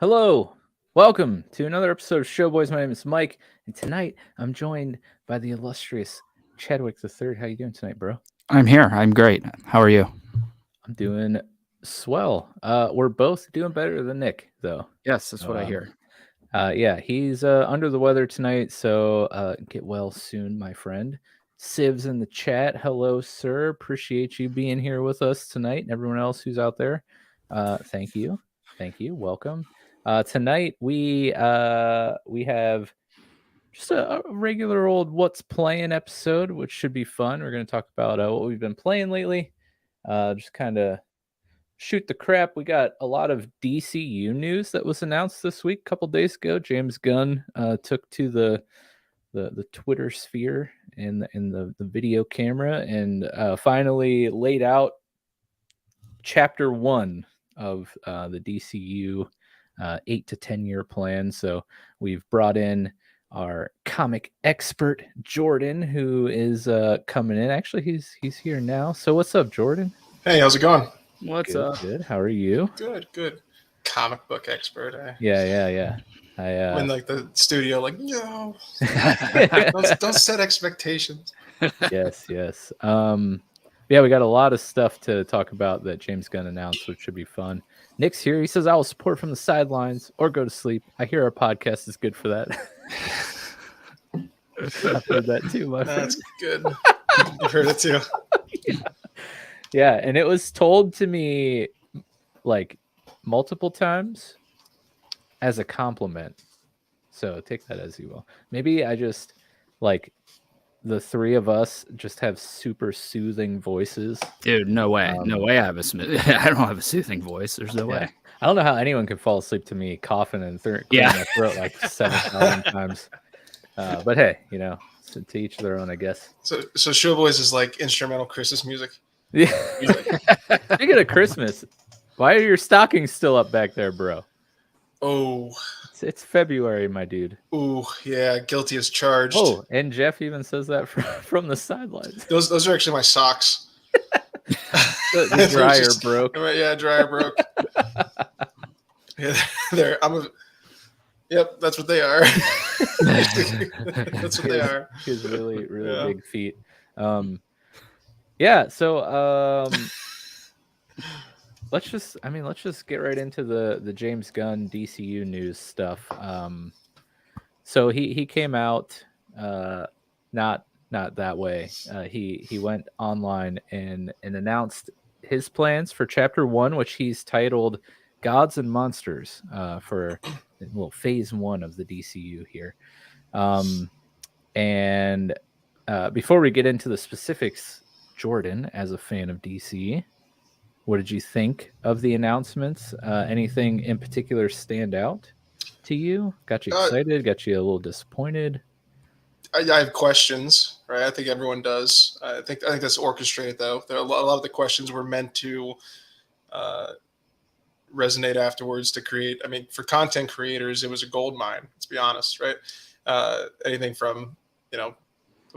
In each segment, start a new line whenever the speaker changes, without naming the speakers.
Hello, welcome to another episode of Showboys. My name is Mike, and tonight I'm joined by the illustrious Chadwick III. How you doing tonight, bro?
I'm here. I'm great. How are you?
I'm doing swell. We're both doing better than Nick, though.
Yes, that's what I hear.
Yeah, he's under the weather tonight, so get well soon, my friend. Siv's in the chat. Hello, sir. Appreciate you being here with us tonight, and everyone else who's out there. Thank you. Welcome. Tonight we have just a regular old What's Playing episode, which should be fun. We're going to talk about what we've been playing lately. Just kind of shoot the crap. We got a lot of DCU news that was announced this week, a couple days ago. James Gunn took to the Twitter sphere in the video camera and finally laid out chapter 1 of the DCU 8 to 10 year plan. So we've brought in our comic expert Jordan, who is coming in. Actually, he's here now. So what's up, Jordan?
Hey, how's it going?
What's up?
Good. How are you?
Good. Comic book expert.
Yeah.
I'm in like the studio, like no, don't set expectations.
Yes. Yeah, we got a lot of stuff to talk about that James Gunn announced, which should be fun. Nick's here. He says, I will support from the sidelines or go to sleep. I hear our podcast is good for that. I've heard that too, my friend.
That's good. You've heard it too.
Yeah, and it was told to me like multiple times as a compliment. So take that as you will. Maybe I just like the three of us just have super soothing voices.
Dude, no way. No way I have I don't have a soothing voice. There's no way.
I don't know how anyone could fall asleep to me coughing and clearing my throat like 7,000 times. But hey, to each their own, I guess.
So Showboys is like instrumental Christmas music.
Yeah. Speaking of Christmas, why are your stockings still up back there, bro?
Oh.
It's February, my dude.
Oh, yeah, guilty as charged.
Oh, and Jeff even says that from the sidelines.
Those are actually my socks.
The dryer broke.
Yeah, dryer broke. Yeah, Yep, that's what they are. That's what they are.
His really big feet. Yeah, so let's just get right into the James Gunn DCU news stuff. So he came out not that way. He went online and announced his plans for chapter 1, which he's titled Gods and Monsters, for phase 1 of the DCU here. And before we get into the specifics, Jordan, as a fan of DC, what did you think of the announcements? Anything in particular stand out to you? Got you excited? Got you a little disappointed?
I have questions, right? I think everyone does. I think that's orchestrated, though. A lot of the questions were meant to resonate afterwards to create. I mean, for content creators, it was a gold mine. Let's be honest, right? Anything from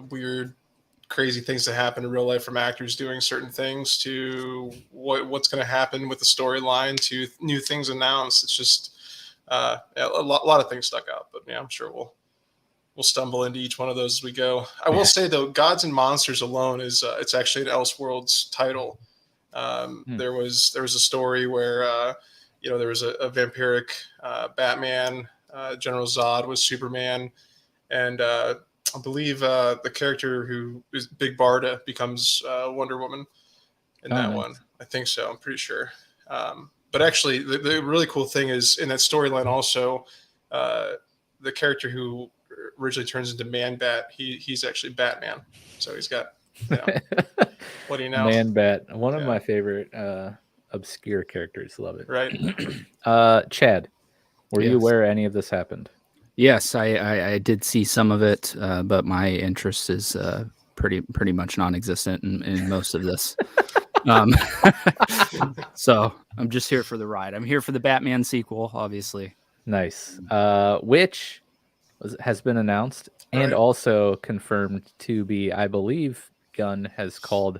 weird, crazy things that happen in real life from actors doing certain things to what's going to happen with the storyline to new things announced. It's just a lot of things stuck out, but yeah, I'm sure we'll stumble into each one of those as we go. I will say though, Gods and Monsters alone is it's actually an Elseworlds title. There was a story where there was a vampiric Batman, General Zod was Superman, and I believe the character who is Big Barda becomes Wonder Woman in that one. I think so. I'm pretty sure. But actually, the really cool thing is in that storyline also, the character who originally turns into Man-Bat, he's actually Batman. So he's got, what do you know?
Man-Bat, one of my favorite obscure characters. Love it.
Right.
Chad, were you aware any of this happened?
Yes, I did see some of it, but my interest is pretty much non-existent in most of this. So I'm just here for the ride. I'm here for the Batman sequel, obviously.
Nice. Which has been announced and also confirmed to be, I believe, Gunn has called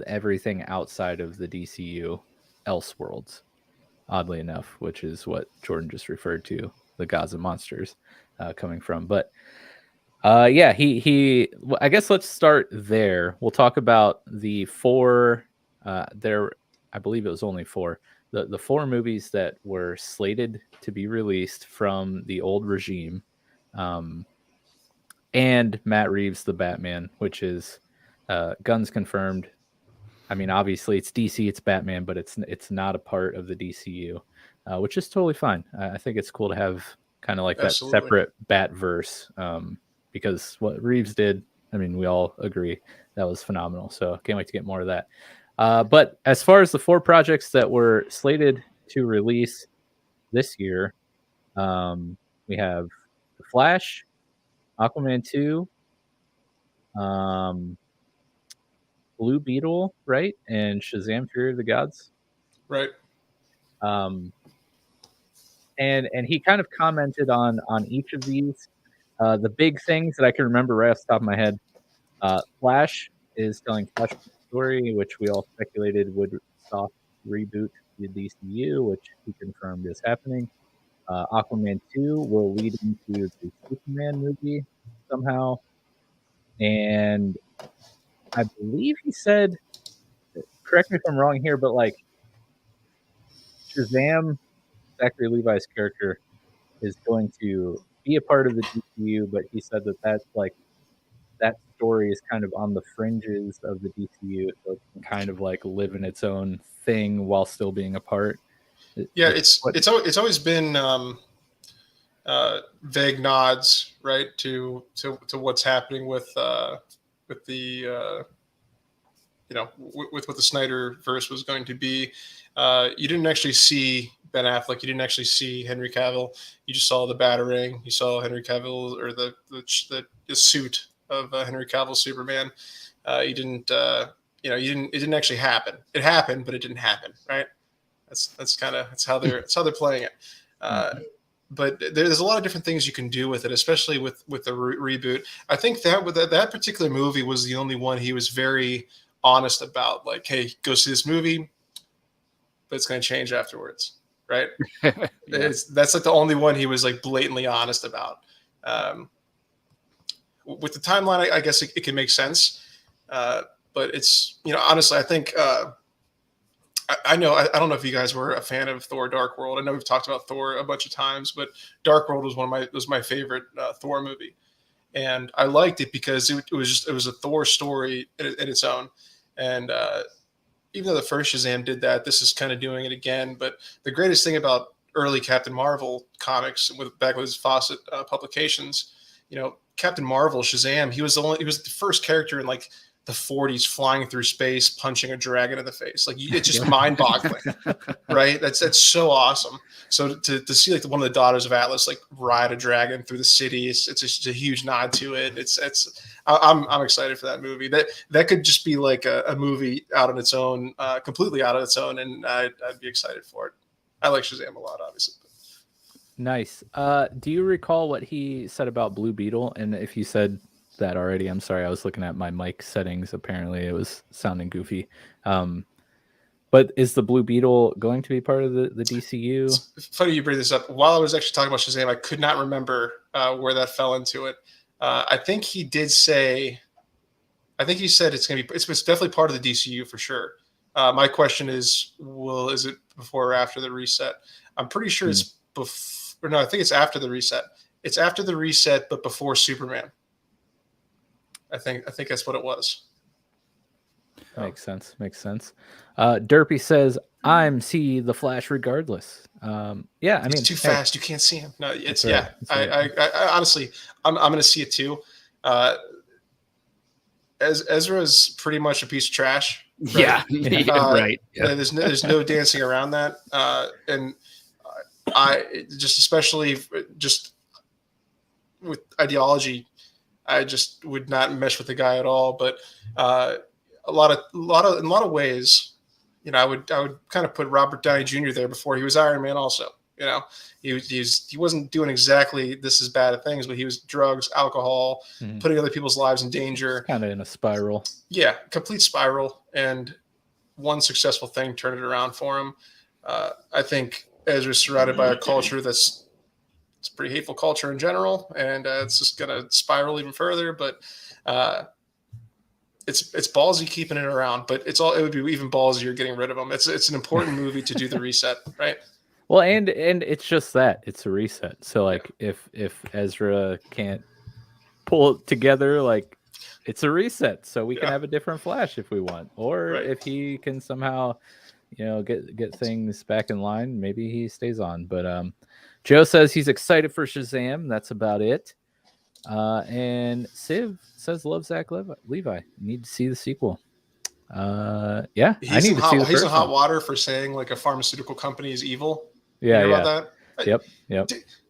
everything outside of the DCU Elseworlds. oddly enough, which is what Jordan just referred to, the gods and monsters coming from. But yeah, I guess let's start there. We'll talk about the four. I believe it was only four. The four movies that were slated to be released from the old regime, and Matt Reeves the Batman, which is guns confirmed. I mean, obviously it's DC, it's Batman, but it's not a part of the DCU, which is totally fine. I think it's cool to have kind of like that separate Batverse, because what Reeves did, I mean, we all agree that was phenomenal. So can't wait to get more of that. But as far as the four projects that were slated to release this year, we have The Flash, Aquaman 2, Blue Beetle, right? And Shazam Fury of the Gods.
Right.
And he kind of commented on each of these. The big things that I can remember right off the top of my head, Flash is telling Flashpoint story, which we all speculated would soft reboot the DCU, which he confirmed is happening. Aquaman 2 will lead into the Superman movie somehow. And I believe he said, correct me if I'm wrong here, but like Shazam, Zachary Levi's character, is going to be a part of the DCU, but he said that story is kind of on the fringes of the DCU, so it can kind of like live in its own thing while still being a part.
Yeah, it's always been vague nods, right, to what's happening with the with what the Snyderverse was going to be. You didn't actually see Ben Affleck. You didn't actually see Henry Cavill. You just saw the Batarang. You saw Henry Cavill, or the suit of Henry Cavill Superman. You didn't. It didn't actually happen. It happened, but it didn't happen. Right. That's how they're playing it. But there's a lot of different things you can do with it, especially with the reboot. I think that particular movie was the only one he was very honest about. Like, hey, go see this movie, but it's going to change afterwards, right? Yeah. That's like the only one he was like blatantly honest about. With the timeline, I guess it can make sense, but it's, honestly, I think I don't know if you guys were a fan of Thor: Dark World. I know we've talked about Thor a bunch of times, but Dark World was my favorite Thor movie, and I liked it because it was a Thor story in its own. And even though the first Shazam did that, this is kind of doing it again. But the greatest thing about early Captain Marvel comics back with his Fawcett publications, Captain Marvel, Shazam, he was the first character in like the 40s flying through space, punching a dragon in the face. Like, it's just mind boggling, right? That's so awesome. So to see like one of the daughters of Atlas, like ride a dragon through the city, it's just a huge nod to it. I'm excited for that movie. That could just be like a movie out on its own, completely out on its own. And I'd be excited for it. I like Shazam a lot, obviously.
Nice. Do you recall what he said about Blue Beetle? And if you said that already, I'm sorry, I was looking at my mic settings. Apparently it was sounding goofy. But is the Blue Beetle going to be part of the DCU?
It's funny you bring this up. While I was actually talking about Shazam, I could not remember where that fell into it. I think he did say, he said it's definitely part of the DCU for sure. My question is it before or after the reset? I'm pretty sure it's before. No, I think it's after the reset. It's after the reset, but before Superman. I think that's what it was.
Makes sense. Derpy says, "I'm see the Flash regardless." Yeah, I mean,
too fast. You can't see him. No, it's
right.
I honestly, I'm going to see it too. Ezra's pretty much a piece of trash.
Right? Yeah, right. Yeah.
There's no dancing around that. And I just, especially just with ideology, I just would not mesh with the guy at all. But in a lot of ways, I would kind of put Robert Downey Jr. there before he was Iron Man. Also, he wasn't doing exactly this is bad at things, but he was drugs, alcohol, putting other people's lives in danger.
Kind of in a spiral.
Yeah, complete spiral. And one successful thing turned it around for him. I think Ezra's surrounded by a culture it's a pretty hateful culture in general, and it's just going to spiral even further. But it's ballsy keeping it around, but it would be even ballsier getting rid of him. It's an important movie to do the reset, right?
Well, and it's just that it's a reset. So like if Ezra can't pull it together, like it's a reset. So we can have a different Flash if we want, or if he can somehow, get things back in line, maybe he stays on. But Joe says he's excited for Shazam. That's about it. And Civ says love Zach Levi. Need to see the sequel. Yeah,
he's in hot water for saying like a pharmaceutical company is evil.
Yeah,
you hear about that?
Yep.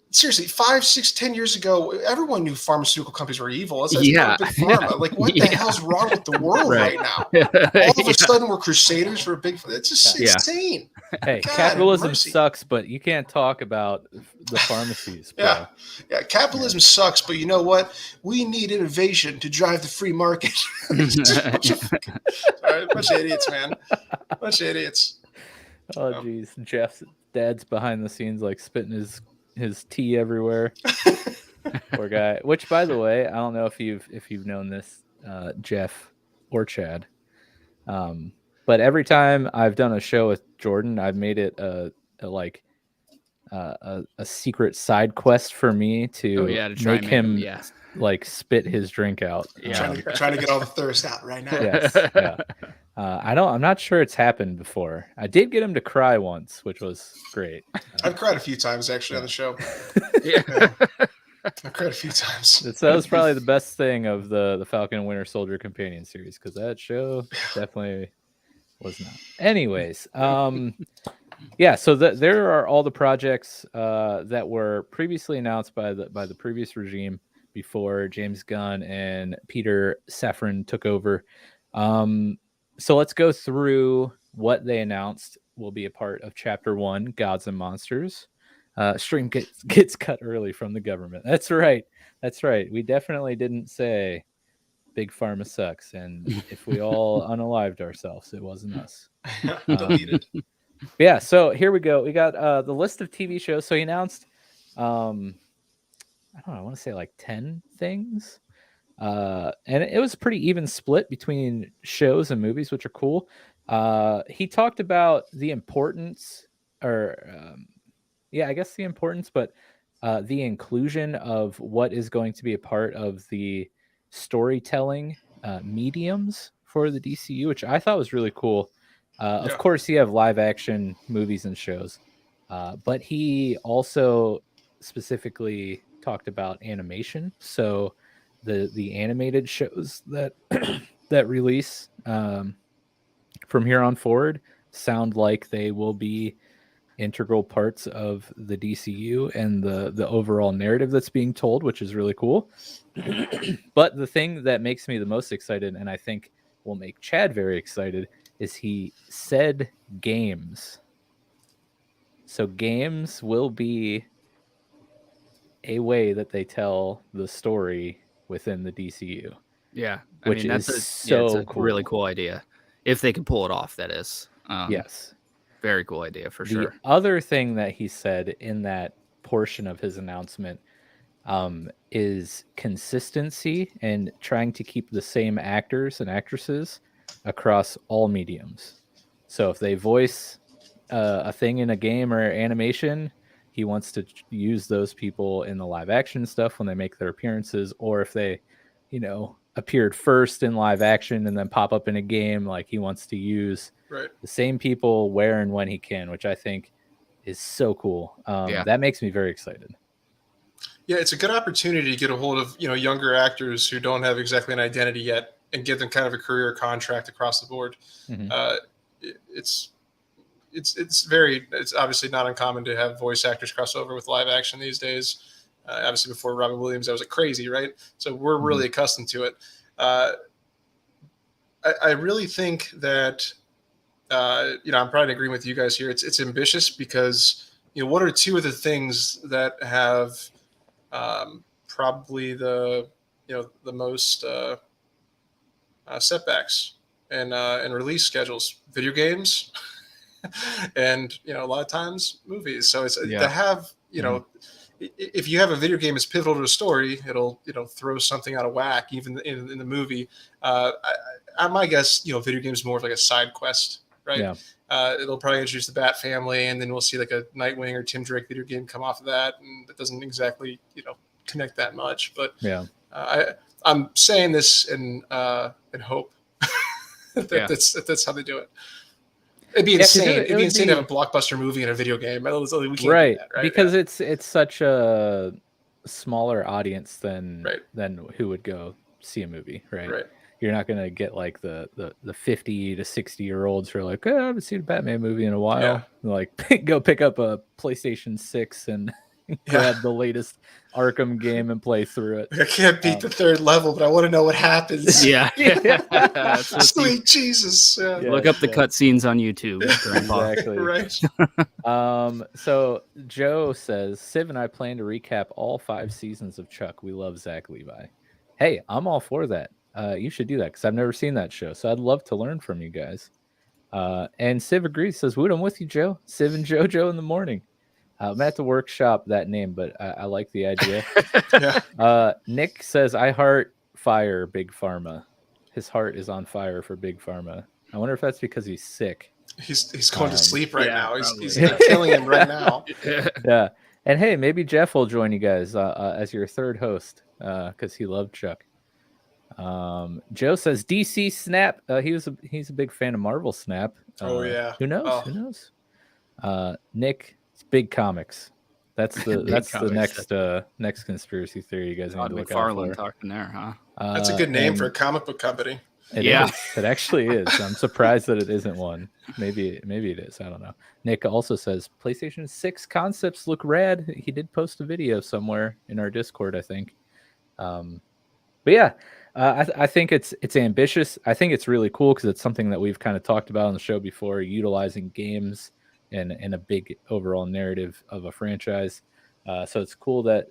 Seriously, 5, 6, 10 years ago, everyone knew pharmaceutical companies were evil. That's big pharma. Like, what the hell's wrong with the world right now? All of a sudden, we're crusaders for big. It's just insane.
Hey, capitalism sucks, but you can't talk about the pharmacies. Bro.
Yeah. Capitalism sucks, but you know what? We need innovation to drive the free market. Bunch of idiots, man. Bunch of idiots.
Oh, geez. Jeff's dad's behind the scenes, like spitting his tea everywhere. Poor guy. Which, by the way, I don't know if you've known this, Jeff or Chad. But every time I've done a show with Jordan, I've made it a secret side quest for me to make him like spit his drink out.
Trying to get all the thirst out right now.
Yes. Yeah. I'm not sure it's happened before. I did get him to cry once, which was great.
I've cried a few times actually on the show. I've cried a few times.
That was probably the best thing of the Falcon and Winter Soldier companion series, because that show definitely was not. Anyways, so there are all the projects that were previously announced by the previous regime before James Gunn and Peter Safran took over. So let's go through what they announced will be a part of Chapter 1, Gods and Monsters. Stream gets cut early from the government. That's right. We definitely didn't say Big Pharma sucks, and if we all unalived ourselves, it wasn't us.
Deleted.
Yeah, so here we go. We got the list of TV shows. So he announced, I don't know, I want to say like 10 things. And it was a pretty even split between shows and movies, which are cool. He talked about the importance, the importance, but the inclusion of what is going to be a part of the storytelling mediums for the DCU, which I thought was really cool. Of course, you have live action movies and shows, but he also specifically talked about animation. So the animated shows that that release from here on forward sound like they will be integral parts of the DCU and the overall narrative that's being told, which is really cool. But the thing that makes me the most excited, and I think will make Chad very excited, is he said games. So games will be a way that they tell the story within the DCU.
Yeah,
which is so
cool. Really cool idea. If they can pull it off, that is.
Yes.
Very cool idea for sure.
The other thing that he said in that portion of his announcement is consistency and trying to keep the same actors and actresses across all mediums. So if they voice a thing in a game or animation, he wants to use those people in the live action stuff when they make their appearances, or if they, appeared first in live action and then pop up in a game, like he wants to use the same people where and when he can, which I think is so cool. That makes me very excited.
Yeah, it's a good opportunity to get a hold of younger actors who don't have exactly an identity yet and give them kind of a career contract across the board. Mm-hmm. It's obviously not uncommon to have voice actors cross over with live action these days. Obviously, before Robin Williams, that was crazy, right? So we're really accustomed to it. I really think that I'm probably agreeing with you guys here. It's ambitious because what are two of the things that have probably the most setbacks and release schedules? Video games and a lot of times movies. So it's
Yeah.
to have if you have a video game as pivotal to a story, it'll throw something out of whack even in the movie. My guess, video games more of like a side quest, right?
Yeah.
It'll probably introduce the Bat family, and then we'll see like a Nightwing or Tim Drake video game come off of that, and it doesn't exactly connect that much. But
Yeah.
I'm saying this in hope that's how they do it. It'd be insane. It'd be insane to have a blockbuster movie and a video game. We can't do that, right?
Because it's such a smaller audience than who would go see a movie, right?
Right.
You're not gonna get like the 50 to 60-year-olds who are like, oh, I haven't seen a Batman movie in a while.
Yeah.
Like, go pick up a PlayStation 6 and grab the latest Arkham game and play through it.
I can't beat the third level, but I want to know what happens.
Yeah.
Sweet Jesus. Yeah.
Look up the cutscenes on YouTube.
Exactly.
Right.
So Joe says, Civ and I plan to recap all 5 seasons of Chuck. We love Zach Levi. Hey, I'm all for that. You should do that because I've never seen that show. So I'd love to learn from you guys. And Civ agrees, says, Woot, I'm with you, Joe. Civ and JoJo in the morning. I'm going to have to workshop that name, but I like the idea.
Yeah.
Nick says, I heart fire Big Pharma. His heart is on fire for Big Pharma. I wonder if that's because he's sick.
He's going to sleep right now.
He's
They're killing him right now.
Yeah. And hey, maybe Jeff will join you guys as your third host because he loved Chuck. Joe says DC Snap. He's a big fan of Marvel Snap.
Oh yeah.
Who knows?
Oh.
Who knows? Nick, it's big comics. That's the next conspiracy theory you guys need to look out for.
Talking there, huh?
That's a good name for a comic book company.
It actually is. I'm surprised that it isn't one. Maybe it is. I don't know. Nick also says PlayStation 6 concepts look rad. He did post a video somewhere in our Discord, I think. But yeah, I think it's ambitious. I think it's really cool because it's something that we've kind of talked about on the show before, utilizing games and a big overall narrative of a franchise. So it's cool that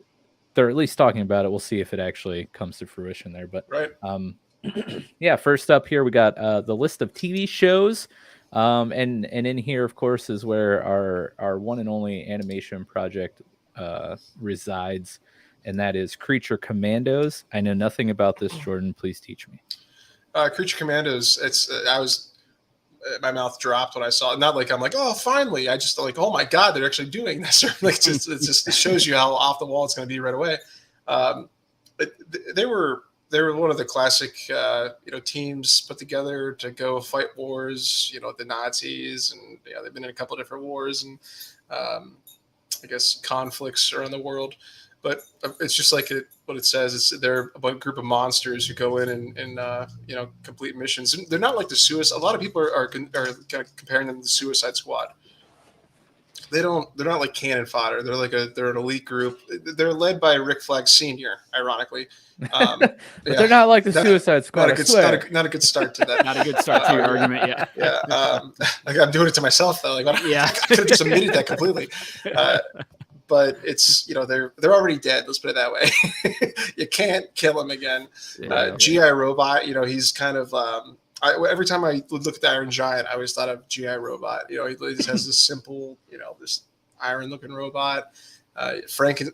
they're at least talking about it. We'll see if it actually comes to fruition there. But yeah, first up here we got the list of TV shows, and in here, of course, is where our one and only animation project resides, and that is Creature Commandos. I know nothing about this, Jordan. Please teach me.
Creature Commandos. My mouth dropped when I saw it. Not like I'm like, oh, finally. I just like, oh my god, they're actually doing this. Like, it shows you how off the wall it's going to be right away. They were one of the classic, teams put together to go fight wars. The Nazis, and they've been in a couple of different wars and I guess conflicts around the world. But it's just like what it says. They're a group of monsters who go in and complete missions. And they're not like the Suicide. A lot of people are kind of comparing them to the Suicide Squad. They're not like cannon fodder. They're an elite group. They're led by Rick Flag Sr. Ironically,
but they're not like the Suicide Squad.
Not a good start to that.
Not a good start to your argument. Yeah.
Yeah. Like I'm doing it to myself though. Like I could have just admitted that completely. But it's they're already dead. Let's put it that way. You can't kill him again. G.I. Robot. He's kind of. Every time I would look at the Iron Giant, I always thought of G.I. Robot. He just has this simple, this iron-looking robot. I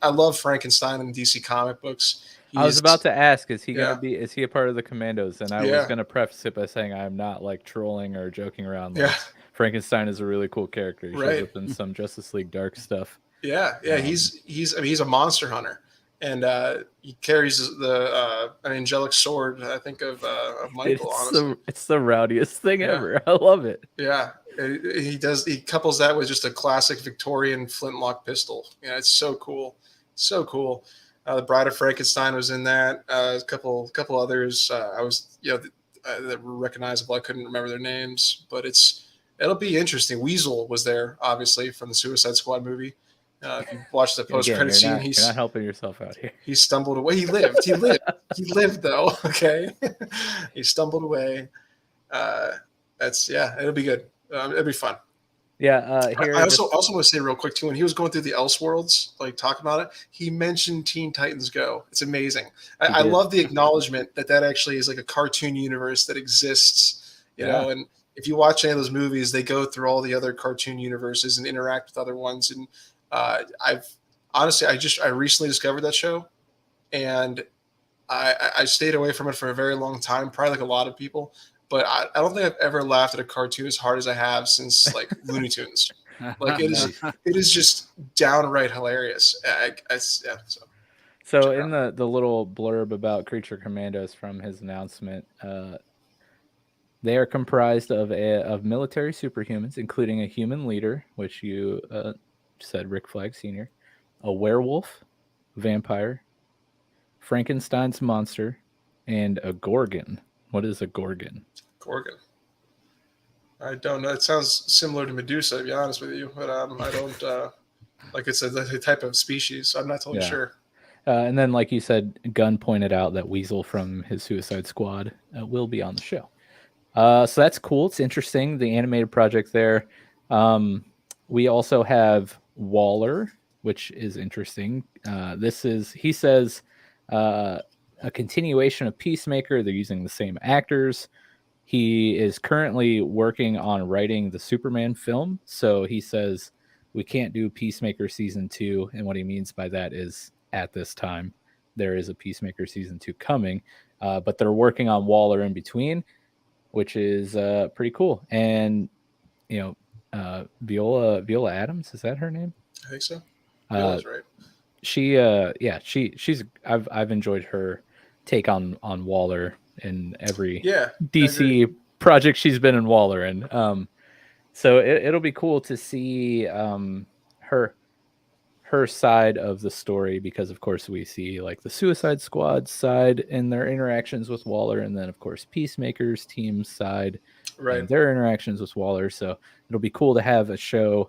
love Frankenstein in DC comic books.
I was about to ask, is he a part of the Commandos? And I was going to preface it by saying I'm not like trolling or joking around. Like, Frankenstein is a really cool character. He shows up in some Justice League Dark stuff.
Yeah. He's a monster hunter. And he carries an angelic sword. I think of Michael.
It's the rowdiest thing ever. I love it.
Yeah, he does. He couples that with just a classic Victorian flintlock pistol. It's so cool, so cool. The Bride of Frankenstein was in that. A couple others. That were recognizable. I couldn't remember their names, but it'll be interesting. Weasel was there, obviously, from the Suicide Squad movie. If you watch the post-credit scene,
you're not helping yourself out here.
He stumbled away. He lived. He lived though. Okay, he stumbled away. It'll be good. It'll be fun.
Yeah. Here
I also want to say real quick too. When he was going through the Elseworlds, like talking about it, he mentioned Teen Titans Go. It's amazing. I love the acknowledgement that actually is like a cartoon universe that exists. You know, and if you watch any of those movies, they go through all the other cartoon universes and interact with other ones. And I've honestly, I recently discovered that show, and I stayed away from it for a very long time, probably like a lot of people. But I don't think I've ever laughed at a cartoon as hard as I have since like Looney Tunes. Like it is just downright hilarious. Yeah,
So in the little blurb about Creature Commandos from his announcement, they are comprised of military superhumans, including a human leader, which you said Rick Flag Sr., a werewolf, vampire, Frankenstein's monster, and a Gorgon. What is a Gorgon?
Gorgon. I don't know. It sounds similar to Medusa, to be honest with you, but I don't like it's a type of species. So I'm not totally sure.
And then, like you said, Gunn pointed out that Weasel from his Suicide Squad will be on the show. So that's cool. It's interesting. The animated project there. We also have Waller, which is interesting. This is, he says, a continuation of Peacemaker. They're using the same actors. He is currently working on writing the Superman film. So he says we can't do Peacemaker season 2. And what he means by that is at this time, there is a Peacemaker season 2 coming. But they're working on Waller in between, which is pretty cool. And, you know, Viola Adams, is that her name?
I think so. Viola's right.
She's I've enjoyed her take on Waller in every DC project she's been in Waller in. So it'll be cool to see her side of the story, because of course we see like the Suicide Squad side and their interactions with Waller, and then of course Peacemaker's team side and their interactions with Waller. So it'll be cool to have a show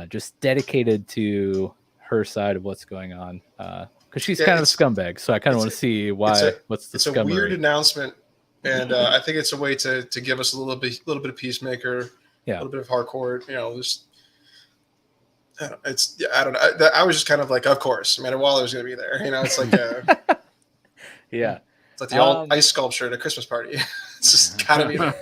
just dedicated to her side of what's going on, because she's kind of a scumbag. So I kind of want to see why. It's
a weird announcement, and I think it's a way to give us a little bit of Peacemaker, a little bit of hardcore. You know, just I don't know. I was just kind of like, of course, Amanda Waller's going to be there. You know, it's like
yeah,
it's like the old ice sculpture at a Christmas party. It's just gotta be there.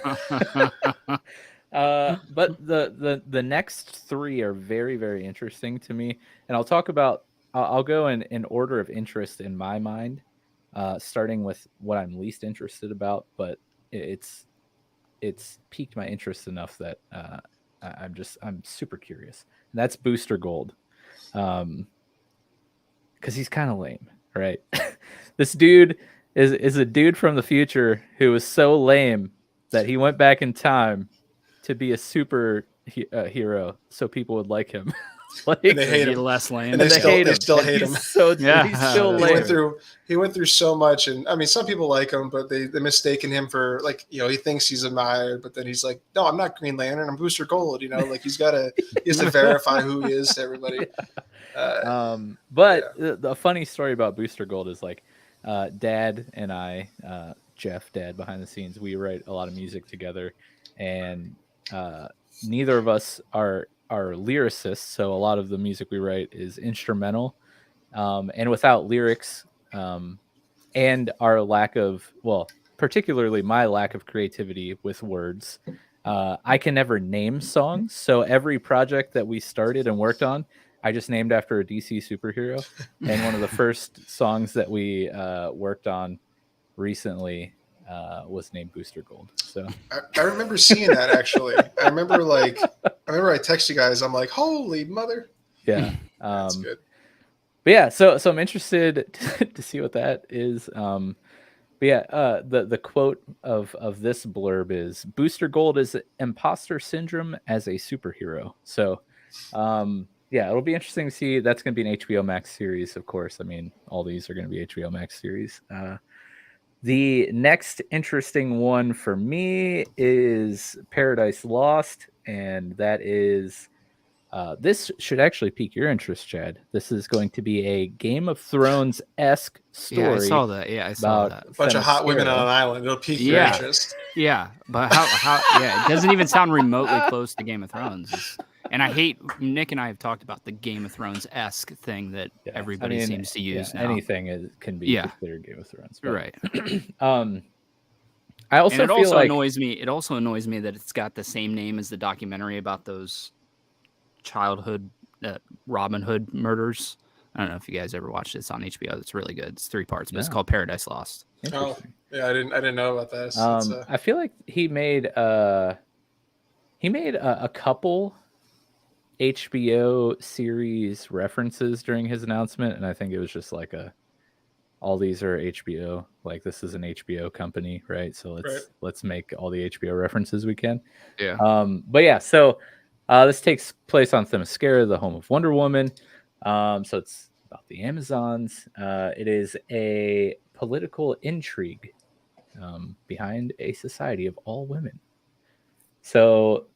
But the next 3 are very, very interesting to me, and I'll talk about. I'll go in order of interest in my mind, starting with what I'm least interested about. But it's piqued my interest enough that I'm super curious. And that's Booster Gold, because he's kind of lame, right? This dude is a dude from the future who was so lame that he went back in time to be a super hero, so people would like him.
Like, and they hate him.
Less lame.
And they still hate him.
So he's still lame.
He went through so much, and I mean, some people like him, but they mistaken him for, like, you know, he thinks he's admired, but then he's like, no, I'm not Green Lantern, I'm Booster Gold. You know, like he has to verify who he is to everybody.
The funny story about Booster Gold is like, Dad and I, Jeff, Dad behind the scenes, we write a lot of music together, and neither of us are lyricists, so a lot of the music we write is instrumental, and without lyrics, and our lack of, particularly my lack of creativity with words, I can never name songs. So every project that we started and worked on, I just named after a DC superhero. And one of the first songs that we worked on recently was named Booster Gold. So
I remember seeing that, actually. I remember I text you guys. I'm like, holy mother.
Yeah.
That's good.
But yeah, so I'm interested to see what that is. But yeah, the quote of this blurb is, Booster Gold is imposter syndrome as a superhero. So yeah, it'll be interesting to see. That's going to be an HBO Max series, of course. I mean, all these are going to be HBO Max series. The next interesting one for me is Paradise Lost, and that is this should actually pique your interest, Chad. This is going to be a Game of Thrones-esque story.
Yeah, I saw that. Yeah, I saw that.
A bunch of hot women on an island. It'll pique your interest.
Yeah, but how yeah, it doesn't even sound remotely close to Game of Thrones. And I hate, Nick and I have talked about the Game of Thrones-esque thing that everybody seems to use now.
Anything can be considered Game of Thrones.
Right.
I also
and it
feel
also
like
annoys me. It also annoys me that it's got the same name as the documentary about those childhood Robin Hood murders. I don't know if you guys ever watched this on HBO. It's really good. It's 3 parts, but it's
No.
called Paradise Lost.
Oh,
interesting.
yeah, I didn't know about this.
I feel like he made a couple HBO series references during his announcement, and I think it was just like all these are HBO. Like, this is an HBO company, right? So let's make all the HBO references we can.
Yeah.
But yeah, so this takes place on Themyscira, the home of Wonder Woman. So it's about the Amazons. It is a political intrigue behind a society of all women. So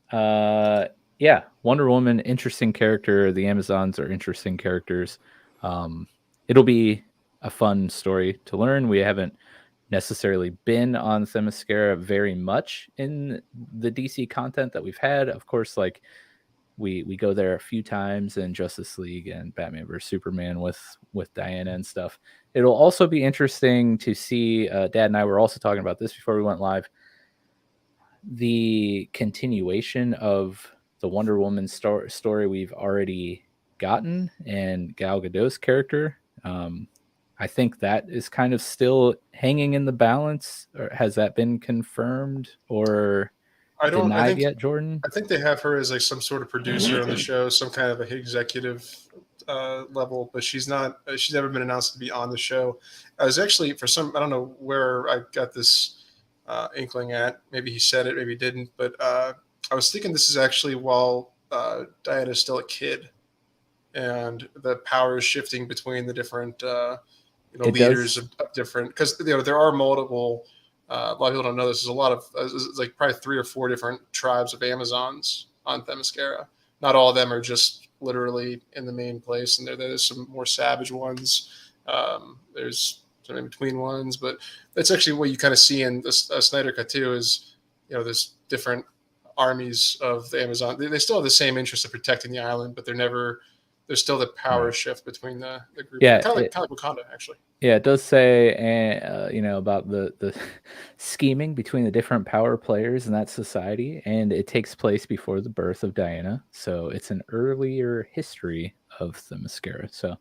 yeah, Wonder Woman, interesting character. The Amazons are interesting characters. It'll be a fun story to learn. We haven't necessarily been on Themyscira very much in the DC content that we've had. Of course, like we go there a few times in Justice League and Batman vs Superman with Diana and stuff. It'll also be interesting to see. Dad and I were also talking about this before we went live. The continuation of the Wonder Woman story we've already gotten, and Gal Gadot's character. I think that is kind of still hanging in the balance. Or has that been confirmed or denied yet, Jordan?
I think they have her as like some sort of producer on the show, some kind of a executive level, but she's not. She's never been announced to be on the show. I was actually I don't know where I got this inkling at. Maybe he said it, maybe he didn't. But I was thinking this is actually while Diana's still a kid, and the power is shifting between the different leaders of different, because there are multiple. A lot of people don't know this. There's a lot of it's like probably 3 or 4 different tribes of Amazons on Themyscira. Not all of them are just literally in the main place, and there's some more savage ones. There's some in between ones, but that's actually what you kind of see in this Snyder Cut too. Is there's different armies of the Amazon. They still have the same interest of protecting the island, but there's still the power shift between the group.
Yeah,
kind of like Wakanda, actually.
Yeah, it does say, about the scheming between the different power players in that society, and it takes place before the birth of Diana. So it's an earlier history of Themyscira. So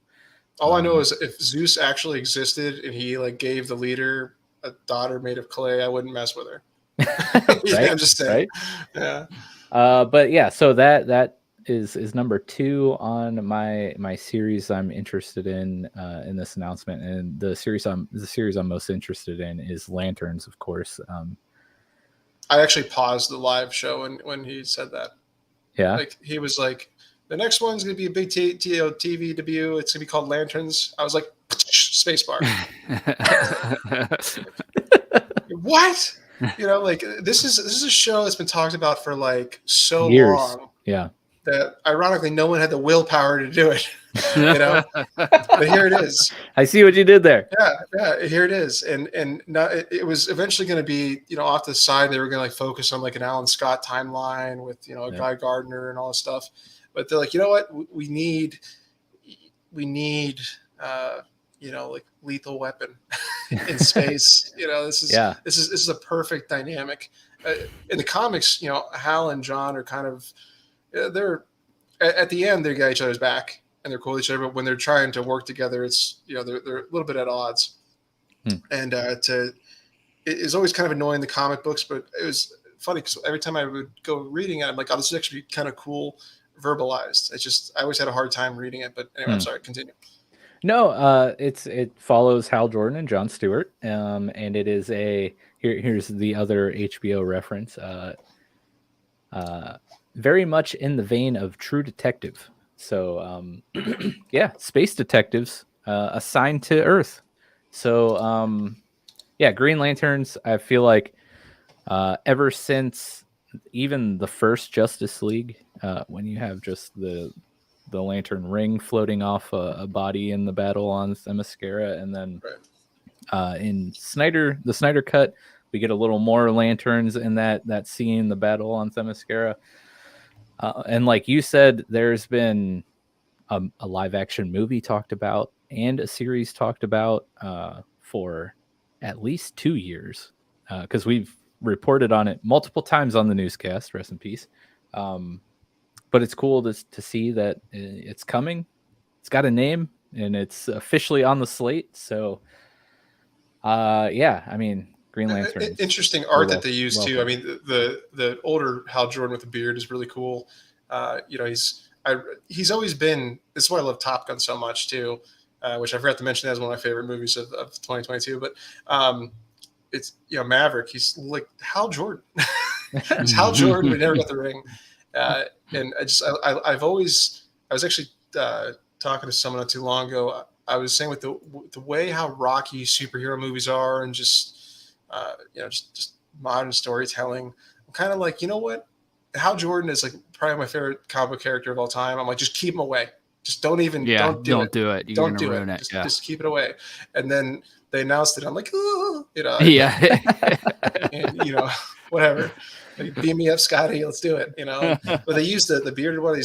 all I know is if Zeus actually existed and he like gave the leader a daughter made of clay, I wouldn't mess with her.
Right?
I'm just saying.
Right?
Yeah.
But yeah, so that is number 2 on my series I'm interested in this announcement, and the series I'm most interested in is Lanterns, of course.
I actually paused the live show when he said that.
Yeah,
like he was like, the next one's gonna be a big TV debut. It's gonna be called Lanterns. I was like, spacebar. What? This is a show that's been talked about for like so
years.
long.
Yeah.
That ironically no one had the willpower to do it. But here it is.
I see what you did there.
Yeah, here it is. And it was eventually going to be, off to the side. They were going to like focus on like an Alan Scott timeline with, Guy Gardner and all this stuff. But they're like, you know what? We need like Lethal Weapon in space. This is a perfect dynamic. In the comics, Hal and John are kind of, they're at the end they got each other's back and they're cool with each other, but when they're trying to work together, it's they're a little bit at odds. And it's always kind of annoying, the comic books, but it was funny because every time I would go reading it, I'm like, oh, this is actually kind of cool verbalized. I always had a hard time reading it, but anyway, I'm sorry, continue.
No, it follows Hal Jordan and Jon Stewart, and it is here's the other HBO reference. Very much in the vein of True Detective. So, yeah, space detectives assigned to Earth. So, yeah, Green Lanterns, I feel like ever since even the first Justice League, when you have just the lantern ring floating off a body in the battle on Themyscira, and then in the Snyder Cut, we get a little more lanterns in that scene, the battle on Themyscira. And like you said, there's been a live action movie talked about and a series talked about for at least 2 years, because we've reported on it multiple times on the newscast. Rest in peace. But it's cool to see that it's coming. It's got a name and it's officially on the slate. So, yeah, I mean, Green Lantern.
Interesting art that they use too. I mean, the older Hal Jordan with the beard is really cool. He's always been. This is why I love Top Gun so much too, which I forgot to mention as one of my favorite movies of 2022. But it's Maverick. He's like Hal Jordan. It's Hal Jordan. We never got the ring. And I was actually talking to someone not too long ago. I was saying with the way how rocky superhero movies are and just modern storytelling, I'm kind of like, you know what? Hal Jordan is like probably my favorite comic book character of all time. I'm like, just keep him away. Just don't even, don't do it.
You're
don't do
ruin
it.
it.
Just keep it away. And then they announced it. I'm like, oh,
yeah.
And, whatever. Like, beam me up, Scotty. Let's do it. But they use the bearded one.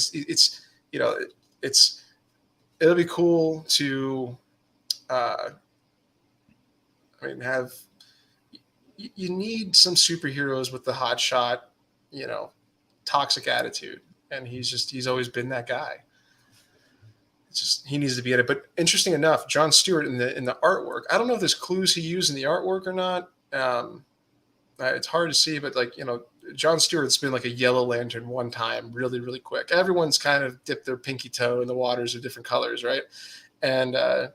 It'll be cool to, have. You need some superheroes with the hot shot, toxic attitude, and he's always been that guy. It's just he needs to be at it. But interesting enough, Jon Stewart in the artwork. I don't know if there's clues he used in the artwork or not. It's hard to see, but Jon Stewart's been like a Yellow Lantern one time, really, really quick. Everyone's kind of dipped their pinky toe in the waters of different colors, right? And for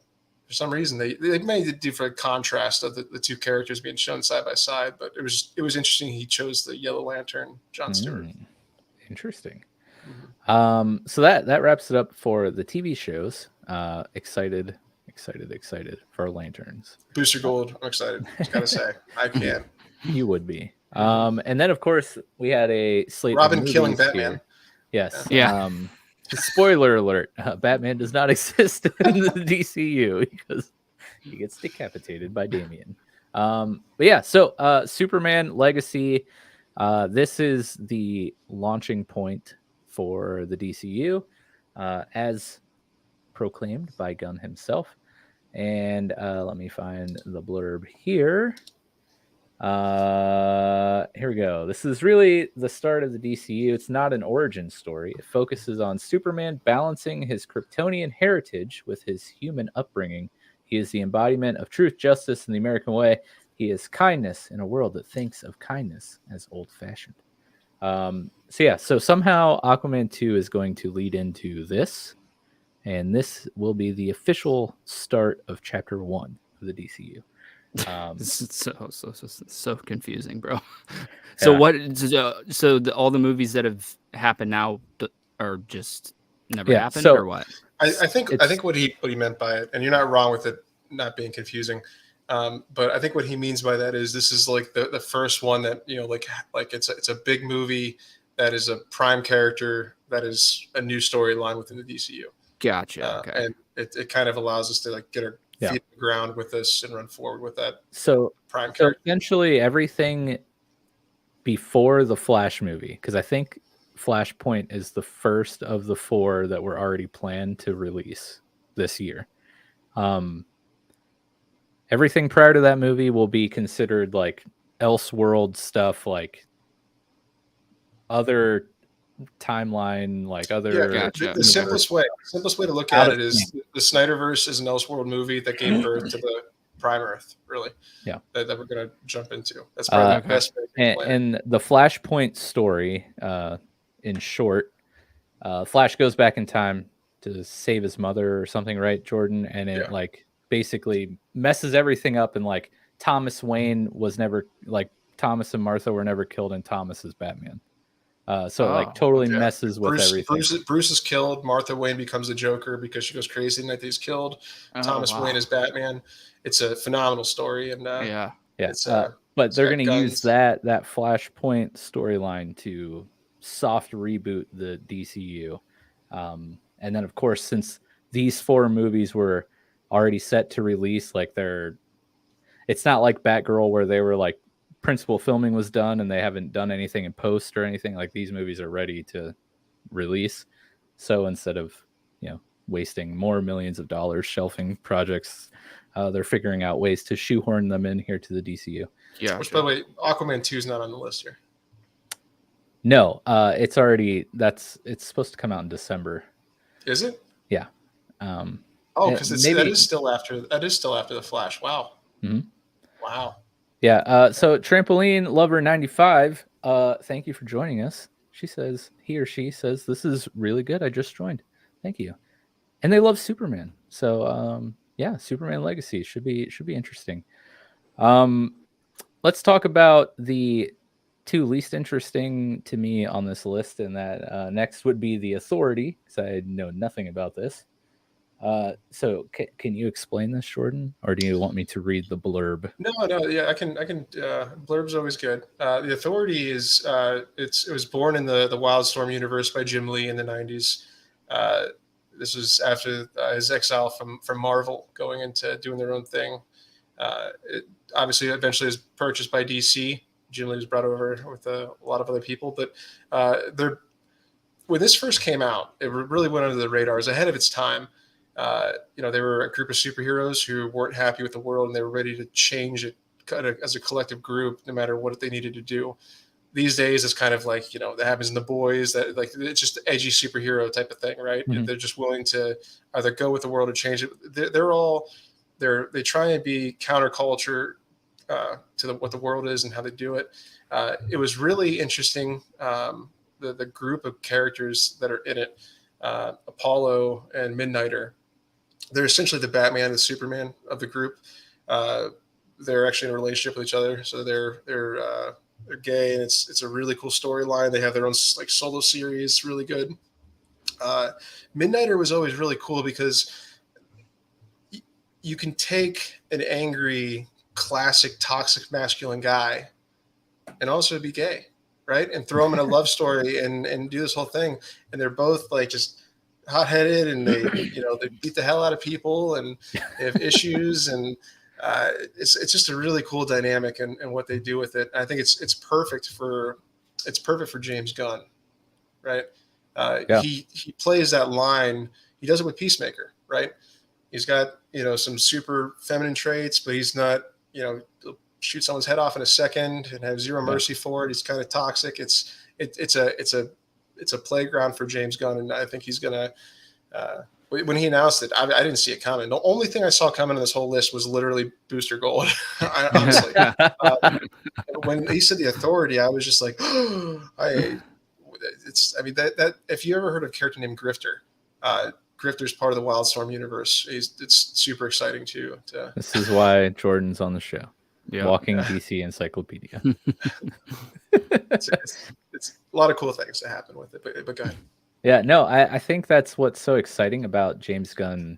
some reason, they made a different contrast of the two characters being shown side by side. But it was interesting. He chose the Yellow Lantern, Jon Stewart.
Interesting. So that wraps it up for the TV shows. Excited for Lanterns.
Booster Gold. I'm excited. Just gotta say, I can't.
You would be. And then of course we had a slate.
Robin killing Batman.
Here. Yes.
Yeah.
Spoiler alert: Batman does not exist in the DCU because he gets decapitated by Damian. But yeah, so Superman Legacy. This is the launching point for the DCU, as proclaimed by Gunn himself. And let me find the blurb here. Here we go. This is really the start of the DCU. It's not an origin story. It focuses on Superman balancing his Kryptonian heritage with his human upbringing. He is the embodiment of truth, justice, and the American way. He is kindness in a world that thinks of kindness as old-fashioned. So somehow Aquaman 2 is going to lead into this, and this will be the official start of Chapter 1 of the DCU.
This is so confusing, bro. So all the movies that have happened now are just never happened, or what?
I think what he meant by it, and you're not wrong with it not being confusing. But I think what he means by that is this is like the first one that, like it's a big movie that is a prime character that is a new storyline within the DCU.
Gotcha. Okay.
And it kind of allows us to get our feet on the ground with this and run forward with that.
So
prime character.
Essentially everything before the Flash movie, because I think Flashpoint is the first of the 4 that were already planned to release this year. Everything prior to that movie will be considered like Elseworld stuff, like other timeline, like other.
Gotcha.
The simplest way to look at it is the Snyderverse is an Elseworld movie that gave birth to the Prime Earth, really.
Yeah.
That we're gonna jump into. That's probably the best way.
And the Flashpoint story, in short, Flash goes back in time to save his mother or something, right, Jordan? And it basically messes everything up, and like Thomas Wayne was never, like Thomas and Martha were never killed in Thomas's Batman. Totally messes with everything.
Bruce is killed. Martha Wayne becomes the Joker because she goes crazy the night that he's killed. Thomas Wayne is Batman. It's a phenomenal story, and
but they're going to use that Flashpoint storyline to soft reboot the DCU, and then of course, since these 4 movies were already set to release, like it's not like Batgirl where they were like principal filming was done and they haven't done anything in post or anything. Like these movies are ready to release. So instead of wasting more millions of dollars shelving projects, they're figuring out ways to shoehorn them in here to the DCU.
Yeah.
Which, by the way, Aquaman 2 is not on the list here.
No, it's supposed to come out in December.
Is it?
Yeah.
Because
maybe
that is still after the Flash. Wow.
Mhm.
Wow.
Yeah. So Trampoline Lover 95. Thank you for joining us. She says she says this is really good. I just joined. Thank you. And they love Superman. So yeah, Superman Legacy should be interesting. Let's talk about the two least interesting to me on this list, and that next would be the Authority, because I know nothing about this. So can you explain this, Jordan, or do you want me to read the blurb?
No, yeah, I can. Blurb's always good. The Authority is it was born in the Wildstorm universe by Jim Lee in the '90s. This was after his exile from Marvel, going into doing their own thing. It obviously eventually was purchased by DC. Jim Lee was brought over with a lot of other people, but when this first came out, it really went under the radar. It was ahead of its time. They were a group of superheroes who weren't happy with the world, and they were ready to change it kind of as a collective group, no matter what they needed to do. These days, it's kind of like, that happens in The Boys, that like it's just edgy superhero type of thing, right?
Mm-hmm.
They're just willing to either go with the world or change it. They try and be counterculture to what the world is and how they do it. It was really interesting. The group of characters that are in it, Apollo and Midnighter, they're essentially the Batman and the Superman of the group. They're actually in a relationship with each other, so they're gay, and it's a really cool storyline. They have their own like solo series, really good. Midnighter was always really cool because you can take an angry, classic, toxic, masculine guy and also be gay, right? And throw him in a love story and do this whole thing. And they're both like just hot-headed, and they beat the hell out of people, and they have issues, and it's just a really cool dynamic and what they do with it. I think it's perfect for James Gunn, right?
Yeah.
He plays that line. He does it with Peacemaker, right? He's got some super feminine traits, but he's not he'll shoot someone's head off in a second and have zero mercy for it. He's kind of toxic. It's a playground for James Gunn, and I think he's gonna. When he announced it, I didn't see it coming. The only thing I saw coming on this whole list was literally Booster Gold. Honestly, when he said the Authority, I was just like, that if you ever heard of a character named Grifter, Grifter's part of the Wildstorm universe. It's super exciting too.
This is why Jordan's on the show.
Yeah.
Walking DC encyclopedia.
It's a lot of cool things to happen with it, but go ahead.
Yeah, no, I think that's what's so exciting about James Gunn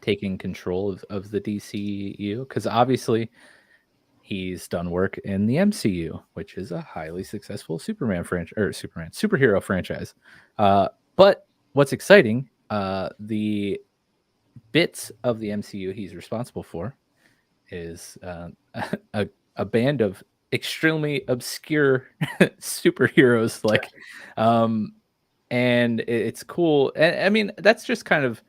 taking control of the DCU, because obviously he's done work in the MCU, which is a highly successful superhero franchise. But what's exciting, the bits of the MCU he's responsible for is a band of extremely obscure superheroes, and it's cool. And I mean, that's just kind of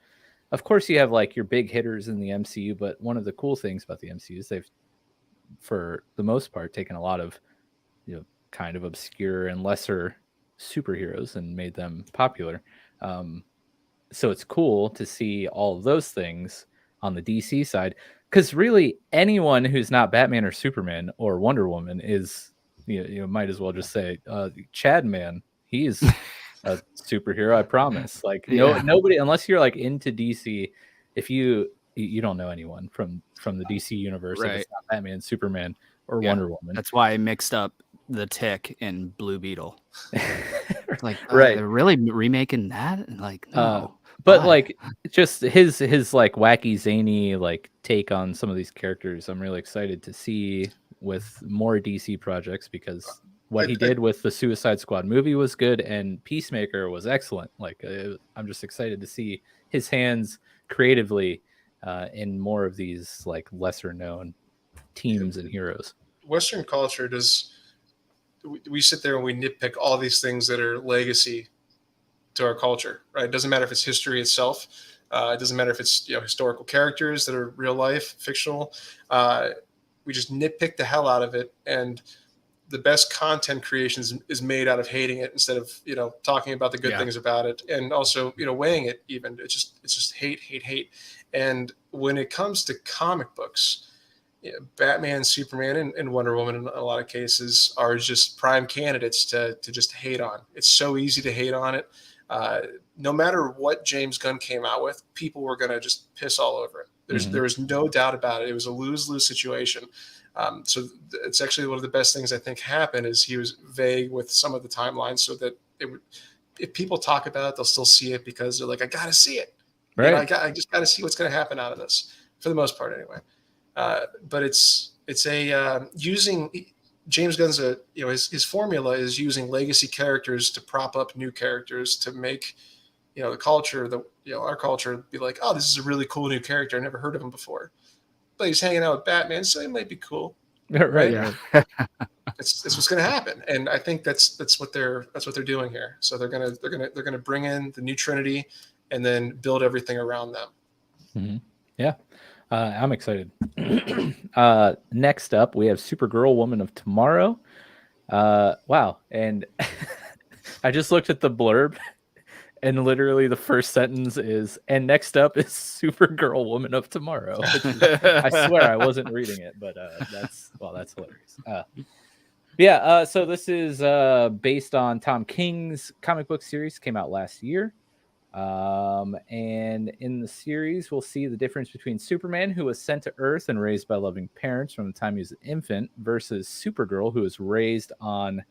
course you have like your big hitters in the MCU, but one of the cool things about the MCU is they've, for the most part, taken a lot of kind of obscure and lesser superheroes and made them popular. So it's cool to see all of those things on the DC side, because really anyone who's not Batman or Superman or Wonder Woman is, might as well just say Chad Man. He's a superhero, I promise. Like nobody, unless you're like into DC, if you don't know anyone from the DC universe,
right?
If it's not Batman, Superman, or Wonder Woman.
That's why I mixed up the Tick and Blue Beetle. Like,
right?
They're really remaking that? Like, no.
But like, just his like wacky, zany like take on some of these characters, I'm really excited to see with more DC projects, because what he did with the Suicide Squad movie was good, and Peacemaker was excellent. Like, I'm just excited to see his hands creatively in more of these like lesser known teams and heroes.
Western culture we sit there and we nitpick all these things that are legacy to our culture, right? It doesn't matter if it's history itself. It doesn't matter if it's historical characters that are real life, fictional. we just nitpick the hell out of it, and the best content creation is made out of hating it instead of, you know, talking about the good things about it, and also, you know, weighing it even. It's just hate. And when it comes to comic books, you know, Batman, Superman, and Wonder Woman in a lot of cases are just prime candidates to just hate on. It's so easy to hate on it. No matter what James Gunn came out with, people were going to just piss all over it. There was no doubt about it. It was a lose-lose situation. So it's actually one of the best things I think happened is he was vague with some of the timelines, so that if people talk about it, they'll still see it because they're like, I got to see it.
Right.
You know, I just got to see what's going to happen out of this, for the most part anyway. But it's using James Gunn's his formula is using legacy characters to prop up new characters to make, you know, the culture, our culture be like, oh, this is a really cool new character. I never heard of him before. But he's hanging out with Batman, so he might be cool.
Right.
Yeah.
It's what's going to happen, and I think that's what they're doing here. So they're gonna bring in the new Trinity, and then build everything around them.
Mm-hmm. Yeah, I'm excited. Next up, we have Supergirl, Woman of Tomorrow. Wow, and I just looked at the blurb. And literally the first sentence is, and next up is Supergirl, Woman of Tomorrow. I swear I wasn't reading it, but that's hilarious. So this is based on Tom King's comic book series, came out last year. And in the series, we'll see the difference between Superman, who was sent to Earth and raised by loving parents from the time he was an infant, versus Supergirl, who was raised on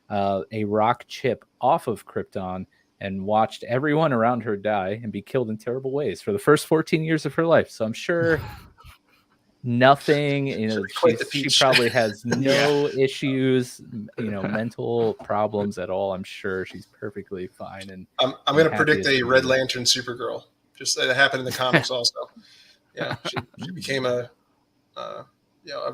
a rock chip off of Krypton and watched everyone around her die and be killed in terrible ways for the first 14 years of her life. So I'm sure nothing, you know, she probably has no issues, you know, mental problems at all. I'm sure she's perfecely fine. And
I'm going to predict a Red Lantern Supergirl. Just that happened in the comics also. Yeah, she became a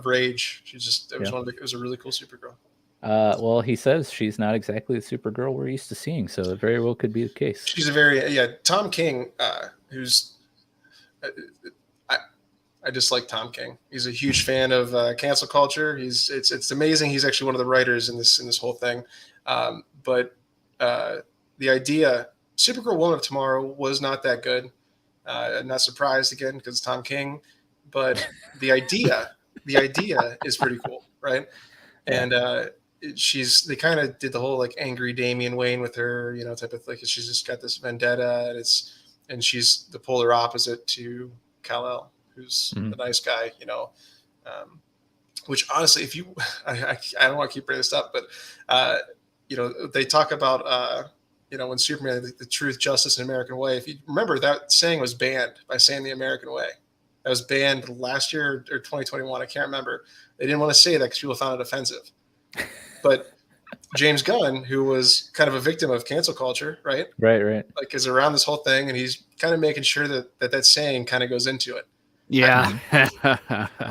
rage. She just it was a really cool Supergirl.
Well, he says she's not exactly the Supergirl we're used to seeing, so it very well could be the case.
She's Tom King, who's I just like Tom King. He's a huge fan of cancel culture. It's amazing. He's actually one of the writers in this whole thing. But the idea, Supergirl, Woman of Tomorrow, was not that good. I'm not surprised again because it's Tom King, but the idea is pretty cool, right? And they kind of did the whole like angry Damian Wayne with her, you know, type of like she's just got this vendetta, and she's the polar opposite to Kal-El, who's the nice guy, you know. Which honestly, if you, I don't want to keep bringing this up, but you know, they talk about you know, when Superman, the truth, justice, and American way. If you remember, that saying was banned by saying the American way. That was banned last year or 2021. I can't remember. They didn't want to say that because people found it offensive. But James Gunn, who was kind of a victim of cancel culture, right?
Right.
Like, is around this whole thing, and he's kind of making sure that saying kind of goes into it.
Yeah.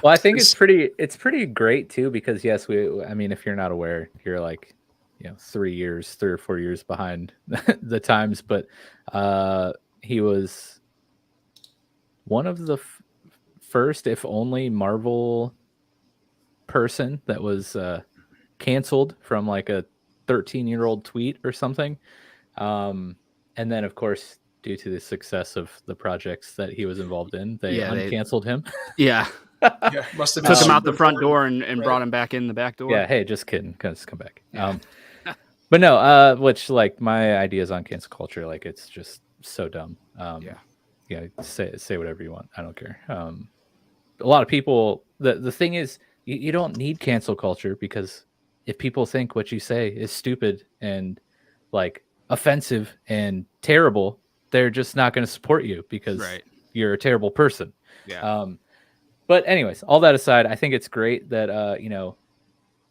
Well, I think it's pretty great too, because yes, I mean, if you're not aware, you're like, you know, 3 or 4 years behind the times, but he was one of the first, if only, Marvel person that was canceled from like a 13-year-old tweet or something. And then, of course, due to the success of the projects that he was involved in, they uncanceled him.
Yeah.
Must have been
took him out the front door and brought him back in the back door.
Yeah, hey, just kidding. Just come back. But no, which, like, my ideas on cancel culture, like, it's just so dumb. Say whatever you want. I don't care. A lot of people, the thing is, you don't need cancel culture, because if people think what you say is stupid and like offensive and terrible, they're just not going to support you because you're a terrible person.
Yeah.
But anyways, all that aside, I think it's great that you know,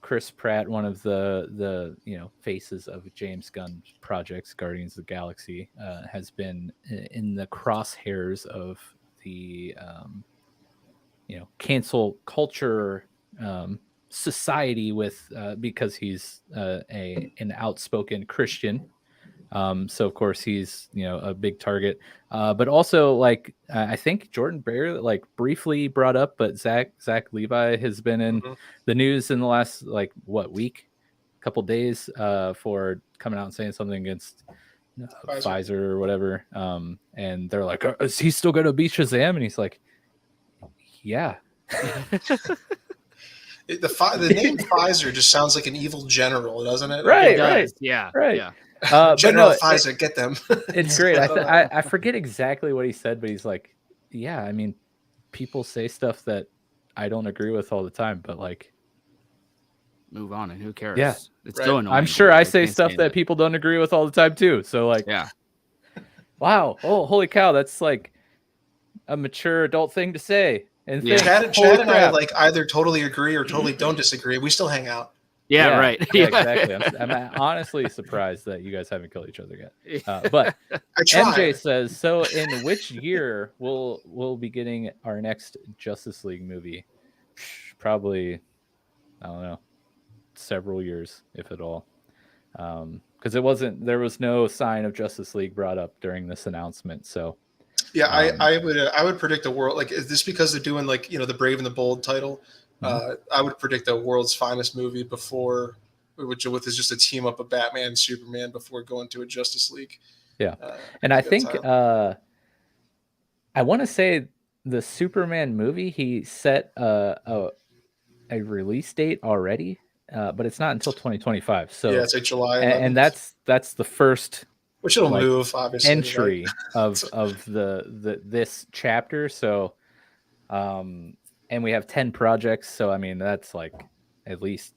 Chris Pratt, one of the you know, faces of James Gunn projects, Guardians of the Galaxy, has been in the crosshairs of the you know, cancel culture society with because he's an outspoken Christian, So of course he's a big target. But also like I think Jordan Bear like briefly brought up, but Zach Levi has been in the news in the last like week, couple days for coming out and saying something against Pfizer or whatever. And they're like, is he still gonna be Shazam? And he's like, yeah.
The name Pfizer just sounds like an evil general, doesn't it?
Right,
right. Yeah.
Right.
Yeah.
General Pfizer, get them.
It's great. I forget exactly what he said, but he's like, yeah, I mean, people say stuff that I don't agree with all the time, but like,
move on, and who cares?
Yeah.
It's so annoying.
I'm sure I say stuff that people don't agree with all the time too. So like,
yeah.
Wow. Oh, holy cow. That's like a mature adult thing to say. And
Chad and I like either totally agree or totally don't disagree. We still hang out.
Yeah, right.
Yeah, exactly. I'm honestly surprised that you guys haven't killed each other yet. But MJ says, so in which year we'll be getting our next Justice League movie? Probably, I don't know, several years, if at all. Because there was no sign of Justice League brought up during this announcement. So
yeah, I would predict a world like, is this because they're doing like the Brave and the Bold title? I would predict a World's Finest movie before, which is just a team up of Batman and Superman before going to a Justice League.
Yeah, and I think I want to say the Superman movie, he set a release date already, but it's not until 2025. So
yeah, it's like July 11th.
And that's the first,
which it'll move obviously,
entry of this chapter. So and we have 10 projects, so I mean that's like at least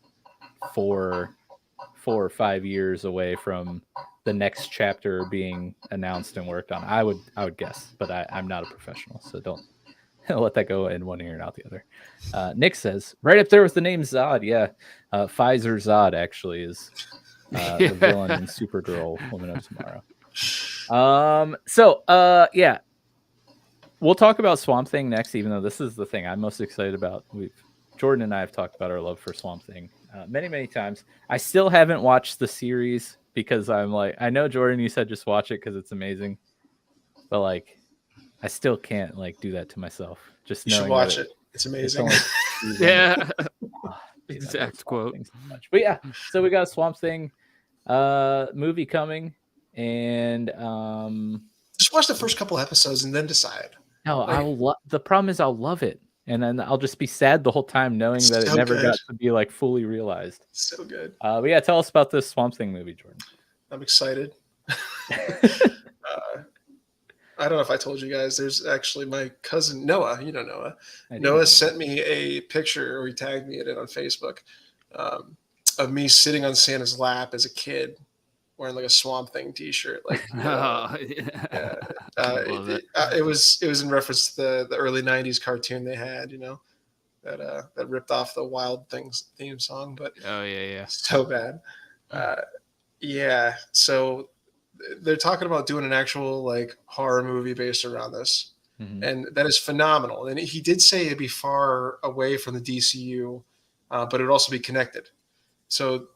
4 or 5 years away from the next chapter being announced and worked on. I would guess, but I'm not a professional, so don't let that go in one ear and out the other. Nick says, right up there with the name Zod. Yeah, Pfizer Zod actually is the villain in Supergirl Woman of Tomorrow. Yeah. We'll talk about Swamp Thing next, even though this is the thing I'm most excited about. Jordan and I have talked about our love for Swamp Thing many, many times. I still haven't watched the series because I'm like, I know, Jordan, you said just watch it because it's amazing. But like, I still can't like do that to myself. Just
you should watch it. It's amazing.
Yeah. Exact quote.
So but yeah, so we got a Swamp Thing movie coming, and
just watch the first couple episodes and then decide.
No, the problem is I'll love it, and then I'll just be sad the whole time knowing that it never got to be like fully realized.
So good.
But yeah, tell us about this Swamp Thing movie, Jordan.
I'm excited. I don't know if I told you guys, there's actually my cousin Noah. You know Noah. Noah sent me a picture, or he tagged me in it on Facebook, of me sitting on Santa's lap as a kid, wearing like a Swamp Thing T-shirt. Like, it was in reference to the early '90s cartoon they had, that ripped off the Wild Things theme song. But so bad. Yeah, so they're talking about doing an actual like horror movie based around this, and that is phenomenal. And he did say it'd be far away from the DCU, but it'd also be connected. So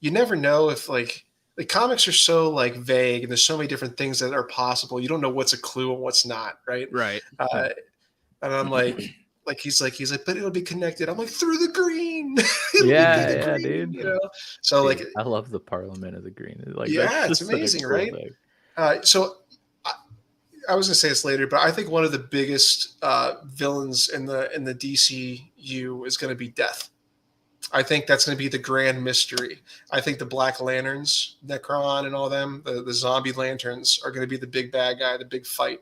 you never know if like the comics are so like vague, and there's so many different things that are possible. You don't know what's a clue and what's not, right?
Right.
And I'm like he's like, but it'll be connected. I'm like, through the green.
Yeah,
green,
dude.
So
dude, like, I love the Parliament of the Green. Like,
yeah, it's amazing, right? So I was gonna say this later, but I think one of the biggest villains in the DCU is going to be Death. I think that's going to be the grand mystery. I think the Black Lanterns, Necron, and all them, the zombie lanterns, are going to be the big bad guy, the big fight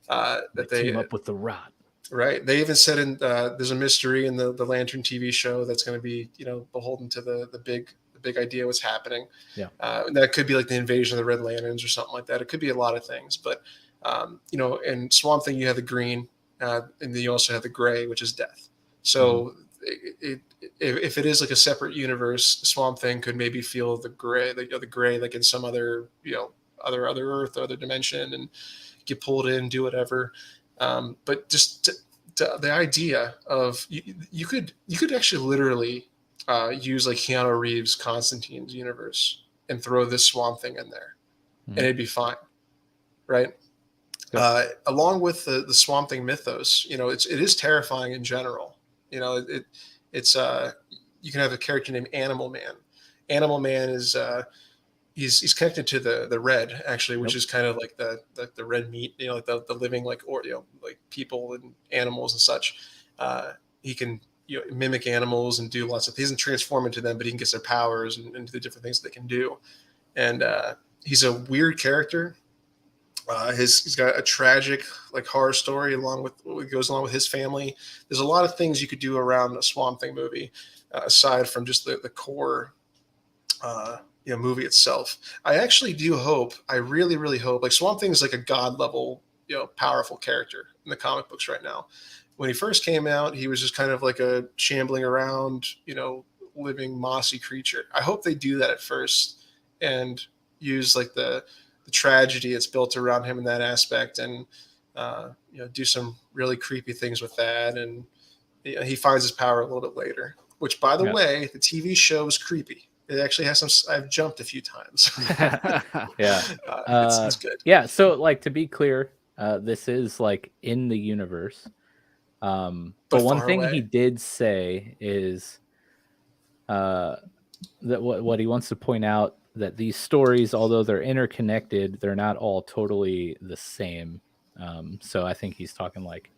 that they
team up with the Rot.
Right. They even said there's a mystery in the Lantern TV show that's going to be beholden to the big idea what's happening.
Yeah.
That could be like the invasion of the Red Lanterns or something like that. It could be a lot of things, but in Swamp Thing you have the green, and then you also have the gray, which is Death. So if it is like a separate universe, Swamp Thing could maybe feel the gray, the gray like in some other other Earth, other dimension, and get pulled in, do whatever. But just the idea of you could actually literally use like Keanu Reeves' Constantine's universe and throw this Swamp Thing in there,
Mhm.
and it'd be fine, right?
Yep.
Along with the Swamp Thing mythos, you know, it is terrifying in general. You know, it's you can have a character named Animal Man. Animal Man is he's connected to the red, actually, which
Yep.
is kind of like the red meat, you know, like the living, like, or, you know, like people and animals and such. He can, you know, mimic animals and do lots of, he doesn't transform into them, but he can get their powers and do the different things they can do. And he's a weird character. He's got a tragic, like, horror story along with what goes along with his family. There's a lot of things you could do around a Swamp Thing movie, aside from just the core, you know, movie itself. I actually do hope. I really, really hope. Like, Swamp Thing is like a god level, you know, powerful character in the comic books right now. When he first came out, he was just kind of like a shambling around, you know, living mossy creature. I hope they do that at first and use like the tragedy that's built around him in that aspect, and you know, do some really creepy things with that. And you know, he finds his power a little bit later. Which, by the
Yeah.
way, the TV show is creepy. It actually has some. I've jumped a few times.
Yeah.
It's good.
Yeah. So, like, to be clear, this is like in the universe. But one
far
thing
away.
he did say is that what he wants to point out, that these stories, although they're interconnected, they're not all totally the same. So I think he's talking like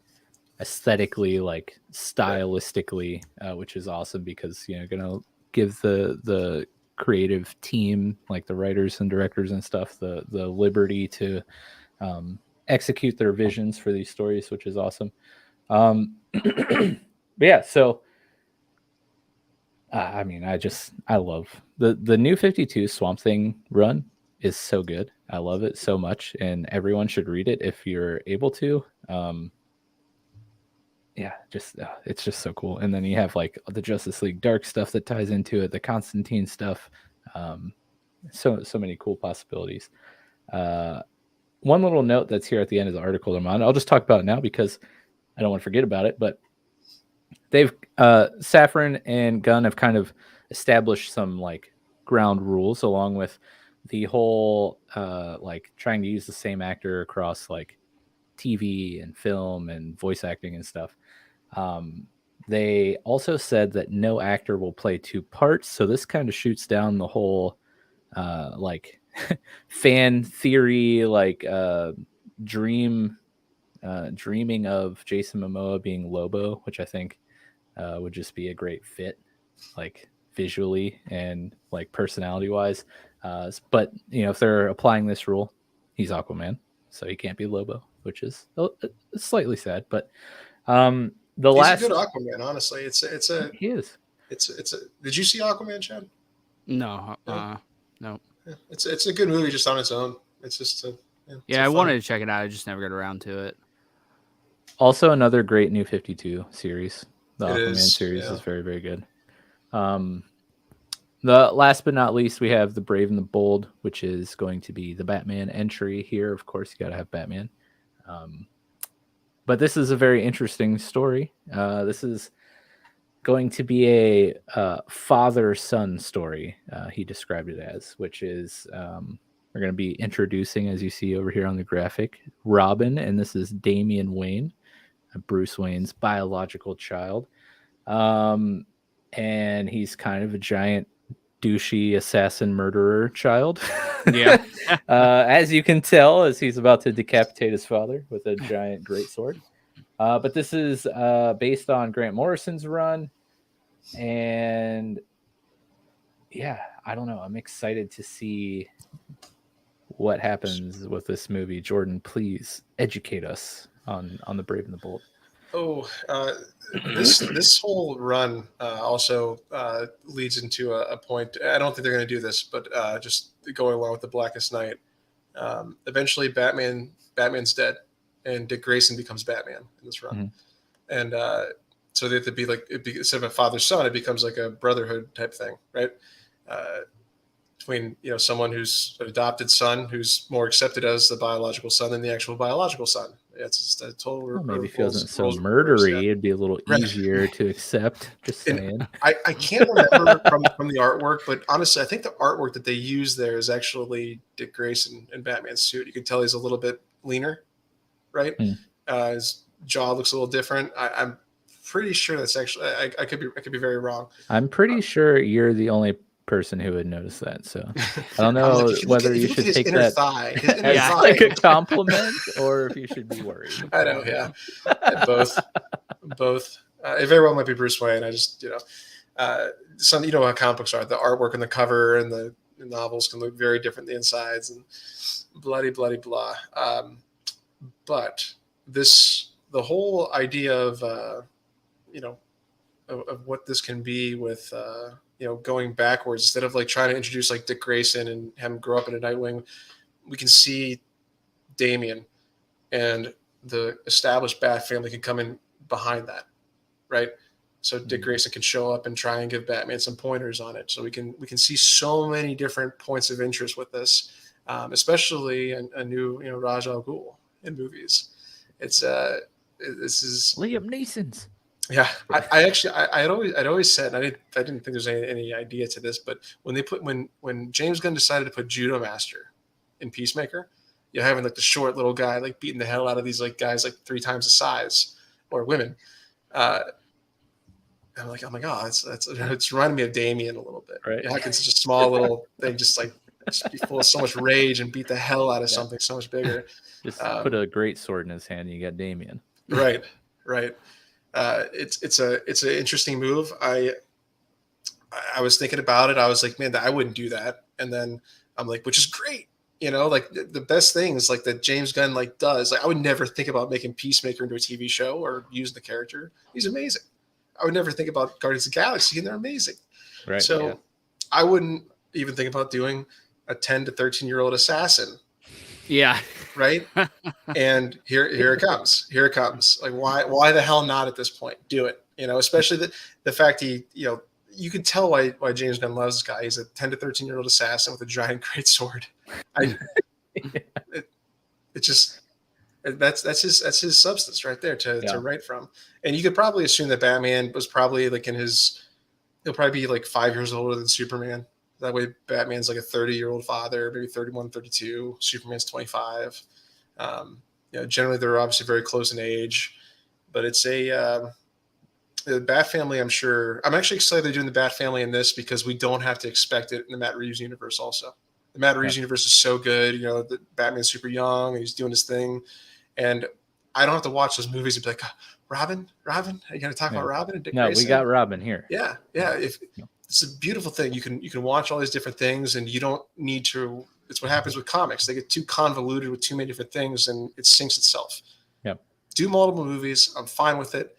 aesthetically, like stylistically, which is awesome, because, you know, gonna give the creative team, like the writers and directors and stuff, the liberty to execute their visions for these stories, which is awesome. But yeah, so I mean, I love the new 52 Swamp Thing run is so good. I love it so much, and everyone should read it if you're able to. Yeah, just it's just so cool. And then you have like the Justice League Dark stuff that ties into it, the Constantine stuff. So many cool possibilities. One little note that's here at the end of the article, I'll just talk about it now because I don't want to forget about it. But they've Safran and Gunn have kind of established some like ground rules, along with the whole like trying to use the same actor across like TV and film and voice acting and stuff. They also said that no actor will play two parts, so this kind of shoots down the whole like fan theory, like dreaming of Jason Momoa being Lobo, which I think would just be a great fit, like visually and like personality wise. But you know, if they're applying this rule, he's Aquaman, so he can't be Lobo, which is slightly sad. But the
He's
last
a good Aquaman, honestly.
he is.
It's a. Did you see Aquaman, Chad?
No.
No?
No.
Yeah, it's a good movie just on its own. It's just a,
Yeah, I wanted to check it out. I just never got around to it.
Also, another great New 52 series. The
It
Aquaman
is,
series
yeah.
is very, very good. The last but not least, we have The Brave and the Bold, which is going to be the Batman entry here. Of course, you got to have Batman. But this is a very interesting story. This is going to be a father-son story, he described it as, which is we're going to be introducing, as you see over here on the graphic, Robin, and this is Damian Wayne, Bruce Wayne's biological child. And he's kind of a giant douchey assassin murderer child.
Yeah.
As you can tell, as he's about to decapitate his father with a giant greatsword. But this is based on Grant Morrison's run. And yeah, I don't know. I'm excited to see what happens with this movie. Jordan, please educate us on The Brave and the Bold.
Oh, this whole run also leads into a point. I don't think they're going to do this, but just going along with the Blackest Night. Eventually, Batman's dead, and Dick Grayson becomes Batman in this run, and so they have to be like, instead of a father-son, it becomes like a brotherhood type thing, right? Between, you know, someone who's an adopted son who's more accepted as the biological son than the actual biological son. it's just a total.
Well, maybe if it wasn't so
roles reversed,
murdery, it'd be a little
Right.
easier to accept. Just
And
saying.
I can't remember from the artwork, but honestly, I think the artwork that they use there is actually Dick Grayson in Batman's suit. You can tell he's a little bit leaner, right? His jaw looks a little different. I'm pretty sure that's actually. I could be very wrong.
I'm pretty sure you're the only person who would notice that. So I don't
I'm
know
like, if you
whether
look at,
you
if you look
should
at his
take
inner
that
thigh, his inner
as
Yeah.
thigh.
like a compliment or if you should be worried.
I know, yeah, both. It very well might be Bruce Wayne. I just, some, how comic books are. The artwork on the cover and the novels can look very different the insides and bloody blah. But the whole idea of of what this can be with going backwards, instead of like trying to introduce like Dick Grayson and have him grow up in a Nightwing, we can see Damian and the established Bat family can come in behind that, right? So Dick Grayson can show up and try and give Batman some pointers on it. So we can see so many different points of interest with this, especially a new Ra's al Ghul in movies. This is
Liam Neeson's.
Yeah, I'd always said, and I didn't think there's any idea to this, but when James Gunn decided to put Judo Master in Peacemaker, you're having like the short little guy like beating the hell out of these like guys like 3 times the size or women. I'm like, oh my god, it's reminding me of Damien a little bit.
Right.
How can such a small little thing just be full of so much rage and beat the hell out of something so much bigger?
Just put a great sword in his hand, and you got Damien.
Right. It's an interesting move. I was thinking about it. I was like, man, I wouldn't do that. And then I'm like, which is great. Like the best things like that James Gunn like does. Like I would never think about making Peacemaker into a TV show or using the character. He's amazing. I would never think about Guardians of the Galaxy, and they're amazing.
Right.
So I wouldn't even think about doing a 10 to 13-year-old assassin.
Yeah.
Right. And here it comes. Here it comes. Like why the hell not at this point? Do it. Especially the fact you can tell why James Gunn loves this guy. He's a 10 to 13-year-old assassin with a giant greatsword. That's his substance right there to write from. And you could probably assume that Batman was probably like he'll probably be like 5 years older than Superman. That way Batman's like a 30-year-old father, maybe 31, 32. Superman's 25. Generally they're obviously very close in age, but it's the Bat family. I'm actually excited they're doing the Bat family in this because we don't have to expect it in the Matt Reeves universe. Also, the Matt Reeves universe is so good. The Batman's super young and he's doing his thing, and I don't have to watch those movies and be like, Robin, are you going to talk about Robin and Dick Grayson?
We got Robin here.
Yeah. It's a beautiful thing. You can watch all these different things, and you don't need to. It's what happens with comics. They get too convoluted with too many different things, and it sinks itself.
Yep.
Do multiple movies. I'm fine with it.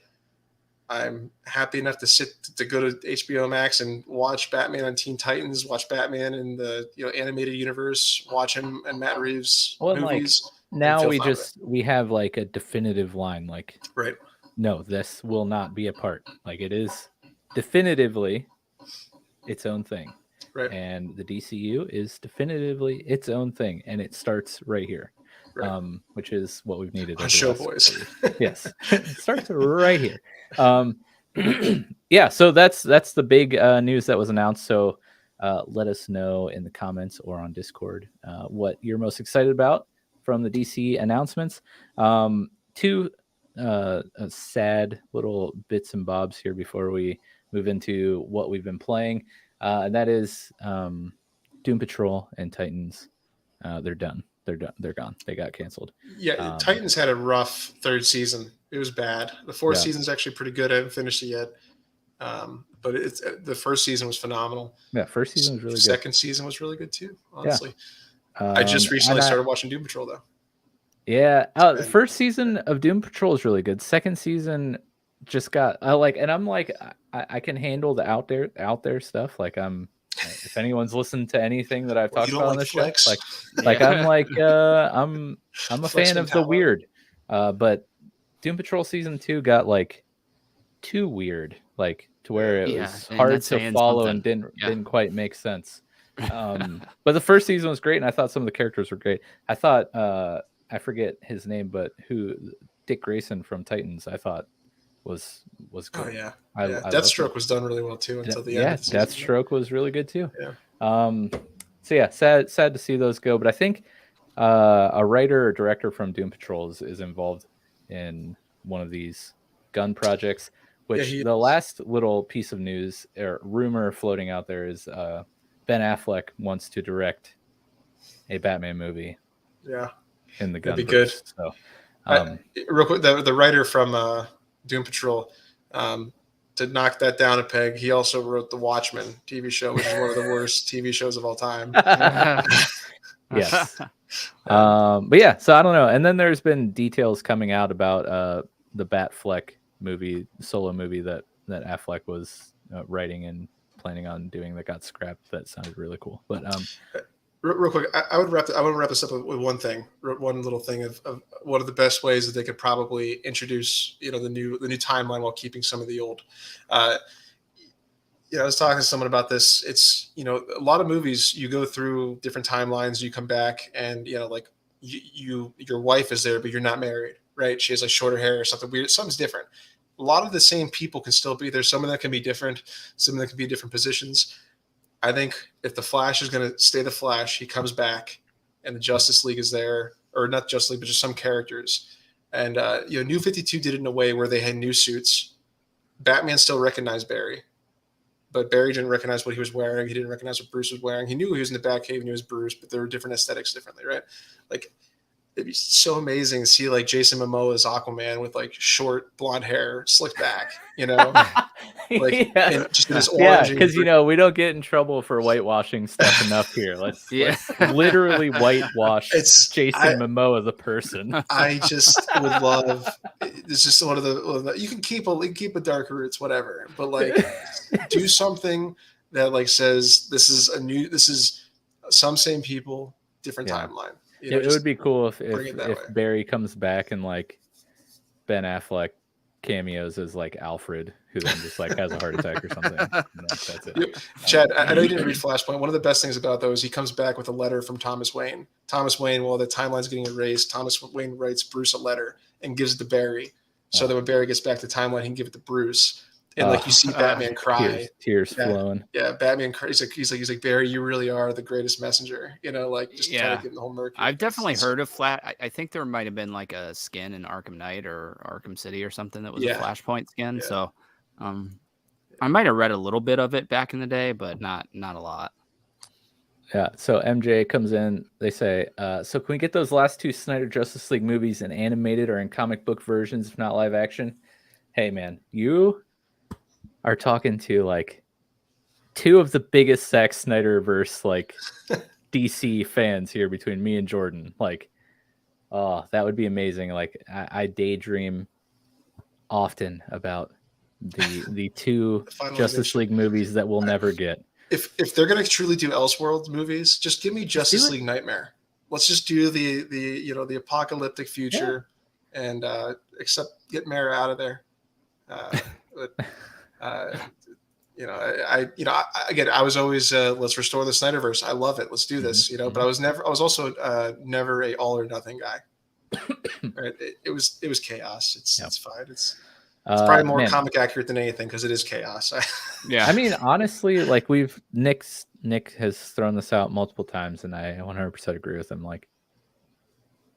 I'm happy enough to go to HBO Max and watch Batman on Teen Titans, watch Batman in the animated universe, watch him and Matt Reeves movies.
Now we have like a definitive line, like
right.
No, this will not be a part. Like it is definitively its own thing.
Right.
And the DCU is definitively its own thing, and it starts right here. Right. Which is what we've needed.
On Show Boys.
Yes. It starts right here. Yeah, so that's the big news that was announced. So let us know in the comments or on Discord what you're most excited about from the DC announcements. Two sad little bits and bobs here before we move into what we've been playing. And that is Doom Patrol and Titans. They're done. They're gone. They got canceled.
Yeah, Titans had a rough third season. It was bad. The fourth season's actually pretty good. I haven't finished it yet. But the first season was phenomenal.
Yeah, first season was really good.
Second season was really good too, honestly. Yeah. I just recently started watching Doom Patrol though.
Yeah, the first season of Doom Patrol is really good. Second season just got and I'm like, I can handle the out there stuff. Like if anyone's listened to anything that I've talked about on the show, I'm like, I'm a fan of the weird. But Doom Patrol season 2 got like too weird, like to where it was hard to follow and didn't quite make sense. But the first season was great, and I thought some of the characters were great. I thought I forget his name, but who Dick Grayson from Titans, I thought was good.
Oh yeah,
I
Deathstroke was done really well too until the end of the season.
Deathstroke was really good too.
Yeah.
So yeah, sad to see those go, but I think a writer or director from Doom Patrol is involved in one of these gun projects. Which the last little piece of news or rumor floating out there is Ben Affleck wants to direct a Batman movie.
Yeah,
in the gun.
That'd be good.
So,
real quick, the writer from Doom Patrol, to knock that down a peg, he also wrote the Watchmen TV show, which is one of the worst TV shows of all time.
Yes. But yeah, so I don't know. And then there's been details coming out about the Batfleck movie, solo movie that Affleck was writing and planning on doing that got scrapped. That sounded really cool. But
real quick, I want to wrap this up with one thing, one little thing of one of the best ways that they could probably introduce, the new timeline while keeping some of the old. I was talking to someone about this. It's, a lot of movies, you go through different timelines, you come back and, like your wife is there, but you're not married, right? She has like shorter hair or something weird. Something's different. A lot of the same people can still be there. Some of them can be different. Some of them can be different positions. I think if the Flash is going to stay the Flash, he comes back and the Justice League is there, or not Justice League, but just some characters. And, New 52 did it in a way where they had new suits. Batman still recognized Barry, but Barry didn't recognize what he was wearing. He didn't recognize what Bruce was wearing. He knew he was in the Batcave and he was Bruce, but there were different aesthetics differently, right? Like, it'd be so amazing to see like Jason Momoa as Aquaman with like short blonde hair, slicked back, like just in this orange.
Because we don't get in trouble for whitewashing stuff enough here. Let's literally whitewash Jason Momoa the person.
I just would love. It's just one of the you can keep a darker roots, whatever, but like do something that like says this is some same people, different timeline.
It would be cool if Barry comes back and like Ben Affleck cameos as like Alfred, who then just like has a heart attack or something. That's it.
Chad, I know you didn't read Flashpoint. One of the best things about those, he comes back with a letter from Thomas Wayne. Thomas Wayne, while the timeline's getting erased, Thomas Wayne writes Bruce a letter and gives it to Barry, so that when Barry gets back to timeline, he can give it to Bruce. And like you see Batman cry,
tears flowing.
Yeah, Batman cries. He's like Barry, you really are the greatest messenger. Just trying to get the whole murky.
I've definitely heard of I think there might have been like a skin in Arkham Knight or Arkham City or something that was a Flashpoint skin. Yeah. So, I might have read a little bit of it back in the day, but not a lot.
Yeah. So MJ comes in. They say, "So can we get those last two Snyder Justice League movies in animated or in comic book versions, if not live action?" Hey, man, you are talking to like two of the biggest Zack Snyderverse like DC fans here between me and Jordan. Like, oh, that would be amazing. Like, I daydream often about the two Justice League movies that we'll never get.
If they're gonna truly do Elseworlds movies, just give me Justice League Nightmare. Let's just do the apocalyptic future, and get Mara out of there. I was always let's restore the Snyderverse. I love it. Let's do this, But I was also never a all or nothing guy. Right? It was chaos. It's fine. It's probably more comic accurate than anything because it is chaos.
Yeah. I mean, honestly, like Nick has thrown this out multiple times, and I 100% agree with him. Like,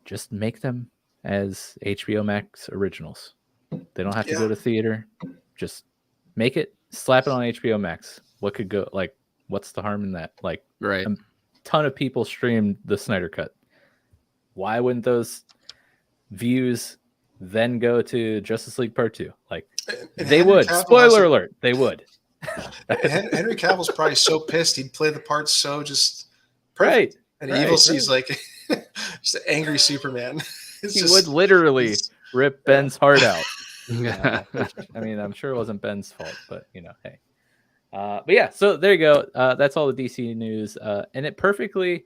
just make them as HBO Max originals. They don't have to go to theater. Just make it, slap it on HBO Max. What could go, like, what's the harm in that? Like,
right.
A ton of people streamed the Snyder Cut. Why wouldn't those views then go to Justice League Part 2? Like, they would. Spoiler alert, they would.
Henry Cavill's probably so pissed. He'd play the part so just
perfect.
Right. And Evil sees like just an angry Superman.
He would literally rip Ben's heart out. I mean, I'm sure it wasn't Ben's fault, but hey. But yeah, so there you go. That's all the DC news, and it perfectly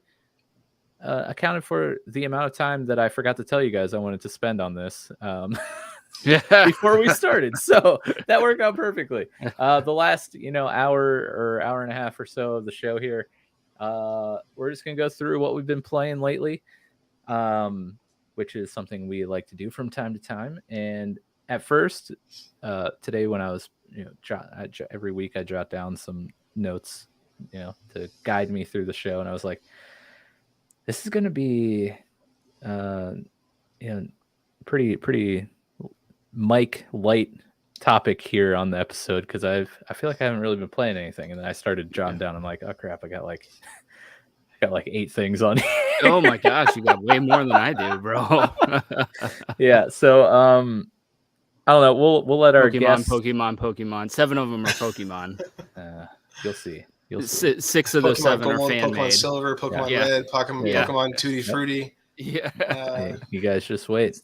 accounted for the amount of time that I forgot to tell you guys I wanted to spend on this before we started. So that worked out perfectly. The last hour or hour and a half or so of the show here, we're just gonna go through what we've been playing lately. which is something we like to do from time to time. And at first, today when I was, every week I jot down some notes, to guide me through the show, and I was like, this is going to be, pretty mic light topic here on the episode, because I feel like I haven't really been playing anything, and then I started jotting down. I'm like, oh crap, I got like 8 things on here.
Oh my gosh, you got way more than I do, bro.
Yeah, so I don't know. We'll let our guests.
Pokemon. 7 of them are Pokemon.
You'll see. You'll see.
6 of those 7
Gold,
are fan
Pokemon
made.
Silver, Pokemon
Yeah.
Red, Pokemon Tutti Frutti.
Yeah.
Hey, you guys just wait.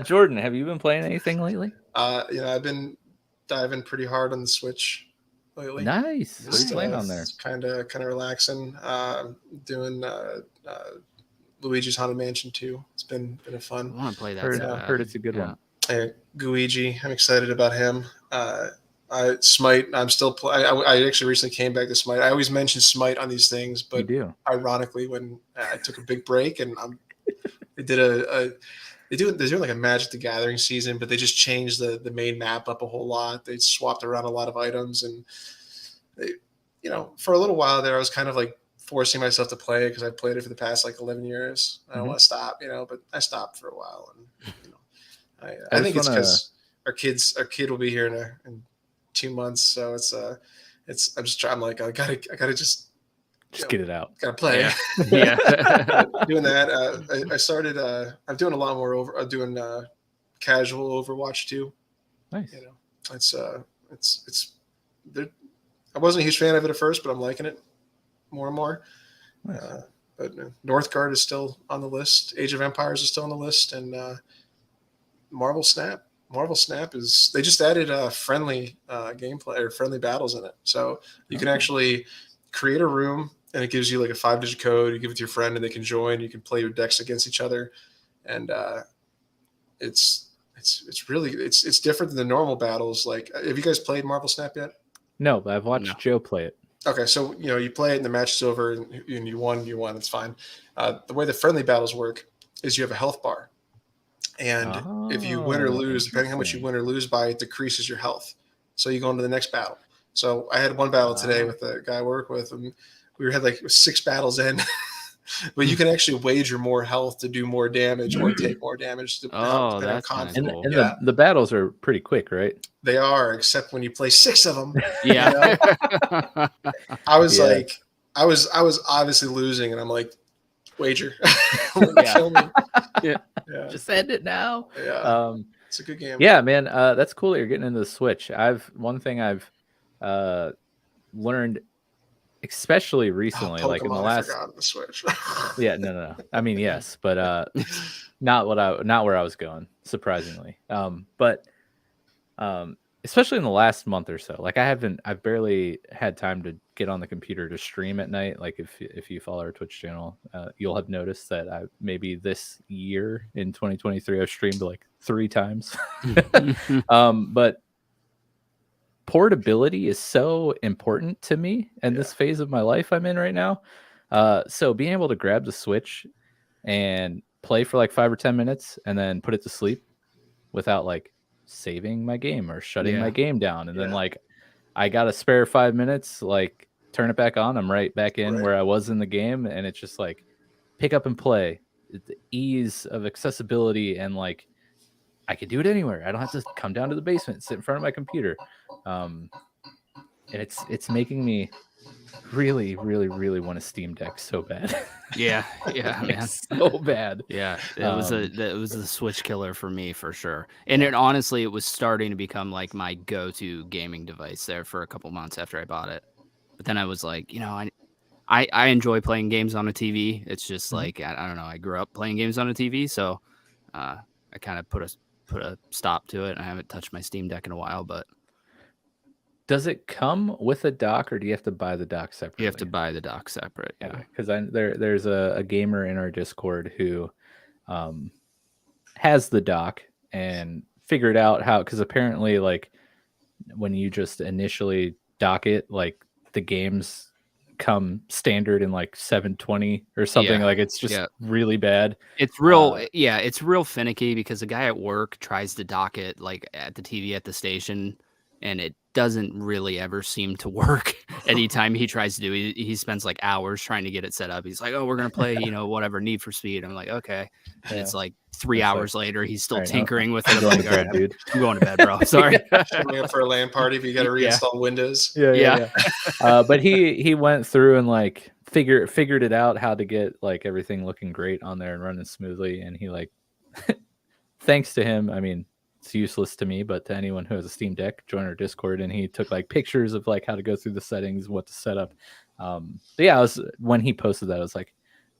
Jordan, have you been playing anything lately?
I've been diving pretty hard on the Switch lately.
Nice. What are you playing on there?
It's kind of relaxing. Doing Luigi's Haunted Mansion 2. It's been a fun.
I want to play that.
Heard it's a good one.
Luigi, I'm excited about him. Smite, I'm still I actually recently came back to Smite. I always mention Smite on these things, but ironically, when I took a big break and they did they're doing like a Magic the Gathering season, but they just changed the main map up a whole lot. They swapped around a lot of items, and they, for a little while there, I was kind of like forcing myself to play it because I played it for the past like 11 years. I don't want to stop, but I stopped for a while, and I think it's because our kid will be here in 2 months, so I'm like, I gotta just
get it out.
Gotta play.
Yeah.
Doing that. I started. I'm doing a lot more doing casual Overwatch 2.
Nice.
It's. I wasn't a huge fan of it at first, but I'm liking it more and more.
Nice.
But Northgard is still on the list. Age of Empires is still on the list, and Marvel Snap. Marvel Snap they just added friendly gameplay or friendly battles in it. So you can actually create a room, and it gives you like a 5-digit code. You give it to your friend, and they can join. You can play your decks against each other, and it's really different than the normal battles. Like, have you guys played Marvel Snap yet?
No, but I've watched Joe play it.
Okay, so you play it, and the match is over, and you won. It's fine. The way the friendly battles work is you have a health bar. And if you win or lose, depending how much you win or lose by, it decreases your health. So you go into the next battle. So I had one battle today with the guy I work with, and we had like 6 battles in. But you can actually wager more health to do more damage or take more damage.
That's kind of cool.
And the battles are pretty quick, right?
They are, except when you play 6 of them.
Yeah.
I was like, I was obviously losing, and I'm like, wager. Kill me.
Yeah. Just end it now.
Yeah. It's a good game.
Yeah, man. That's cool that you're getting into the Switch. One thing I've learned, especially recently,
Pokemon,
like in the last.
I forgot the Switch.
Yeah, no. I mean, yes, but not where I was going. Surprisingly, but especially in the last month or so, like I've barely had time to get on the computer to stream at night. Like if you follow our Twitch channel, you'll have noticed that maybe this year in 2023 I've streamed like 3 times. But portability is so important to me in this phase of my life I'm in right now. So being able to grab the Switch and play for like 5 or 10 minutes and then put it to sleep without like saving my game or shutting my game down, and then like I got a spare 5 minutes, like turn it back on, I'm right back in where I was in the game, and it's just like pick up and play. The ease of accessibility, and like I could do it anywhere. I don't have to come down to the basement, sit in front of my computer, and it's making me really want a Steam Deck so bad.
Yeah, man,
so bad.
Yeah, it was the Switch killer for me for sure. And it was starting to become like my go-to gaming device there for a couple months after I bought it. But then I was like, I enjoy playing games on a TV. It's just like I don't know. I grew up playing games on a TV, so I kind of put a stop to it. I haven't touched my Steam Deck in a while, but.
Does it come with a dock, or do you have to buy the dock separately?
You have to buy the dock separate.
Yeah, because there's a gamer in our Discord who has the dock and figured out how, because apparently like when you just initially dock it, like the games come standard in like 720 or something.
Yeah,
Like it's just
yeah.
really bad.
It's real, it's real finicky because the guy at work tries to dock it like at the TV at the station, and it doesn't really ever seem to work. Anytime he tries to do it, he spends like hours trying to get it set up. He's like, "Oh, we're gonna play, whatever, Need for Speed." I'm like, "Okay," and it's like 3
It's
hours later, he's still
all right,
tinkering with it.
I'm
I'm
going
like,
to
"All
bed,
right,
dude.
I'm going to bed, bro. Sorry."
Showing up for a LAN party if you got to
Yeah.
reinstall Windows.
Yeah. But he went through and like figured it out how to get like everything looking great on there and running smoothly. And he like, thanks to him, I mean, it's useless to me, but to anyone who has a Steam Deck, join our Discord. And he took like pictures of like how to go through the settings, what to set up. But yeah, when he posted that, I was like,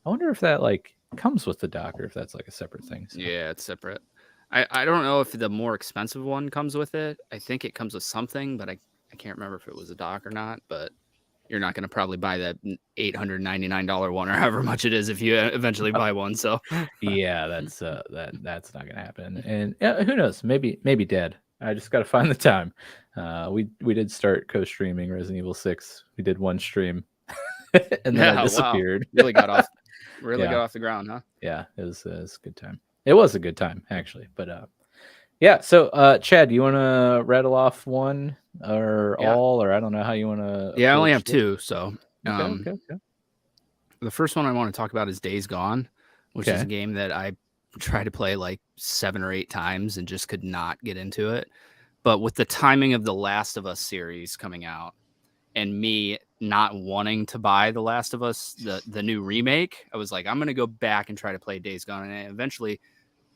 I wonder if that like comes with the dock or if that's like a separate thing. So.
Yeah, it's separate. I don't know if the more expensive one comes with it. I think it comes with something, but I can't remember if it was a dock or not. But you're not going to probably buy that $899 one or however much it is if you eventually buy one. So
yeah, that's not going to happen. And who knows? Maybe Dad. I just got to find the time. We did start co-streaming Resident Evil 6. We did one stream, and then I disappeared.
Wow. Really got off the ground, huh?
Yeah, it was a good time. It was a good time actually, but yeah. So Chad, do you want to rattle off one or all, or I don't know how you want to?
Yeah, I only have two. So
okay.
The first one I want to talk about is Days Gone, which is a game that I tried to play like 7 or 8 times and just could not get into it. But with the timing of the Last of Us series coming out and me not wanting to buy the Last of Us, the new remake, I was like, I'm going to go back and try to play Days Gone. And I eventually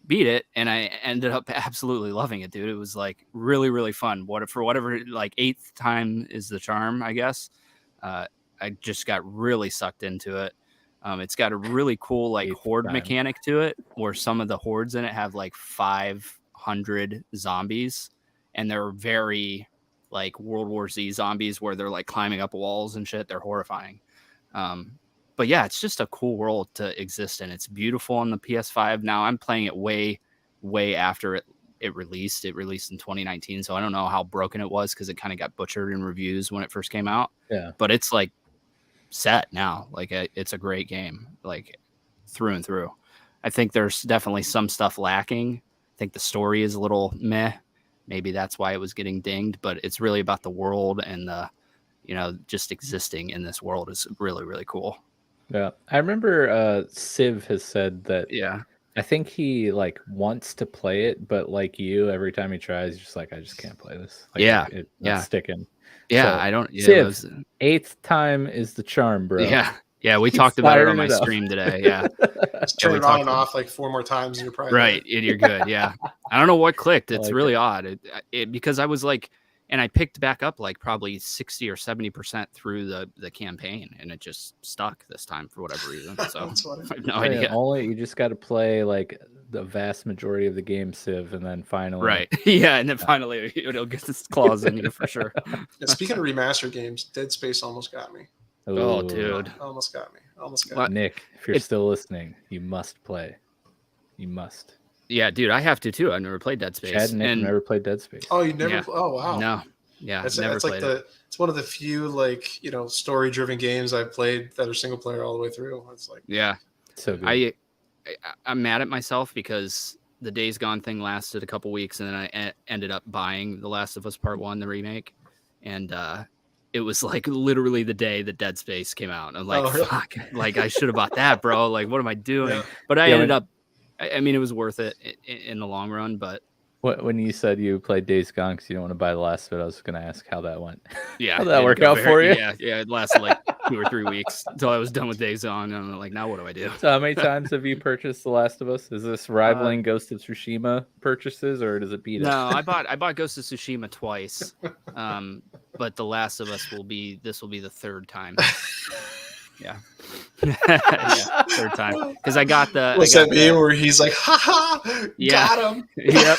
beat it, and I ended up absolutely loving it, dude. It was like really, really fun. For whatever, like 8th time is the charm, I guess. I just got really sucked into it. It's got a really cool like horde mechanic to it, where some of the hordes in it have like 500 zombies, and they're very like World War Z zombies where they're like climbing up walls and shit. They're horrifying. But yeah, it's just a cool world to exist in. It's beautiful on the PS5. Now I'm playing it way, way after it released. It released in 2019, so I don't know how broken it was because it kind of got butchered in reviews when it first came out.
Yeah,
but it's like set now. Like it's a great game, like through and through. I think there's definitely some stuff lacking. I think the story is a little meh. Maybe that's why it was getting dinged. But it's really about the world and the, just existing in this world is really, really cool.
Yeah, I remember Civ has said that.
Yeah,
I think he like wants to play it, but like you, every time he tries, he's just like, I just can't play this. Like, it's not sticking.
Yeah,
so,
I don't. Yeah,
Civ, 8th time is the charm, bro.
Yeah. We talked about it on my stream today. Yeah,
just turn it on and off like 4 more times, and you're probably
right. You're good. Yeah, I don't know what clicked. It's really odd. Because I was like. And I picked back up like probably 60 or 70% through the campaign, and it just stuck this time for whatever reason. So I have no idea.
You just got to play like the vast majority of the game, Civ, and then finally,
right? Yeah, and then finally it'll get its claws in you for sure.
Speaking of remastered games, Dead Space almost got me.
Oh, dude,
almost got me.
Nick, if you're still listening, you must play. You must.
Yeah, dude, I have to too. I've never played Dead Space.
Chad and Nick never played Dead Space.
Oh, you never? Yeah. Oh, wow.
No. Yeah,
it's
never
like
played it.
It's one of the few like story-driven games I've played that are single player all the way through. It's like
so good.
I'm mad at myself because the Days Gone thing lasted a couple weeks, and then I ended up buying The Last of Us Part 1, the remake, and it was like literally the day that Dead Space came out. I'm like, fuck, like I should have bought that, bro. Like, what am I doing? Yeah. But I ended up. I mean, it was worth it in the long run, but.
When you said you played Days Gone because you don't want to buy the last of it, I was going to ask how that went.
Yeah.
How did that work out for you?
Yeah. It lasted like 2 or 3 weeks until I was done with Days Gone. And I'm like, now what do I do?
So how many times have you purchased The Last of Us? Is this rivaling Ghost of Tsushima purchases, or does it beat it?
No, I bought Ghost of Tsushima twice. But The Last of Us will be the 3rd time. Yeah. Third time. Because I got the.
What's that meme where he's like, ha ha, got him.
Yep.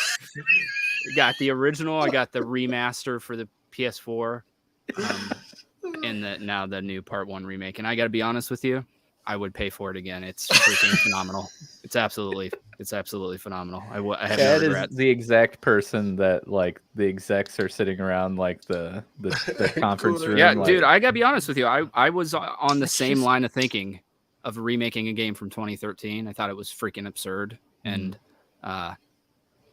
Got the original. I got the remaster for the PS4. And now the new Part 1 remake. And I got to be honest with you, I would pay for it again. It's freaking phenomenal. It's absolutely phenomenal. I have no
That is
regrets.
the exact person that like the execs are sitting around like the conference
Cooler.
room.
Yeah,
like,
dude, I gotta be honest with you. I was on the
It's
same
just-
line of thinking of remaking a game from 2013. I thought it was freaking absurd, and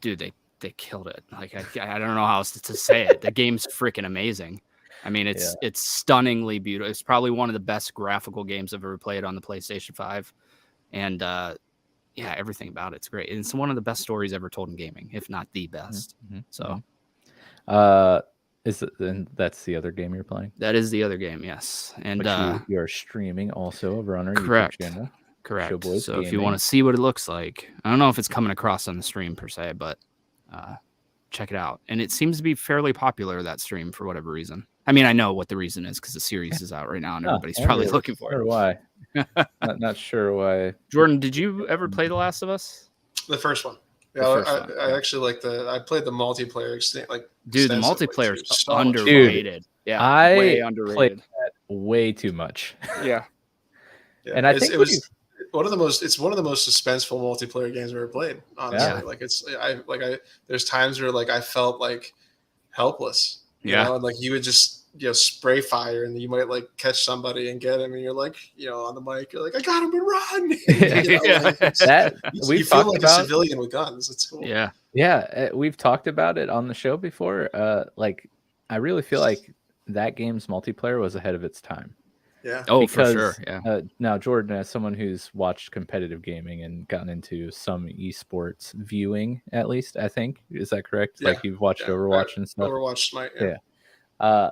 dude, they killed it. Like I don't know how else to say it. The game's freaking amazing. I mean, it's stunningly beautiful. It's probably one of the best graphical games I've ever played on the PlayStation 5, and yeah, everything about it's great. And it's one of the best stories ever told in gaming, if not the best. So,
is it, and that's the other game you're playing?
that is the other game, yes. And
Which you're streaming also over on our
correct.
YouTube channel.
Correct.
Showboys
So if you
Gaming.
want to see what it looks like, I don't know if it's coming across on the stream per se, but check it out. And it seems to be fairly popular, that stream, for whatever reason. I mean, I know what the reason is because the series is out right now and everybody's probably looking for it.
Why? not sure why.
Jordan, did you ever play The Last of Us?
The first one.
The
Yeah,
first one,
I actually like I played the multiplayer like
dude, the
extensively,
multiplayer is
too. So much fun.
underrated. Yeah,
I
way
played
underrated.
that way too much.
Yeah.
Yeah,
And I
it's-
think
it was one of the most suspenseful multiplayer games I've ever played. Honestly,
Yeah.
like there's times where like I felt like helpless. You
Yeah.
know? And like you would just spray fire and you might like catch somebody and get him and you're like on the mic you're like I got him and run. Like,
That
you
we've
feel
talked
like
about.
a civilian with guns. It's cool.
Yeah.
Yeah, we've talked about it on the show before. Like, I really feel like that game's multiplayer was ahead of its time.
Yeah.
Oh, for sure. Yeah.
Now, Jordan, as someone who's watched competitive gaming and gotten into some esports viewing, at least, I think, is that correct?
Yeah.
Like you've watched Overwatch and stuff.
Overwatch might.
Yeah.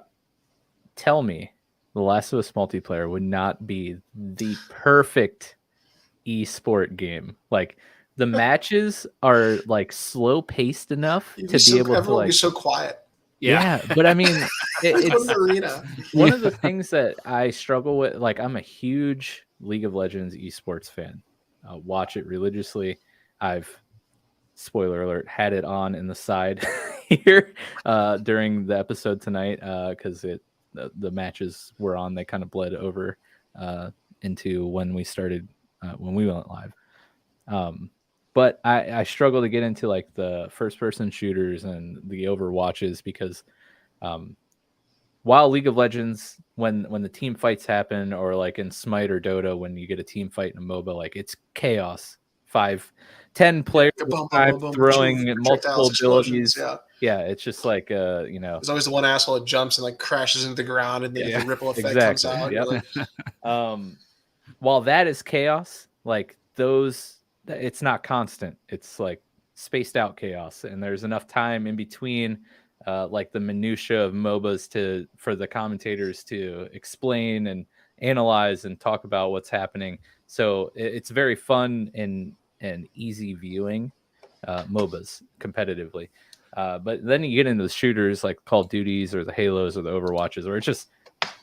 Tell me, The Last of Us multiplayer would not be the perfect esport game. Like the matches are like slow paced enough to be able to
everyone
like
be so quiet.
yeah, but I mean, it's
Like arena.
one of the things that I struggle with. Like, I'm a huge League of Legends esports fan. Watch it religiously. I've, spoiler alert, had it on in the side here during the episode tonight because the matches were on. They kind of bled over into when we started when we went live. But I struggle to get into like the first person shooters and the Overwatches because while League of Legends, when the team fights happen, or like in Smite or Dota, when you get a team fight in a MOBA, like it's chaos. 5-10 players at a time throwing multiple abilities. Yeah, it's just like
there's always the one asshole that jumps and like crashes into the ground and the ripple effect comes out.
Yep.
Like,
while that is chaos, like those, it's not constant. It's like spaced out chaos, and there's enough time in between like the minutia of MOBAs for the commentators to explain and analyze and talk about what's happening. So it's very fun and easy viewing MOBAs competitively. But then you get into the shooters like Call of Duties or the Halos or the Overwatches, where it's just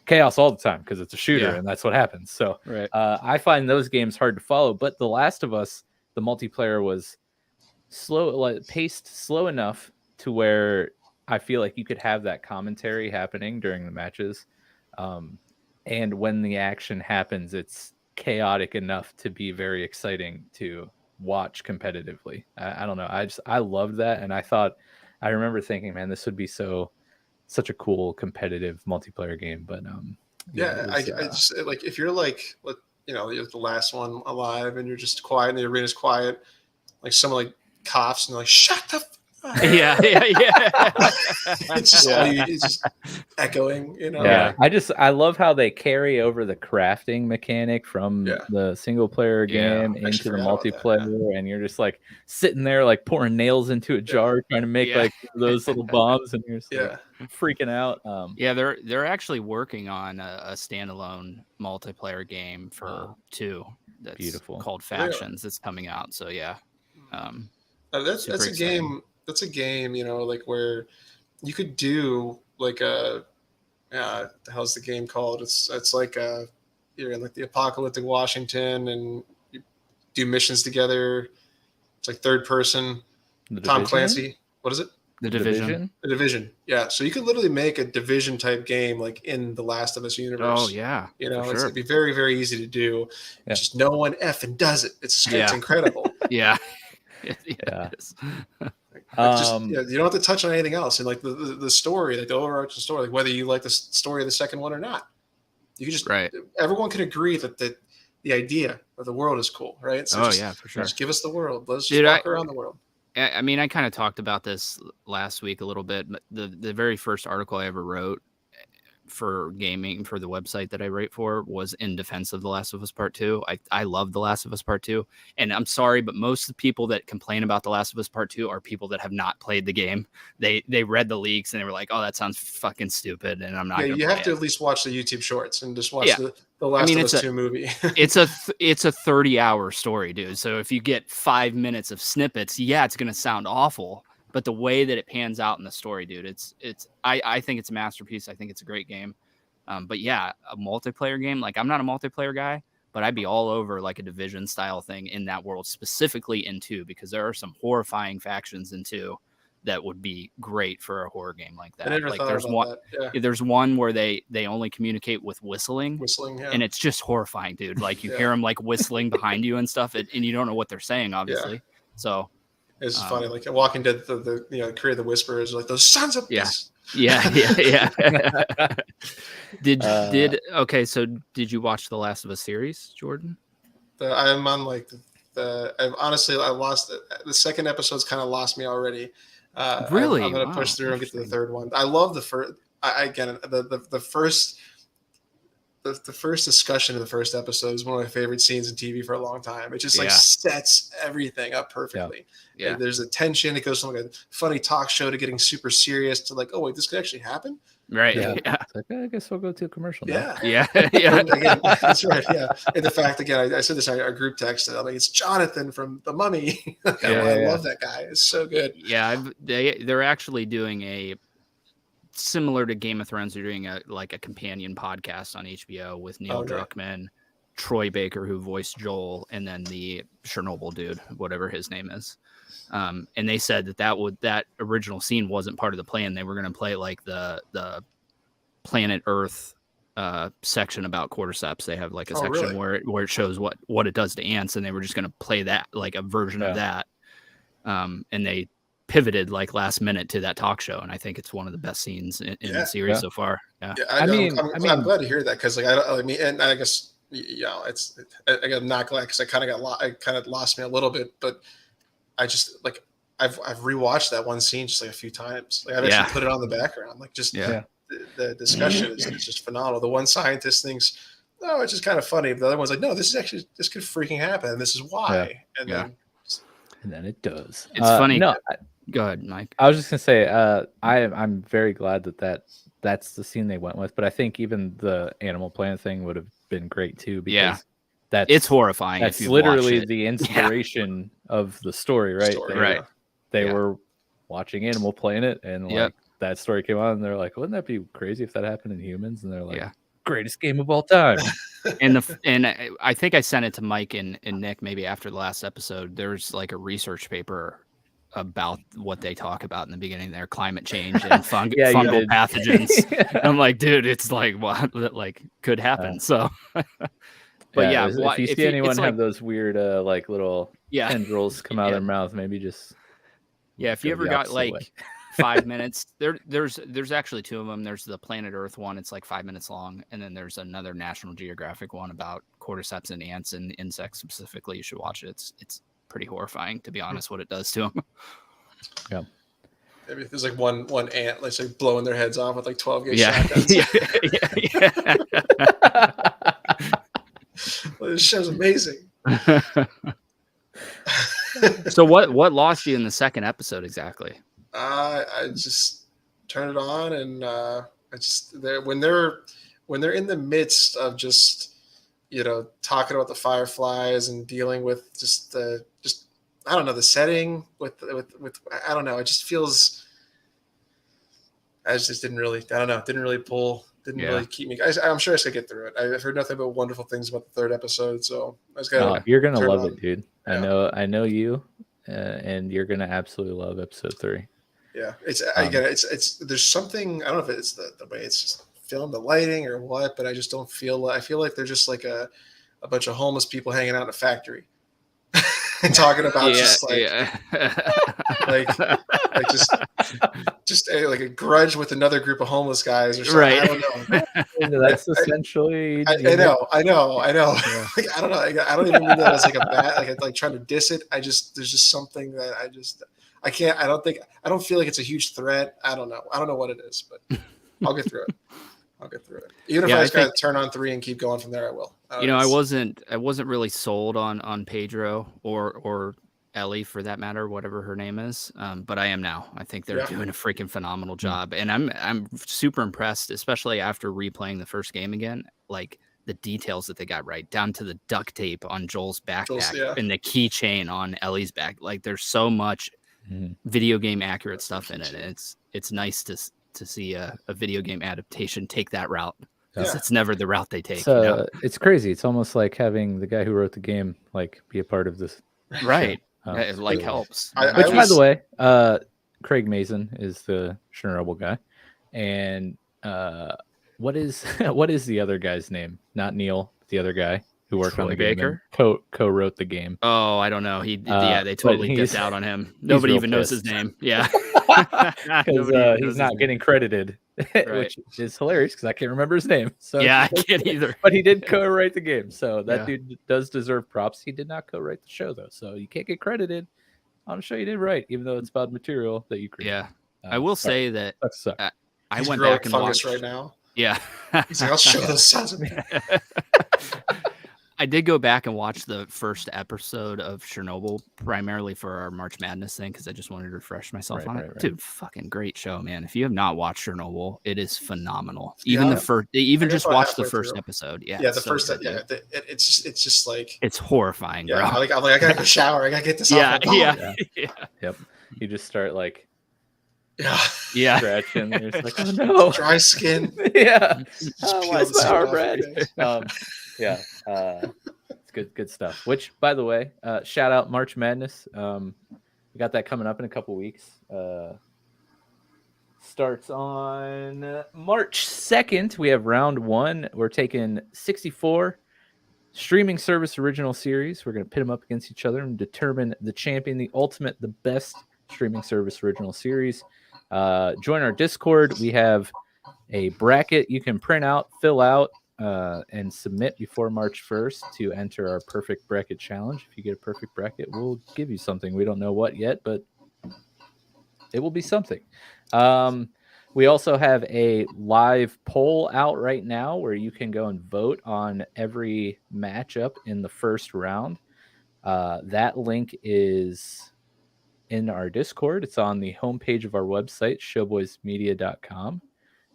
chaos all the time because it's a shooter and that's what happens. So I find those games hard to follow. But The Last of Us, the multiplayer was paced slow enough to where I feel like you could have that commentary happening during the matches. And when the action happens, it's chaotic enough to be very exciting to watch competitively. I don't know. I loved that. And I remember thinking, man, this would be such a cool competitive multiplayer game. But
I just like, if you're like, you're the last one alive and you're just quiet and the arena's quiet, like someone like coughs and they're like, shut the
yeah.
It's just it's just echoing,
Yeah, I love how they carry over the crafting mechanic from the single player game into the multiplayer, and you're just like sitting there like pouring nails into a jar trying to make like those little bombs, and you're just like, freaking out.
They're actually working on a standalone multiplayer game for 2 that's
beautiful
called Factions that's coming out. So
that's a game. That's a game, like where you could do like the hell's the game called? It's like you're in like the apocalyptic Washington and you do missions together. It's like third person. Tom Clancy. What is it?
The Division.
The Division. Yeah. So you could literally make a Division type game like in the Last of Us universe.
Oh yeah.
It'd be very, very easy to do. Yeah. Just no one effing does it. It's incredible.
Yeah.
Yeah.
It is.
You don't have to touch on anything else. And like the story, like the overarching story, like whether you like the story of the second one or not, you can just everyone can agree that the idea of the world is cool, right? So
for sure.
Just give us the world. Let's just walk around the world.
I mean, I kind of talked about this last week a little bit, but the very first article I ever wrote for gaming for the website that I write for was in defense of The Last of Us Part 2. I love The Last of Us Part 2. And I'm sorry, but most of the people that complain about The Last of Us Part 2 are people that have not played the game. They read the leaks and they were like, oh, that sounds fucking stupid. And I'm not going to
you have to at least watch the YouTube shorts and just watch the Last of Us 2 movie.
it's a 30-hour story, dude. So if you get 5 minutes of snippets, it's going to sound awful. But the way that it pans out in the story, dude, I think it's a masterpiece. I think it's a great game. But a multiplayer game, like I'm not a multiplayer guy, but I'd be all over like a Division style thing in that world, specifically in 2, because there are some horrifying factions in 2 that would be great for a horror game like that.
I never
like
thought
there's
about
one,
that. Yeah.
There's one where they only communicate with whistling,
and
it's just horrifying, dude. Like you hear them like whistling behind you and stuff, and you don't know what they're saying, obviously.
Yeah.
So.
It's just funny, like Walking Dead, the creator of the Whisperers, like those sons of
yeah. So did you watch the Last of Us series, Jordan?
I'm on like I lost the second episode's kind of lost me already.
Really,
I'm gonna push through and get to the third one. I love the first. The first discussion of the first episode is one of my favorite scenes in TV for a long time. It just like sets everything up perfectly. Yeah. There's a tension. It goes from like a funny talk show to getting super serious to like, oh wait, this could actually happen.
Right.
Yeah. It's like, I guess we'll go to a commercial now.
Yeah.
Again, that's right. Yeah. And the fact, again, I said this in our group text. I'm like, it's Jonathan from The Mummy. I love that guy. It's so good.
Yeah. They're actually doing a similar to Game of Thrones. They're doing a companion podcast on HBO with Neil Druckmann, Troy Baker, who voiced Joel, and then the Chernobyl dude, whatever his name is. And they said that original scene wasn't part of the plan. They were going to play like the Planet Earth section about cordyceps. They have like a section where it shows what it does to ants, and they were just going to play that, like a version of that. And they pivoted like last minute to that talk show, and I think it's one of the best scenes in the series so far.
I'm glad to hear that, because like and I guess I'm not glad, because I kind of lost me a little bit, but I just like I've rewatched that one scene just like a few times. Like I've actually put it on the background, like just the discussion is just phenomenal. The one scientist thinks, oh, it's just kind of funny, but the other one's like, no, this could freaking happen, and this is why. And
then it does.
It's funny. Go ahead, Mike.
I was just gonna say, I'm very glad that's the scene they went with, but I think even the Animal Planet thing would have been great too, because it's horrifying. That's literally the inspiration of the story, right? They were watching Animal Planet, and like that story came on, and they're like, wouldn't that be crazy if that happened in humans? And they're like, greatest game of all time.
and I think I sent it to Mike and Nick maybe after the last episode. There's like a research paper about what they talk about in the beginning there, climate change and fungal pathogens. I'm like, dude, it's like what like could happen. So but
if you see anyone have those weird like little tendrils come out of their mouth, maybe just
if you ever got like 5 minutes, there's actually 2 of them. There's the Planet Earth one, it's like 5 minutes long, and then there's another National Geographic one about cordyceps and ants and insects specifically. You should watch it. It's pretty horrifying, to be honest, what it does to them.
Yeah.
Maybe there's like one ant, like blowing their heads off with like 12 gauge shotguns. Well, this show's amazing.
So what lost you in the second episode exactly?
I just turned it on, and when they're in the midst of just talking about the fireflies and dealing with just I don't know, the setting with I don't know, it just feels, I just didn't really pull, really keep me. I'm sure I should get through it. I've heard nothing but wonderful things about the third episode, so I just gotta.
You're gonna love it, dude. Yeah. I know you, and you're gonna absolutely love episode 3.
Yeah, it's there's something, I don't know if it's the way it's just filmed, the lighting or what, but I just don't feel. I feel like they're just like a bunch of homeless people hanging out in a factory. talking about
Yeah,
just like
yeah.
like just like a grudge with another group of homeless guys or something.
Right.
I don't know.
That's essentially.
I know.
Yeah.
Like, I don't know. I don't even mean that as like a bad, like trying to diss it. there's just something that I can't. I don't feel like it's a huge threat. I don't know. I don't know what it is, but I'll get through it. Even if
Yeah,
I
I
just got to
think-
turn on 3 and keep going from there, I will.
You know, I wasn't really sold on Pedro or Ellie for that matter, whatever her name is. But I am now. I think they're doing a freaking phenomenal job, and I'm super impressed, especially after replaying the first game again. Like the details that they got right down to the duct tape on Joel's backpack and the keychain on Ellie's back. Like there's so much video game accurate stuff in it. And it's nice to see a video game adaptation take that route. Because it's never the route they take.
So it's crazy. It's almost like having the guy who wrote the game like be a part of this.
Right.
It
like helps.
Which, by the way, Craig Mazin is the Chernobyl guy. And what is the other guy's name? Not Neil, the other guy who worked on the
Baker?
game and co-wrote the game.
Oh, I don't know. They totally dipped out on him. Nobody even knows his name. Yeah.
Because he's not getting credited, which is hilarious because I can't remember his name. So
yeah, I can't either.
But he did co-write the game, so that dude does deserve props. He did not co-write the show though, so you can't get credited on a show you did right, even though it's about material that you created.
Yeah, I will say that I went
growing
back and
fungus
watched
right now.
Yeah,
he's like, I'll show those sons of
I did go back and watch the first episode of Chernobyl primarily for our March Madness thing because I just wanted to refresh myself on it. Dude, fucking great show, man. If you have not watched Chernobyl, it is phenomenal. Even just watch the first episode. Yeah,
the first. It's just like
it's horrifying.
Yeah,
bro.
I'm like I gotta go shower. I gotta get this
off.
Yeah.
Yep. You just start like.
Yeah.
Scratching. You're just like, oh no.
Dry skin.
Yeah. Why is my arm red? Yeah. It's good stuff. Which, by the way, shout out March Madness. We got that coming up in a couple weeks. Starts on March 2nd. We have round 1. We're taking 64 streaming service original series. We're going to pit them up against each other and determine the champion, the ultimate, the best streaming service original series. Join our Discord. We have a bracket you can print out, fill out, and submit before March 1st to enter our perfect bracket challenge. If you get a perfect bracket, we'll give you something. We don't know what yet, but it will be something. We also have a live poll out right now where you can go and vote on every matchup in the first round. That link is in our Discord. It's on the homepage of our website, showboysmedia.com.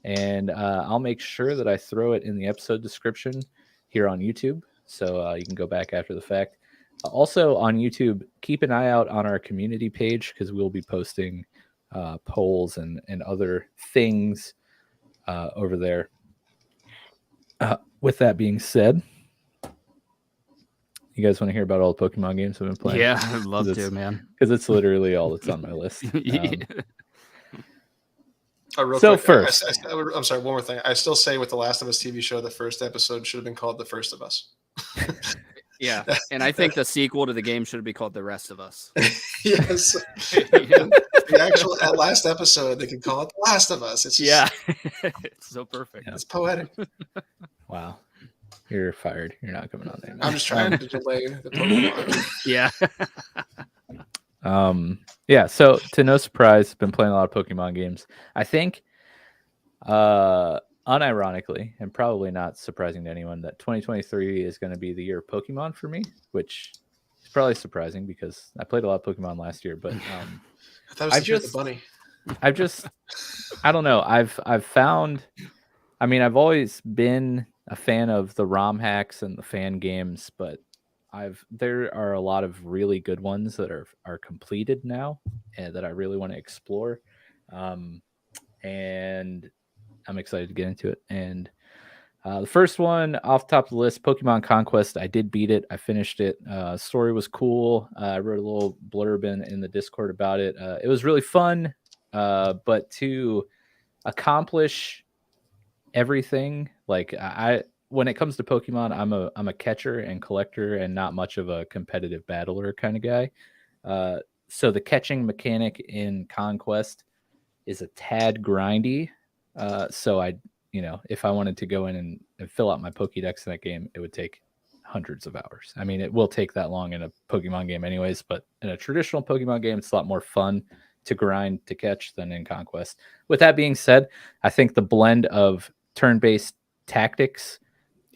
And I'll make sure that I throw it in the episode description here on YouTube. So you can go back after the fact. Also on YouTube, keep an eye out on our community page because we'll be posting polls and other things over there. With that being said, you guys want to hear about all the Pokemon games I've been playing?
Yeah, I'd love to, man.
Because it's literally all that's on my list.
So
quick, first,
I'm sorry. One more thing. I still say with the Last of Us TV show, the first episode should have been called The First of Us.
Yeah, and I think the sequel to the game should be called The Rest of Us.
Yes, the actual last episode they can call it The Last of Us. It's just,
it's so perfect.
It's poetic.
Wow. You're fired. You're not coming on there.
I'm just trying to delay the Pokemon.
Yeah.
Yeah, so to no surprise, been playing a lot of Pokemon games. I think unironically, and probably not surprising to anyone, that 2023 is going to be the year of Pokemon for me, which is probably surprising because I played a lot of Pokemon last year, but
I thought it was the bunny.
I don't know. I've found, I mean, I've always been a fan of the ROM hacks and the fan games, but there are a lot of really good ones that are completed now and that I really want to explore. And I'm excited to get into it. And the first one off the top of the list, Pokemon Conquest. I did beat it. I finished it. Story was cool. I wrote a little blurb in the Discord about it. It was really fun, but to accomplish everything, like when it comes to Pokemon, I'm a catcher and collector and not much of a competitive battler kind of guy. So the catching mechanic in Conquest is a tad grindy. So if I wanted to go in and fill out my Pokédex in that game, it would take hundreds of hours. I mean, it will take that long in a Pokemon game anyways, but in a traditional Pokemon game, it's a lot more fun to grind to catch than in Conquest. With that being said, I think the blend of turn-based tactics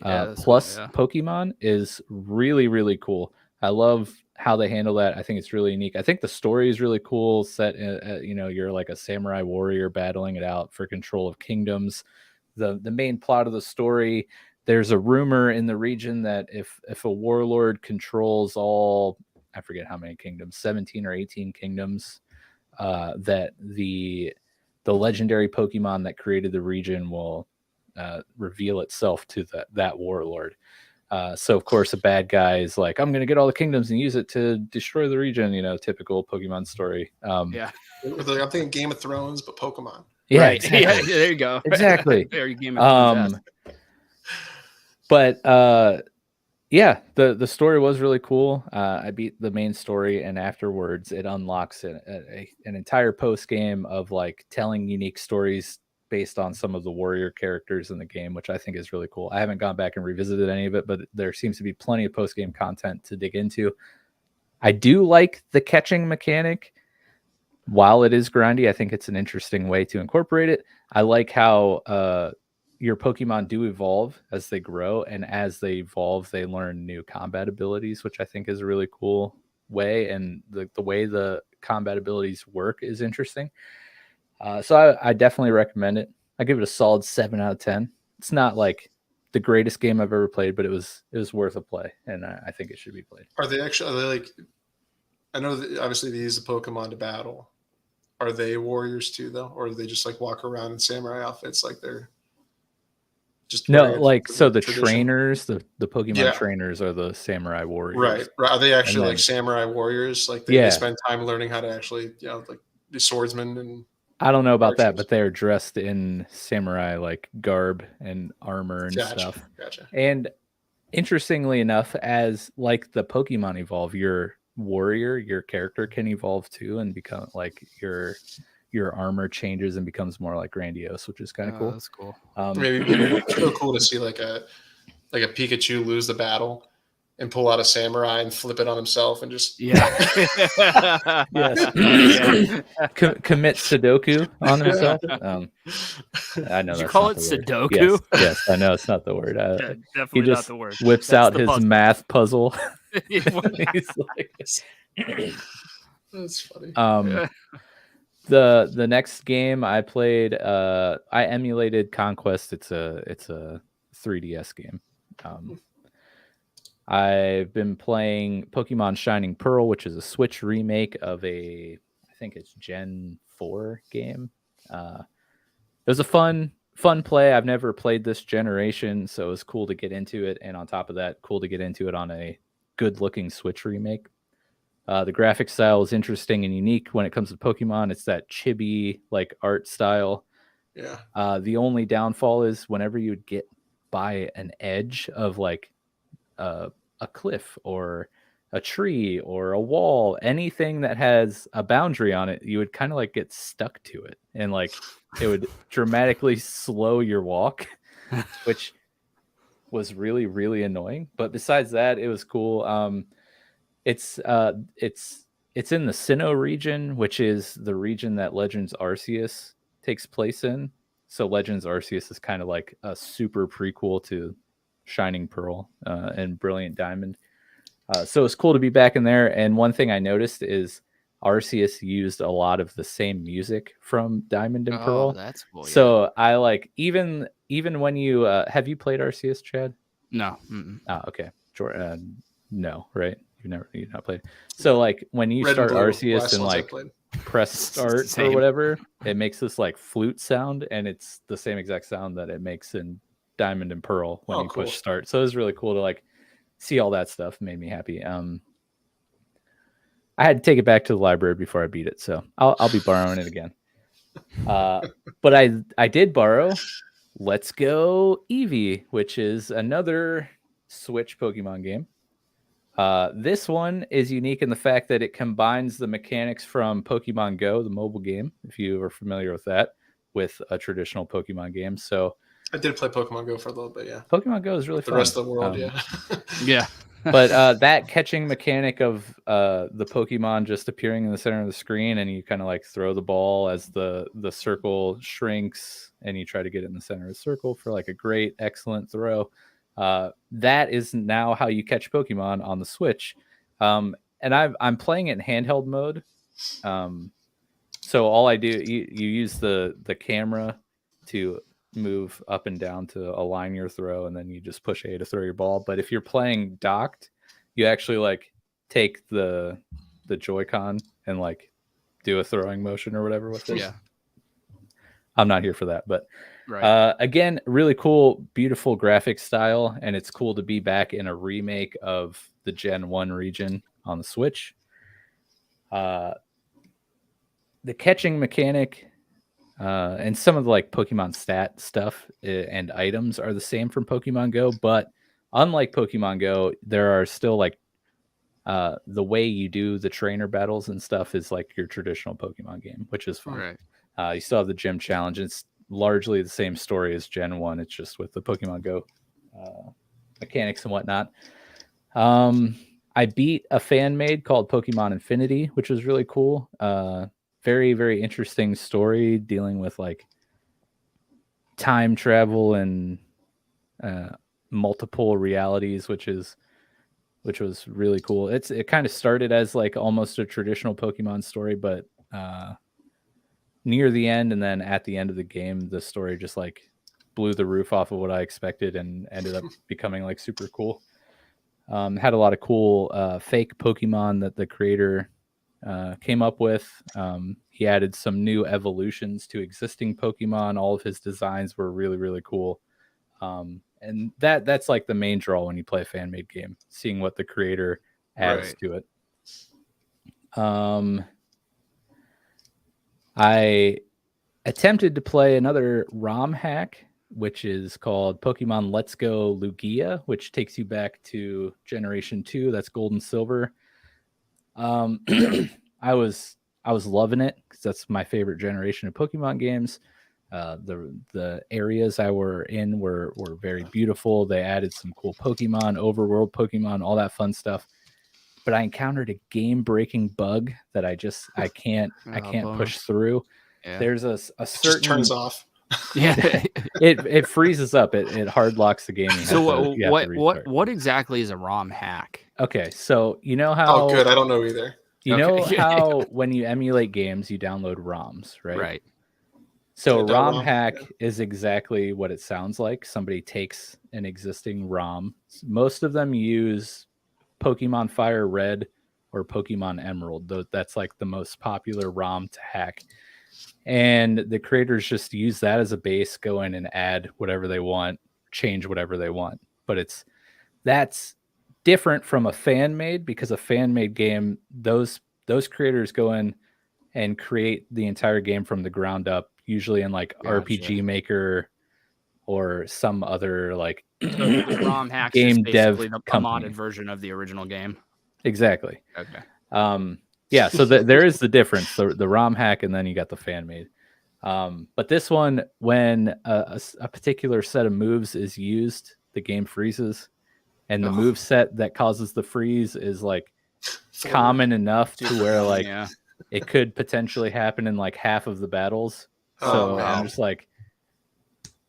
plus Pokemon is really, really cool. I love how they handle that. I think it's really unique. I think the story is really cool. Set, you're like a samurai warrior battling it out for control of kingdoms. The main plot of the story, there's a rumor in the region that if a warlord controls all, I forget how many kingdoms, 17 or 18 kingdoms, that the legendary Pokemon that created the region will reveal itself to that warlord. So of course a bad guy is like, I'm going to get all the kingdoms and use it to destroy the region. Typical Pokemon story.
I'm thinking Game of Thrones, but Pokemon.
Yeah,
right.
Exactly.
Yeah, there you go.
Exactly.
Very Game of Thrones.
But yeah, the story was really cool. I beat the main story, and afterwards it unlocks an entire post game of like telling unique stories based on some of the warrior characters in the game, which I think is really cool. I haven't gone back and revisited any of it, but there seems to be plenty of post game content to dig into. I do like the catching mechanic. While it is grindy, I think it's an interesting way to incorporate it. I like how your Pokemon do evolve as they grow, and as they evolve, they learn new combat abilities, which I think is a really cool way. And the way the combat abilities work is interesting. So I definitely recommend it. I give it a solid 7 out of 10. It's not like the greatest game I've ever played, but it was worth a play, and I think it should be played.
Are they like? I know that obviously they use the Pokemon to battle. Are they warriors too, though, or do they just like walk around in samurai outfits like they're just
the trainers, the Pokemon trainers are the samurai warriors,
right? Are they actually like samurai warriors? Like they spend time learning how to actually like be swordsmen and.
I don't know about that, but they're dressed in samurai like garb and armor and stuff.
Gotcha.
And interestingly enough, as like the Pokemon evolve, your warrior, your character can evolve too and become like your armor changes and becomes more like grandiose, which is kind of cool.
That's cool.
Maybe it's so cool to see like a Pikachu lose the battle and pull out a samurai and flip it on himself and just
commit Sudoku on himself. I know.
Did you call it Sudoku?
Yes, I know it's not the word.
Definitely not the word.
Whips out his puzzle. Math puzzle. He's like,
that's funny.
The next game I played, I emulated Conquest. It's a 3DS game. I've been playing Pokemon Shining Pearl, which is a Switch remake of I think it's Gen 4 game. It was a fun play. I've never played this generation, so it was cool to get into it. And on top of that, cool to get into it on a good-looking Switch remake. The graphic style is interesting and unique when it comes to Pokemon. It's that chibi like art style.
Yeah.
The only downfall is whenever you would get by an edge of like a cliff or a tree or a wall, anything that has a boundary on it, you would kind of like get stuck to it, and like it would dramatically slow your walk, which was really, really annoying. But besides that, it was cool. It's in the Sinnoh region, which is the region that Legends Arceus takes place in. So Legends Arceus is kind of like a super prequel to Shining Pearl and Brilliant Diamond. So it's cool to be back in there. And one thing I noticed is Arceus used a lot of the same music from Diamond and Pearl.
That's cool.
So yeah. I like even when you have you played Arceus, Chad?
No.
Oh, okay. Jordan, no, right? You've not played. So like when you start Arceus and like press start or whatever, it makes this like flute sound, and it's the same exact sound that it makes in Diamond and Pearl when you push start. So it was really cool to like see all that stuff. Made me happy. I had to take it back to the library before I beat it, so I'll be borrowing it again. But I did borrow Let's Go Eevee, which is another Switch Pokemon game. This one is unique in the fact that it combines the mechanics from Pokemon Go, the mobile game, if you are familiar with that, with a traditional Pokemon game. So
I did play Pokemon Go for a little bit, yeah.
Pokemon Go is really
The
fun.
rest of the world, yeah.
Yeah.
But that catching mechanic of the Pokemon just appearing in the center of the screen, and you kind of like throw the ball as the circle shrinks, and you try to get it in the center of the circle for like a great, excellent throw. That is now how you catch Pokemon on the Switch. And I'm playing it in handheld mode. So all I do, you use the camera to move up and down to align your throw, and then you just push A to throw your ball. But if you're playing docked, you actually like take the Joy-Con and like do a throwing motion or whatever with it.
Yeah.
I'm not here for that, but
Right.
again, really cool, beautiful graphic style, and it's cool to be back in a remake of the Gen 1 region on the Switch. The catching mechanic and some of the like Pokemon stat stuff and items are the same from Pokemon Go, but unlike Pokemon Go, there are still like the way you do the trainer battles and stuff is like your traditional Pokemon game, which is fun.
Right.
You still have the gym challenge. It's largely the same story as Gen 1. It's just with the Pokemon Go mechanics and whatnot. I beat a fan made called Pokemon Infinity, which was really cool. Very, very interesting story dealing with like time travel and multiple realities, which was really cool. It kind of started as like almost a traditional Pokemon story, but near the end and then at the end of the game, the story just like blew the roof off of what I expected and ended up becoming like super cool. Had a lot of cool fake Pokemon that the creator came up with. He added some new evolutions to existing Pokemon. All of his designs were really, really cool. And that's like the main draw when you play a fan made game, seeing what the creator adds to it. I attempted to play another ROM hack, which is called Pokemon Let's Go Lugia, which takes you back to Generation 2. That's Gold and Silver. I was loving it because that's my favorite generation of Pokemon games. The areas I were in were very beautiful. They added some cool Pokemon, overworld Pokemon, all that fun stuff. But I encountered a game-breaking bug that I can't push through.
Yeah.
There's a certain
just turns off.
Yeah.
it freezes up. It hard locks the game.
So what exactly is a ROM hack?
Okay, so you know how?
Oh, good. I don't know either.
You know how when you emulate games, you download ROMs, right?
Right.
So a ROM hack is exactly what it sounds like. Somebody takes an existing ROM. Most of them use Pokemon Fire Red or Pokemon Emerald. That's like the most popular ROM to hack. And the creators just use that as a base, go in and add whatever they want, change whatever they want. But that's different from a fan made, because a fan made game, those creators go in and create the entire game from the ground up, usually in like RPG Maker or some other like
ROM hacks
game
is
dev
basically a modded version of the original game.
Exactly.
Okay.
Yeah, so there is the difference, the ROM hack, and then you got the fan made. But this one, when a particular set of moves is used, the game freezes, and the move set that causes the freeze is like common enough to where like it could potentially happen in like half of the battles. So I'm just like,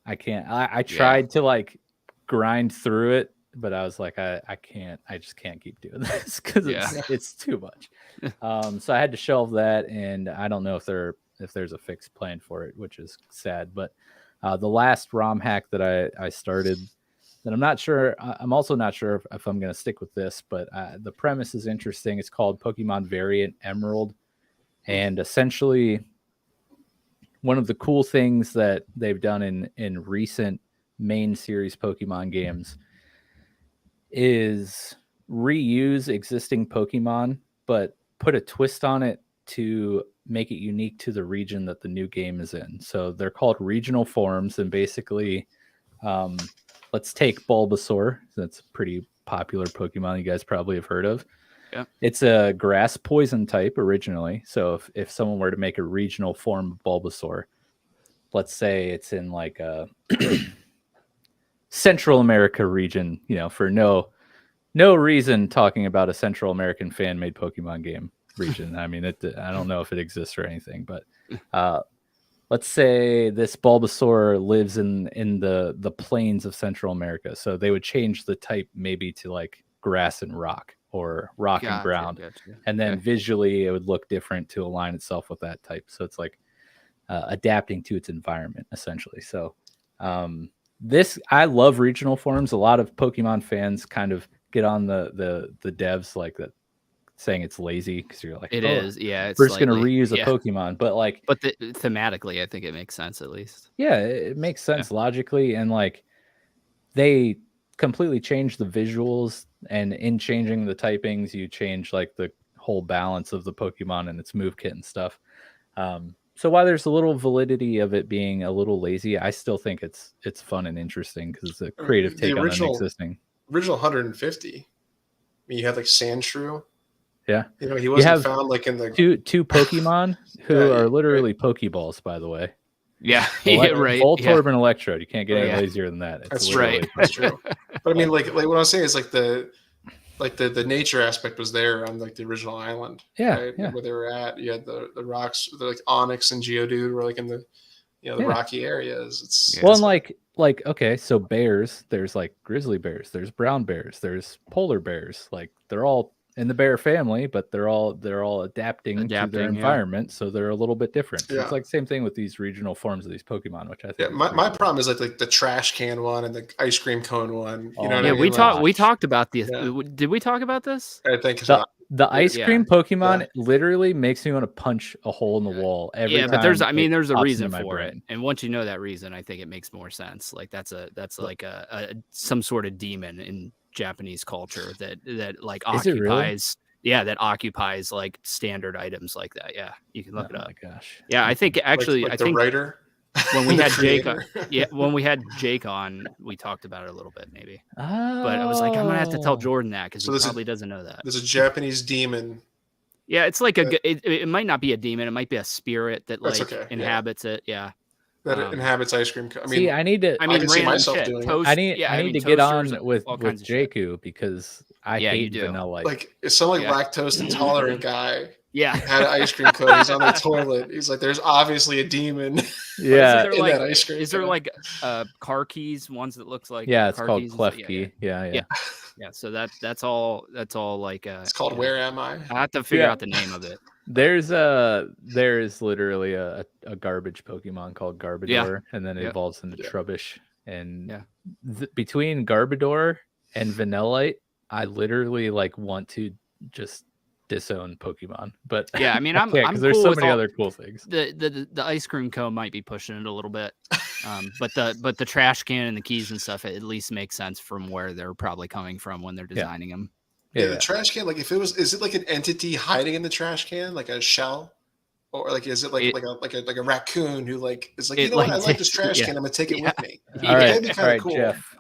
I can't. I tried to like grind through it, but I was like, I can't. I just can't keep doing this because it's too much. So I had to shelve that, and I don't know if there's a fixed plan for it, which is sad. But the last ROM hack that I started, that I'm not sure. I'm also not sure if I'm going to stick with this, but the premise is interesting. It's called Pokemon Variant Emerald, and essentially, one of the cool things that they've done in recent main series Pokemon games is reuse existing Pokemon, but put a twist on it to make it unique to the region that the new game is in. So they're called regional forms, and basically, let's take Bulbasaur. That's a pretty popular Pokemon you guys probably have heard of.
Yeah.
It's a grass poison type originally. So if someone were to make a regional form of Bulbasaur, let's say it's in like a Central America region, for no reason talking about a Central American fan-made Pokemon game region. I mean, I don't know if it exists or anything, but let's say this Bulbasaur lives in the plains of Central America. So they would change the type maybe to like grass and rock or rock and ground.
Gotcha.
And then visually it would look different to align itself with that type. So it's like adapting to its environment essentially. So I love regional forms. A lot of Pokemon fans kind of get on the devs like that, saying it's lazy because you're like,
it is. Yeah, it's
we're just gonna reuse a Pokemon, but
thematically, I think it makes sense at least.
Yeah, it makes sense logically, and like they completely change the visuals, and in changing the typings, you change like the whole balance of the Pokemon and its move kit and stuff. So while there's a little validity of it being a little lazy, I still think it's fun and interesting because it's a creative take on an existing.
Original 150. I mean, you had like Sandshrew.
Yeah,
he wasn't found like in the
two Pokemon who are literally Pokeballs, by the way.
Yeah, right.
Voltorb and Electrode. You can't get any lazier than that.
That's right. That's true. But I mean, like what I'm saying is like the nature aspect was there on like the original island.
Yeah,
right? Where they were at. You had the rocks, like Onyx and Geodude were like in the the rocky areas.
And like okay, so bears. There's like grizzly bears. There's brown bears. There's polar bears. Like they're all in the bear family, but they're all adapting to their environment, so they're a little bit different. So it's like same thing with these regional forms of these Pokemon, which I think.
My problem is like the trash can one and the ice cream cone one. You know what I mean?
We talked about this. Yeah. Did we talk about this?
I think
the ice cream Pokemon literally makes me want to punch a hole in the wall every time.
But there's a reason for it, and once you know that reason, I think it makes more sense. Like that's like a some sort of demon in Japanese culture that like occupies that occupies like standard items like that. Yeah, you can look it up.
Oh my gosh.
Yeah, I think actually
I think the writer
when we had Jake on, when we had Jake on, we talked about it a little bit maybe. But I was like, I'm gonna have to tell Jordan that because he probably doesn't know that.
There's a Japanese demon.
Yeah, it's like it might not be a demon, it might be a spirit that like inhabits it. Yeah.
That inhabits ice cream. I mean,
see, I need to.
I can see myself doing it.
I need to get on with Jakku because I hate vanilla.
Like if some lactose intolerant guy had an ice cream cone, he's on the toilet. He's like, there's obviously a demon.
Yeah,
in that ice cream.
Is there like car keys? Ones that looks like
it's called clef key. Yeah.
So that's all like
it's called Where Am I?
I have to figure out the name of it.
There's literally a garbage Pokemon called Garbodor, and then it evolves into Trubbish. And between Garbodor and Vanillite, I literally like want to just disown Pokemon. But
I mean, I'm cool
there's so many other cool things.
The ice cream cone might be pushing it a little bit, but the trash can and the keys and stuff at least makes sense from where they're probably coming from when they're designing them.
Yeah, the trash can, like if it was, is it like an entity hiding in the trash can, like a shell, or like is it like a raccoon who like is like, you know what, I like this trash can, I'm gonna take it with me. That'd be kind of cool.
Jeff.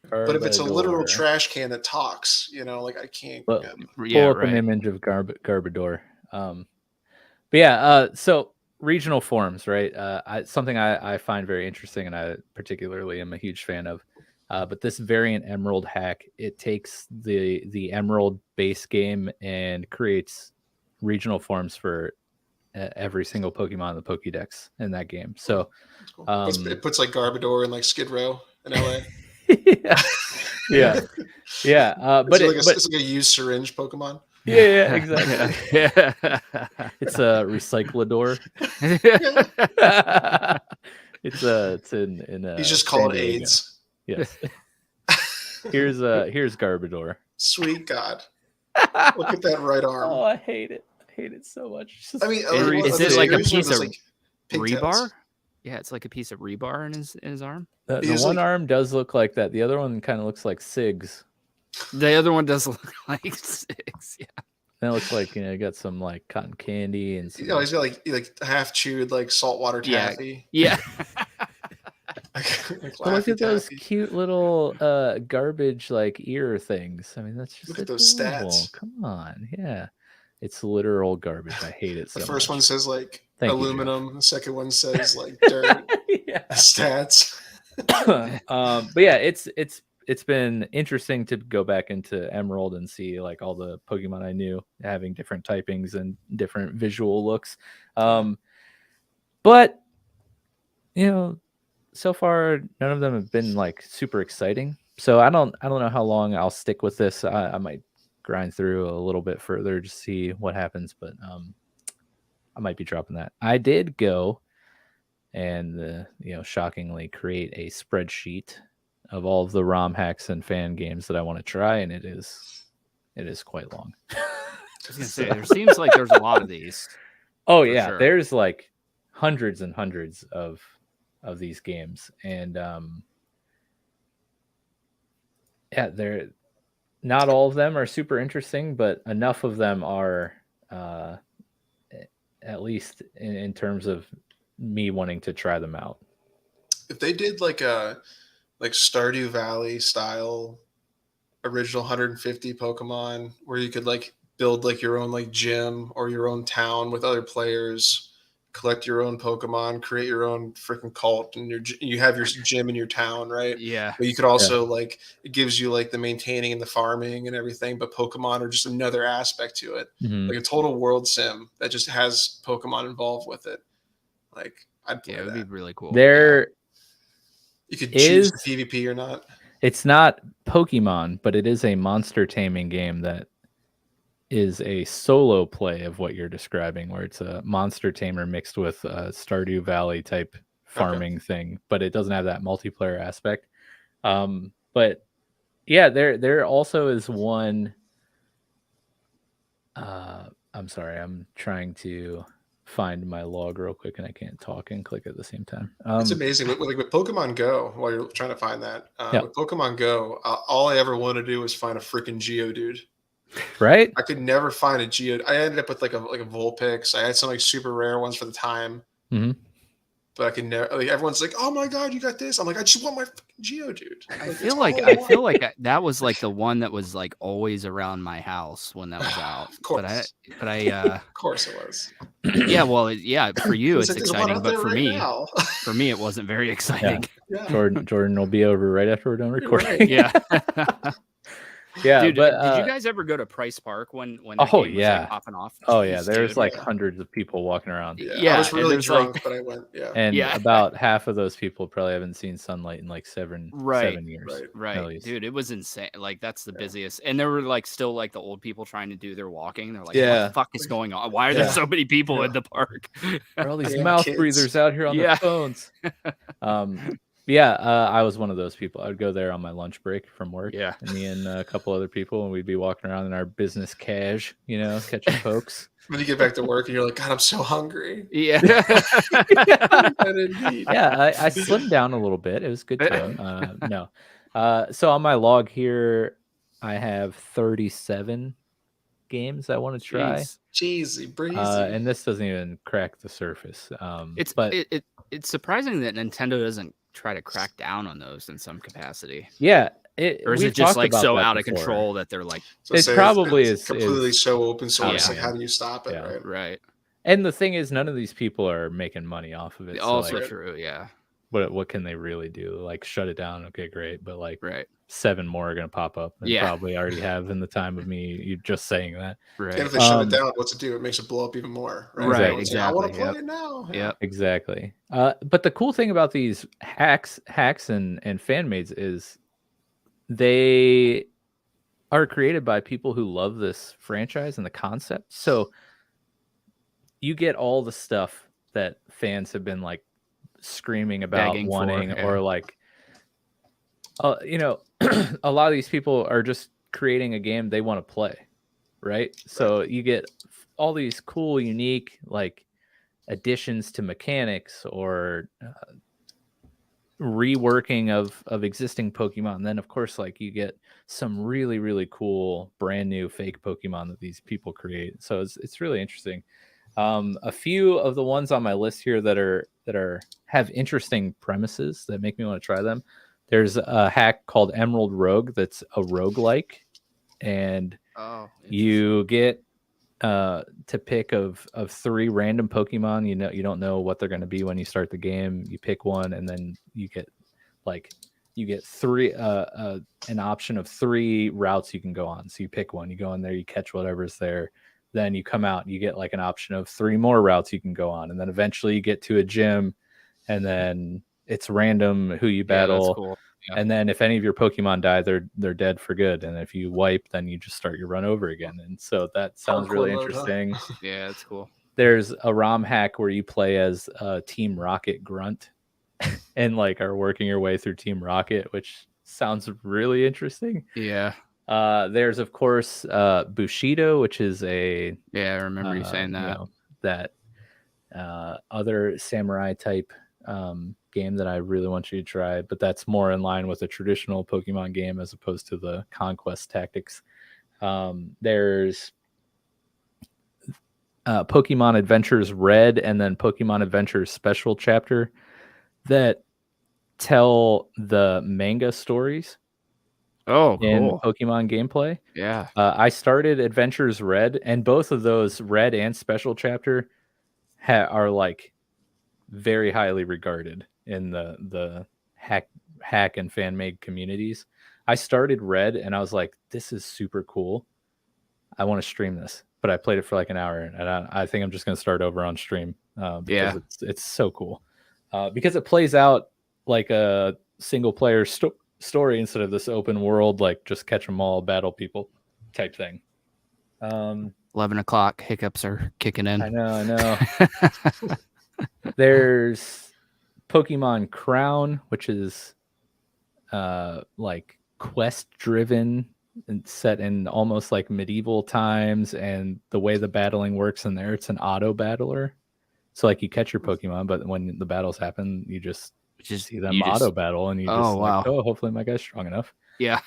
But if it's a literal trash can that talks, like I can't.
Pull up an image of Garbodor. So regional forms, right? Something I find very interesting, and I particularly am a huge fan of. But this variant Emerald hack, it takes the Emerald base game and creates regional forms for every single Pokemon in the Pokédex in that game. So
cool. It puts like Garbodor and like Skid Row in LA.
But
it's like a used syringe Pokemon.
Yeah, exactly. It's a Recyclador. It's in
he's just called AIDS.
Yes. Here's Garbodor.
Sweet God. Look at that right arm.
Oh, I hate it. I hate it so much.
I mean,
is it like a piece of
rebar?
Tails. Yeah, it's like a piece of rebar in his arm.
The one arm does look like that. The other one kind of looks like SIGs.
The other one does look like SIGs. Yeah.
That looks like you got some like cotton candy and some.
He's got like half chewed like saltwater
Yeah.
taffy.
Yeah.
Like
But look
Laffy
at those
Taffy.
cute little garbage like ear things. I mean, that's just
Look at those
adorable.
stats.
Come on, yeah, it's literal garbage. I hate it so
The first
much.
one says like
Thank you,
aluminum. The second one says like dirt.
yeah.
Stats.
But yeah, it's been interesting to go back into Emerald and see like all the Pokemon I knew having different typings and different visual looks. But so far none of them have been like super exciting. So I don't know how long I'll stick with this. I might grind through a little bit further to see what happens, but I might be dropping that. I did go and shockingly create a spreadsheet of all of the ROM hacks and fan games that I want to try, and it is quite long.
I was gonna say, there seems like there's a lot of these.
Oh
for
yeah,
sure.
there's like hundreds and hundreds of these games, and yeah, they're not all of them are super interesting, but enough of them are at least in terms of me wanting to try them out.
If they did like a Stardew Valley style original 150 Pokemon where you could like build like your own like gym or your own town with other players, collect your own Pokemon, create your own freaking cult, and you have your gym in your town, right?
Yeah.
But you could also like it gives you like the maintaining and the farming and everything, but Pokemon are just another aspect to it.
Mhm.
Like a total world sim that just has Pokemon involved with it. Like I'd play
Yeah, it would
that.
be really cool.
There
You could
is
choose the PvP or not.
It's not Pokemon, but it is a monster taming game that is a solo play of what you're describing, where it's a monster tamer mixed with a Stardew Valley type farming thing, but it doesn't have that multiplayer aspect. But yeah, there also is one. I'm sorry, I'm trying to find my log real quick, and I can't talk and click at the same time.
It's amazing. With Pokemon Go, while you're trying to find that,
Yeah.
with Pokemon Go, all I ever want to do is find a freaking Geodude.
Right?
I could never find a Geodude. I ended up with like a Vulpix. I had some like super rare ones for the time.
Mm-hmm.
But I could never. Like, everyone's like, "Oh my god, you got this!" I'm like, "I just want my fucking Geodude."
I
Like,
feel
that's
like
all I want.
that was like the one that was like always around my house when that was out.
Of course.
But I
Of course it was.
yeah, well, yeah, for you
It's
it's
like, there's one
exciting,
out
but
there
for
right
me,
now.
for me it wasn't very exciting.
Yeah.
Jordan will be over right after we're done recording.
Right.
Yeah.
Yeah,
Dude,
but
did you guys ever go to Price Park when that
Oh,
game was
yeah.
like popping off?
oh yeah,
Jeez,
there's
dude.
like
Yeah.
hundreds of people walking around,
Yeah. I was
and
really
there's,
drunk,
like-
but I went. Yeah.
and
Yeah.
about half of those people probably haven't seen sunlight in like seven
Right,
years.
right,
at
Right,
least.
dude, it was insane. Like that's the
Yeah.
busiest, and there were like still like the old people trying to do their walking. They're like,
Yeah.
"What the fuck is going on? Why are there
Yeah.
so many people
Yeah.
in the park?"
There are all these
Damn
mouth
kids.
breathers out here on
Yeah.
their phones. Yeah, I was one of those people. I would go there on my lunch break from work.
Yeah.
And me and a couple other people, and we'd be walking around in our business cash, catching pokes.
Then you get back to work and you're like, God, I'm so hungry.
Yeah.
I didn't eat.
Yeah, I slimmed down a little bit. It was a good time. No. So on my log here, I have 37 games I want to try.
Jeez.
Cheesy, breezy.
And this doesn't even crack the surface.
It's surprising that Nintendo doesn't try to crack down on those in some capacity.
Yeah.
Or is
we've
it just
talked
like
about
so
that
out of
before.
control that they're like,
So
It
say
probably
it's
is
completely so open source.
Yeah.
Like, how do you stop it?
Yeah.
Right.
right?
And the thing is, none of these people are making money off of it. So
Also
like,
true, yeah.
what can they really do? Like shut it down? Okay, great. But like
Right.
7 more are gonna pop up and
Yeah.
probably already have in the time of me you just saying that.
And
Right.
if they shut it down, what's it do? It makes it blow up even more. Right.
Right,
Everyone's like, I want to
exactly,
play it now.
Yep.
Exactly. But the cool thing about these hacks and fan maids is they are created by people who love this franchise and the concept. So you get all the stuff that fans have been like screaming about
Begging for,
wanting,
yeah.
or like, a lot of these people are just creating a game they want to play, right? So you get all these cool, unique like additions to mechanics or reworking of existing Pokemon. And then of course, like you get some really, really cool brand new fake Pokemon that these people create. So it's really interesting. A few of the ones on my list here that are have interesting premises that make me want to try them. There's a hack called Emerald Rogue that's a roguelike, and you get to pick of 3 random Pokemon. You don't know what they're going to be when you start the game. You pick one, and then you get 3 an option of 3 routes you can go on. So you pick one, you go in there, you catch whatever's there. Then you come out and you get like an option of 3 more routes you can go on. And then eventually you get to a gym, and then it's random who you battle.
Yeah, that's cool. Yeah.
And then if any of your Pokemon die, they're dead for good. And if you wipe, then you just start your run over again. And so that sounds really interesting.
Huh? Yeah, that's cool.
There's a ROM hack where you play as Team Rocket Grunt and like are working your way through Team Rocket, which sounds really interesting.
Yeah.
There's of course Bushido, which is
I remember you saying that.
That other samurai type game that I really want you to try, but that's more in line with a traditional Pokemon game as opposed to the conquest tactics. There's Pokemon Adventures Red and then Pokemon Adventures Special Chapter that tell the manga stories.
Oh, cool.
In Pokemon gameplay.
Yeah.
I started Adventures Red, and both of those, Red and Special Chapter, are like very highly regarded in the hack and fan made communities. I started Red, and I was like, "This is super cool. I want to stream this." But I played it for like an hour, and I think I'm just going to start over on stream because it's so cool. Because it plays out like a single player story instead of this open world, like just catch them all, battle people type thing.
11 o'clock hiccups are kicking in.
I know. There's Pokemon Crown, which is like quest driven and set in almost like medieval times, and the way the battling works in there, it's an auto battler. So like you catch your Pokemon, but when the battles happen, you just see them auto battle, and you just like, oh, hopefully my guy's strong enough.
Yeah.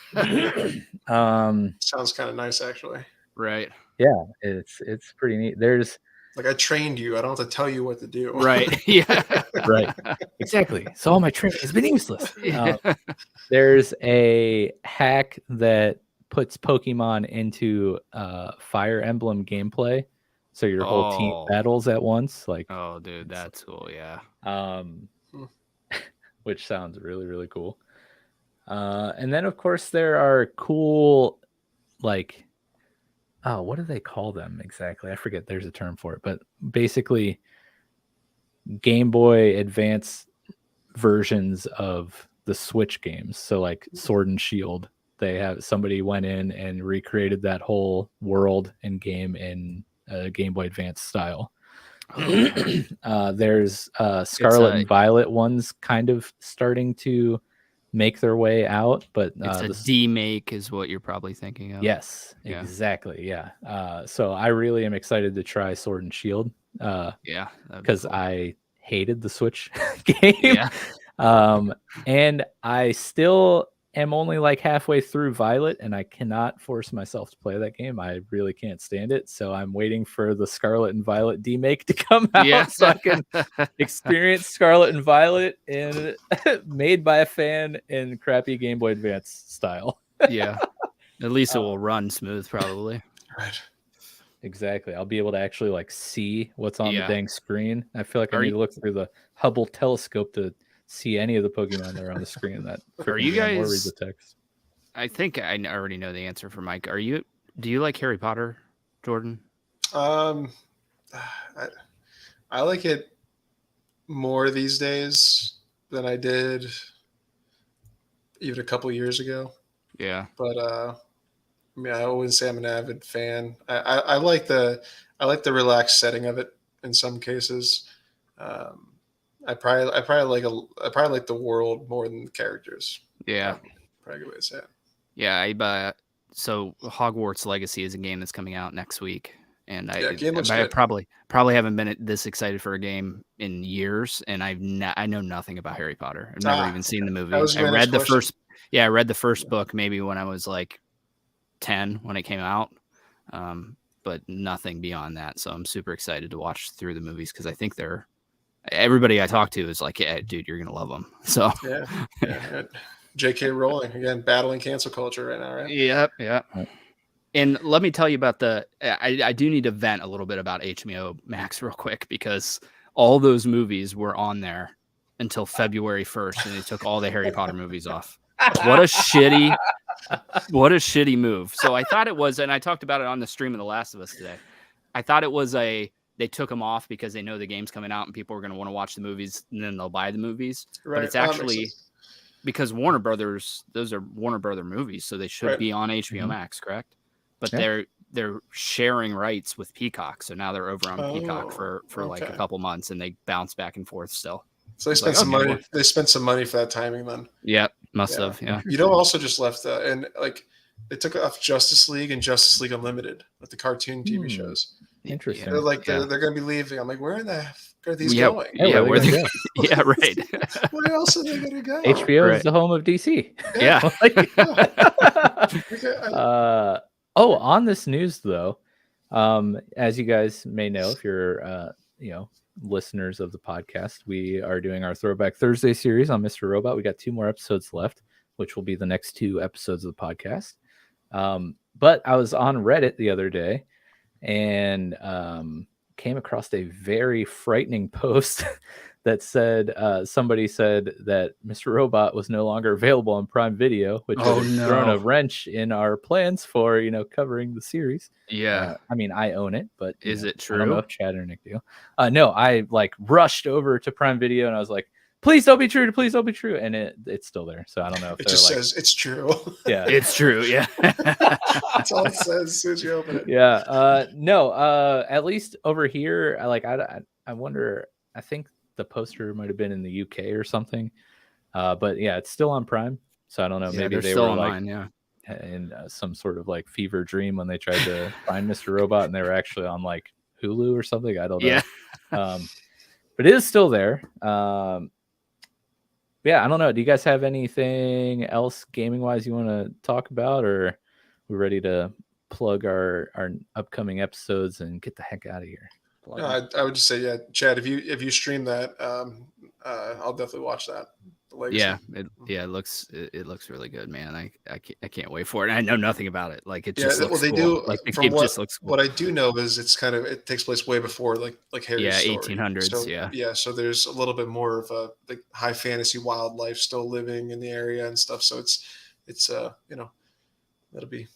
Sounds kind of nice, actually.
Right.
Yeah, it's pretty neat. There's
like, I trained you. I don't have to tell you what to do.
Right. Yeah.
Right. Exactly. So all my training has been useless. There's a hack that puts Pokemon into Fire Emblem gameplay. So your whole team battles at once. Like,
oh, dude, that's cool. Yeah.
Which sounds really, really cool. And then, of course, there are cool, like, what do they call them exactly? I forget. There's a term for it. But basically, Game Boy Advance versions of the Switch games. So, like, Sword and Shield. Somebody went in and recreated that whole world and game in Game Boy Advance style. There's Scarlet and Violet ones kind of starting to make their way out, but
it's a demake is what you're probably thinking of.
Yes, exactly. Yeah. So I really am excited to try Sword and Shield. Because cool. I hated the Switch game.
Yeah.
And I still am only like halfway through Violet, and I cannot force myself to play that game. I really can't stand it. So I'm waiting for the Scarlet and Violet demake to come out so I can experience Scarlet and Violet in made by a fan in crappy Game Boy Advance style.
Yeah. At least it will run smooth, probably.
Right.
Exactly. I'll be able to actually like see what's on the dang screen. I feel like I need to look through the Hubble telescope to see any of the Pokemon that are on the screen. That
are you guys?
Or read the text.
I think I already know the answer for Mike. Do you like Harry Potter, Jordan?
I like it more these days than I did even a couple years ago.
Yeah,
but I mean, I wouldn't say I'm an avid fan. I like the relaxed setting of it in some cases. I probably like the world more than the characters.
Yeah,
probably a good way to say it.
Yeah, so Hogwarts Legacy is a game that's coming out next week, And
game looks
I
good.
probably haven't been this excited for a game in years, and I know nothing about Harry Potter. I've never even seen the movie. I read the first book maybe when I was like 10 when it came out, but nothing beyond that. So I'm super excited to watch through the movies because I think everybody I talk to is like, yeah, dude, you're gonna love them. So
yeah. J.K. Rowling again, battling cancel culture right now, right?
Yep. And let me tell you about I do need to vent a little bit about HBO Max real quick because all those movies were on there until February 1st, and they took all the Harry Potter movies off. What a shitty move. So I thought it was, and I talked about it on the stream of The Last of Us today. I thought it was they took them off because they know the game's coming out and people are going to want to watch the movies and then they'll buy the movies. Right. But it's actually because Warner Brothers, those are Warner Brother movies, so they should be on HBO Max, correct? But they're sharing rights with Peacock, so now they're over on Peacock for like a couple months, and they bounce back and forth still.
So they spent some money. They spent some money for that timing, then.
Yep, must have. Yeah.
Also just left and like they took off Justice League and Justice League Unlimited, like the cartoon TV shows.
Interesting.
They're like they're going to be leaving. I'm like, where in the heck are these going?
Yeah, where they go? Yeah, right.
Where else are they going to go?
HBO is the home of DC.
Yeah.
On this news though, as you guys may know, if you're listeners of the podcast, we are doing our Throwback Thursday series on Mr. Robot. We got 2 more episodes left, which will be the next 2 episodes of the podcast. But I was on Reddit the other day and came across a very frightening post that said somebody said that Mr. Robot was no longer available on Prime Video, which has thrown a wrench in our plans for covering the series.
Yeah,
I mean, I own it, but
is it true?
I don't know if Chad or Nick do. No, I like rushed over to Prime Video and I was like, please don't be true, please don't be true, and it's still there. So I don't know if
it just says it's true.
Yeah,
it's true. Yeah,
that's all it says as soon as you open it.
Yeah, no, at least over here, I wonder. I think the poster might have been in the UK or something, but yeah, it's still on Prime. So I don't know. Maybe they were like in some sort of like fever dream when they tried to find Mr. Robot, and they were actually on like Hulu or something. I don't know. Yeah, but it is still there. Yeah, I don't know. Do you guys have anything else gaming wise you want to talk about, or we're ready to plug our upcoming episodes and get the heck out of here?
No, I would just say, Chad, if you stream that, I'll definitely watch that.
It looks really good, man. I can't wait for it. I know nothing about it. Like it just looks
they
cool.
do.
Like the
game
just looks cool.
What I do know is it takes place way before like Harry's story.
1800s.
So, so there's a little bit more of a like high fantasy wildlife still living in the area and stuff. So it's it'll be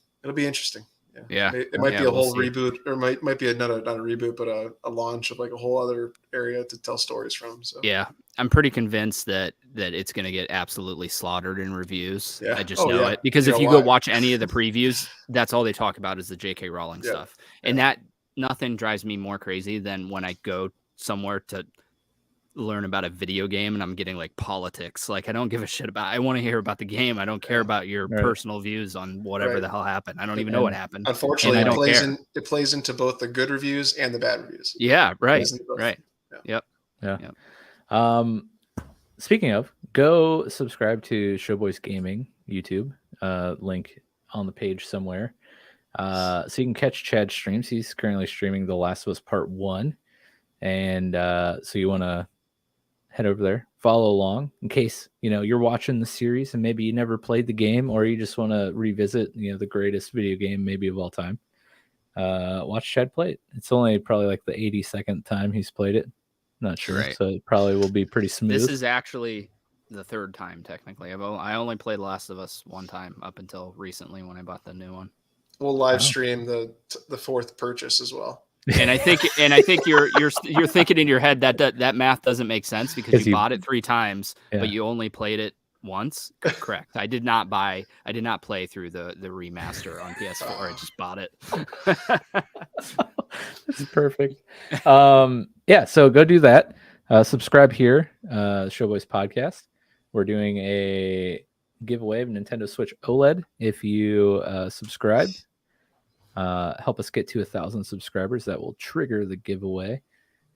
interesting.
Yeah.
It might be a whole reboot, or might be not a reboot, but a launch of like a whole other area to tell stories from. So
yeah, I'm pretty convinced that it's going to get absolutely slaughtered in reviews. Yeah. I just know it because if you go watch any of the previews, that's all they talk about is the J.K. Rowling stuff, and that nothing drives me more crazy than when I go somewhere to learn about a video game and I'm getting like politics. Like I don't give a shit about. I want to hear about the game. I don't care about your personal views on whatever the hell happened. I don't even know what happened.
Unfortunately, it plays into both the good reviews and the bad reviews.
Yeah, right. Yep.
Speaking of, go subscribe to Showboys Gaming YouTube. Link on the page somewhere. So you can catch Chad's streams. He's currently streaming The Last of Us Part 1. And so you want to head over there, follow along in case you're watching the series and maybe you never played the game, or you just want to revisit the greatest video game maybe of all time. Watch Chad play it. It's only probably like the 82nd time he's played it. Not sure, so it probably will be pretty smooth.
This is actually the 3rd time technically. I only played Last of Us 1 time up until recently when I bought the new one.
We'll live stream the 4th purchase as well.
And I think you're thinking in your head that math doesn't make sense because you bought it 3 times, but you only played it once. Correct. I did not play through the remaster on PS4. I just bought it.
That's perfect. So go do that. Subscribe here, Showboys Podcast. We're doing a giveaway of Nintendo Switch OLED if you subscribe. help us get to 1,000 subscribers. That will trigger the giveaway.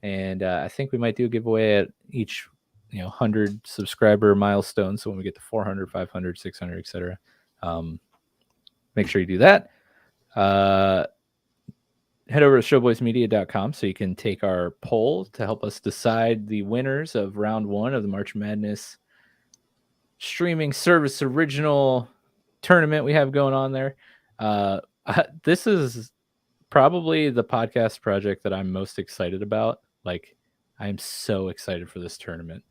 And I think we might do a giveaway at each 100 subscriber milestone. So when we get to 400, 500, 600, etc. Make sure you do that. Head over to showboysmedia.com so you can take our poll to help us decide the winners of round 1 of the March Madness streaming service original tournament we have going on there. This is probably the podcast project that I'm most excited about. Like, I'm so excited for this tournament.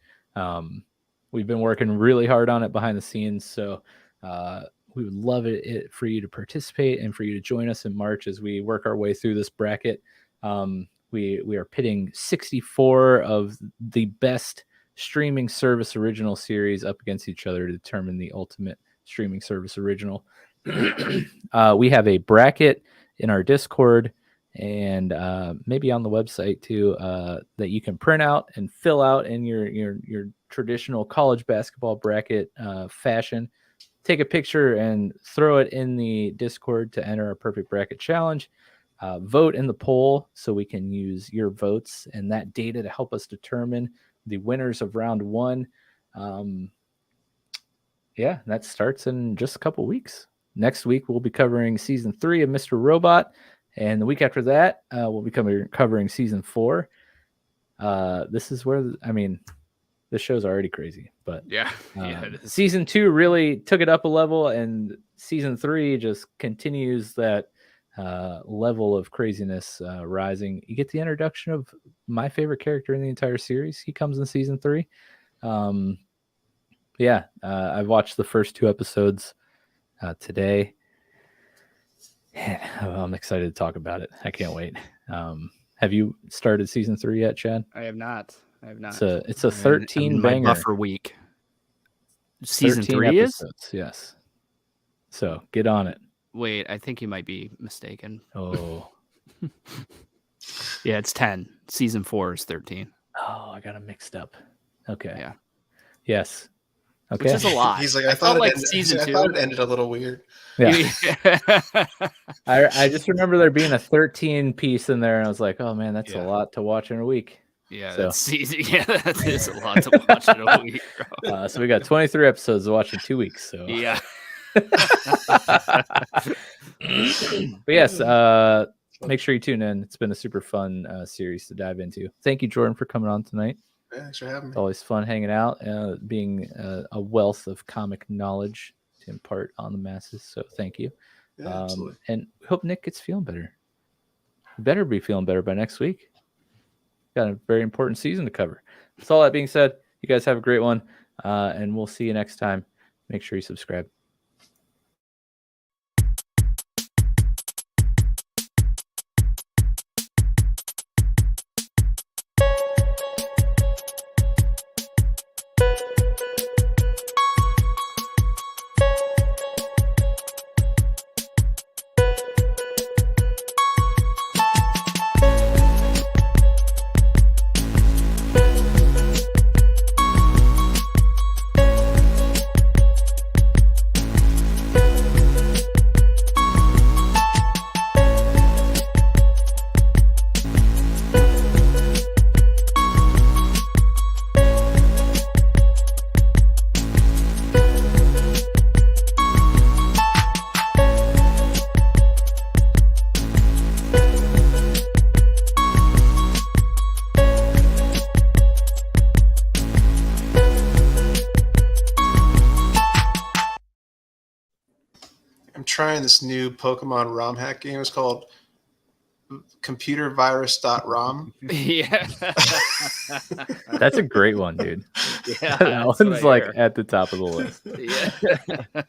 We've been working really hard on it behind the scenes, so we would love it for you to participate and for you to join us in March as we work our way through this bracket. We are pitting 64 of the best streaming service original series up against each other to determine the ultimate streaming service original. We have a bracket in our Discord and maybe on the website too, that you can print out and fill out in your traditional college basketball bracket fashion. Take a picture and throw it in the Discord to enter our perfect bracket challenge. Vote in the poll so we can use your votes and that data to help us determine the winners of round 1. Yeah, that starts in just a couple weeks. Next week, we'll be covering season 3 of Mr. Robot. And the week after that, we'll be covering season 4. This is where, the show's already crazy, but season 2 really took it up a level, and season 3 just continues that level of craziness rising. You get the introduction of my favorite character in the entire series. He comes in season 3. I've watched the first 2 episodes today. I'm excited to talk about it. I can't wait. Have you started season 3 yet, Chad?
I have not.
It's a 13 banger.
Buffer week. Season 3
episodes, is? Yes. So get on it.
Wait, I think you might be mistaken.
Oh.
Yeah, it's 10. Season 4 is 13.
Oh, I got them mixed up. Okay.
Yeah.
Yes. Okay.
Which is a lot.
He's like, I thought it ended a little weird.
Yeah. I just remember there being a 13 piece in there, and I was like, oh man, that's a lot to watch in a week.
Yeah, that's easy. Yeah, that is a lot to watch in a week, bro.
So we got 23 episodes to watch in 2 weeks. So
yeah.
But yes, make sure you tune in. It's been a super fun series to dive into. Thank you, Jordan, for coming on tonight.
Yeah, thanks for having me.
It's always fun hanging out, being a wealth of comic knowledge to impart on the masses. So thank you.
Yeah, absolutely.
And we hope Nick gets feeling better. He better be feeling better by next week. Got a very important season to cover. So all that being said, you guys have a great one, and we'll see you next time. Make sure you subscribe.
Trying this new Pokemon ROM hack game. It's called computervirus.rom.
Yeah.
That's a great one, dude.
Yeah.
That one's like at the top of the list.
Yeah.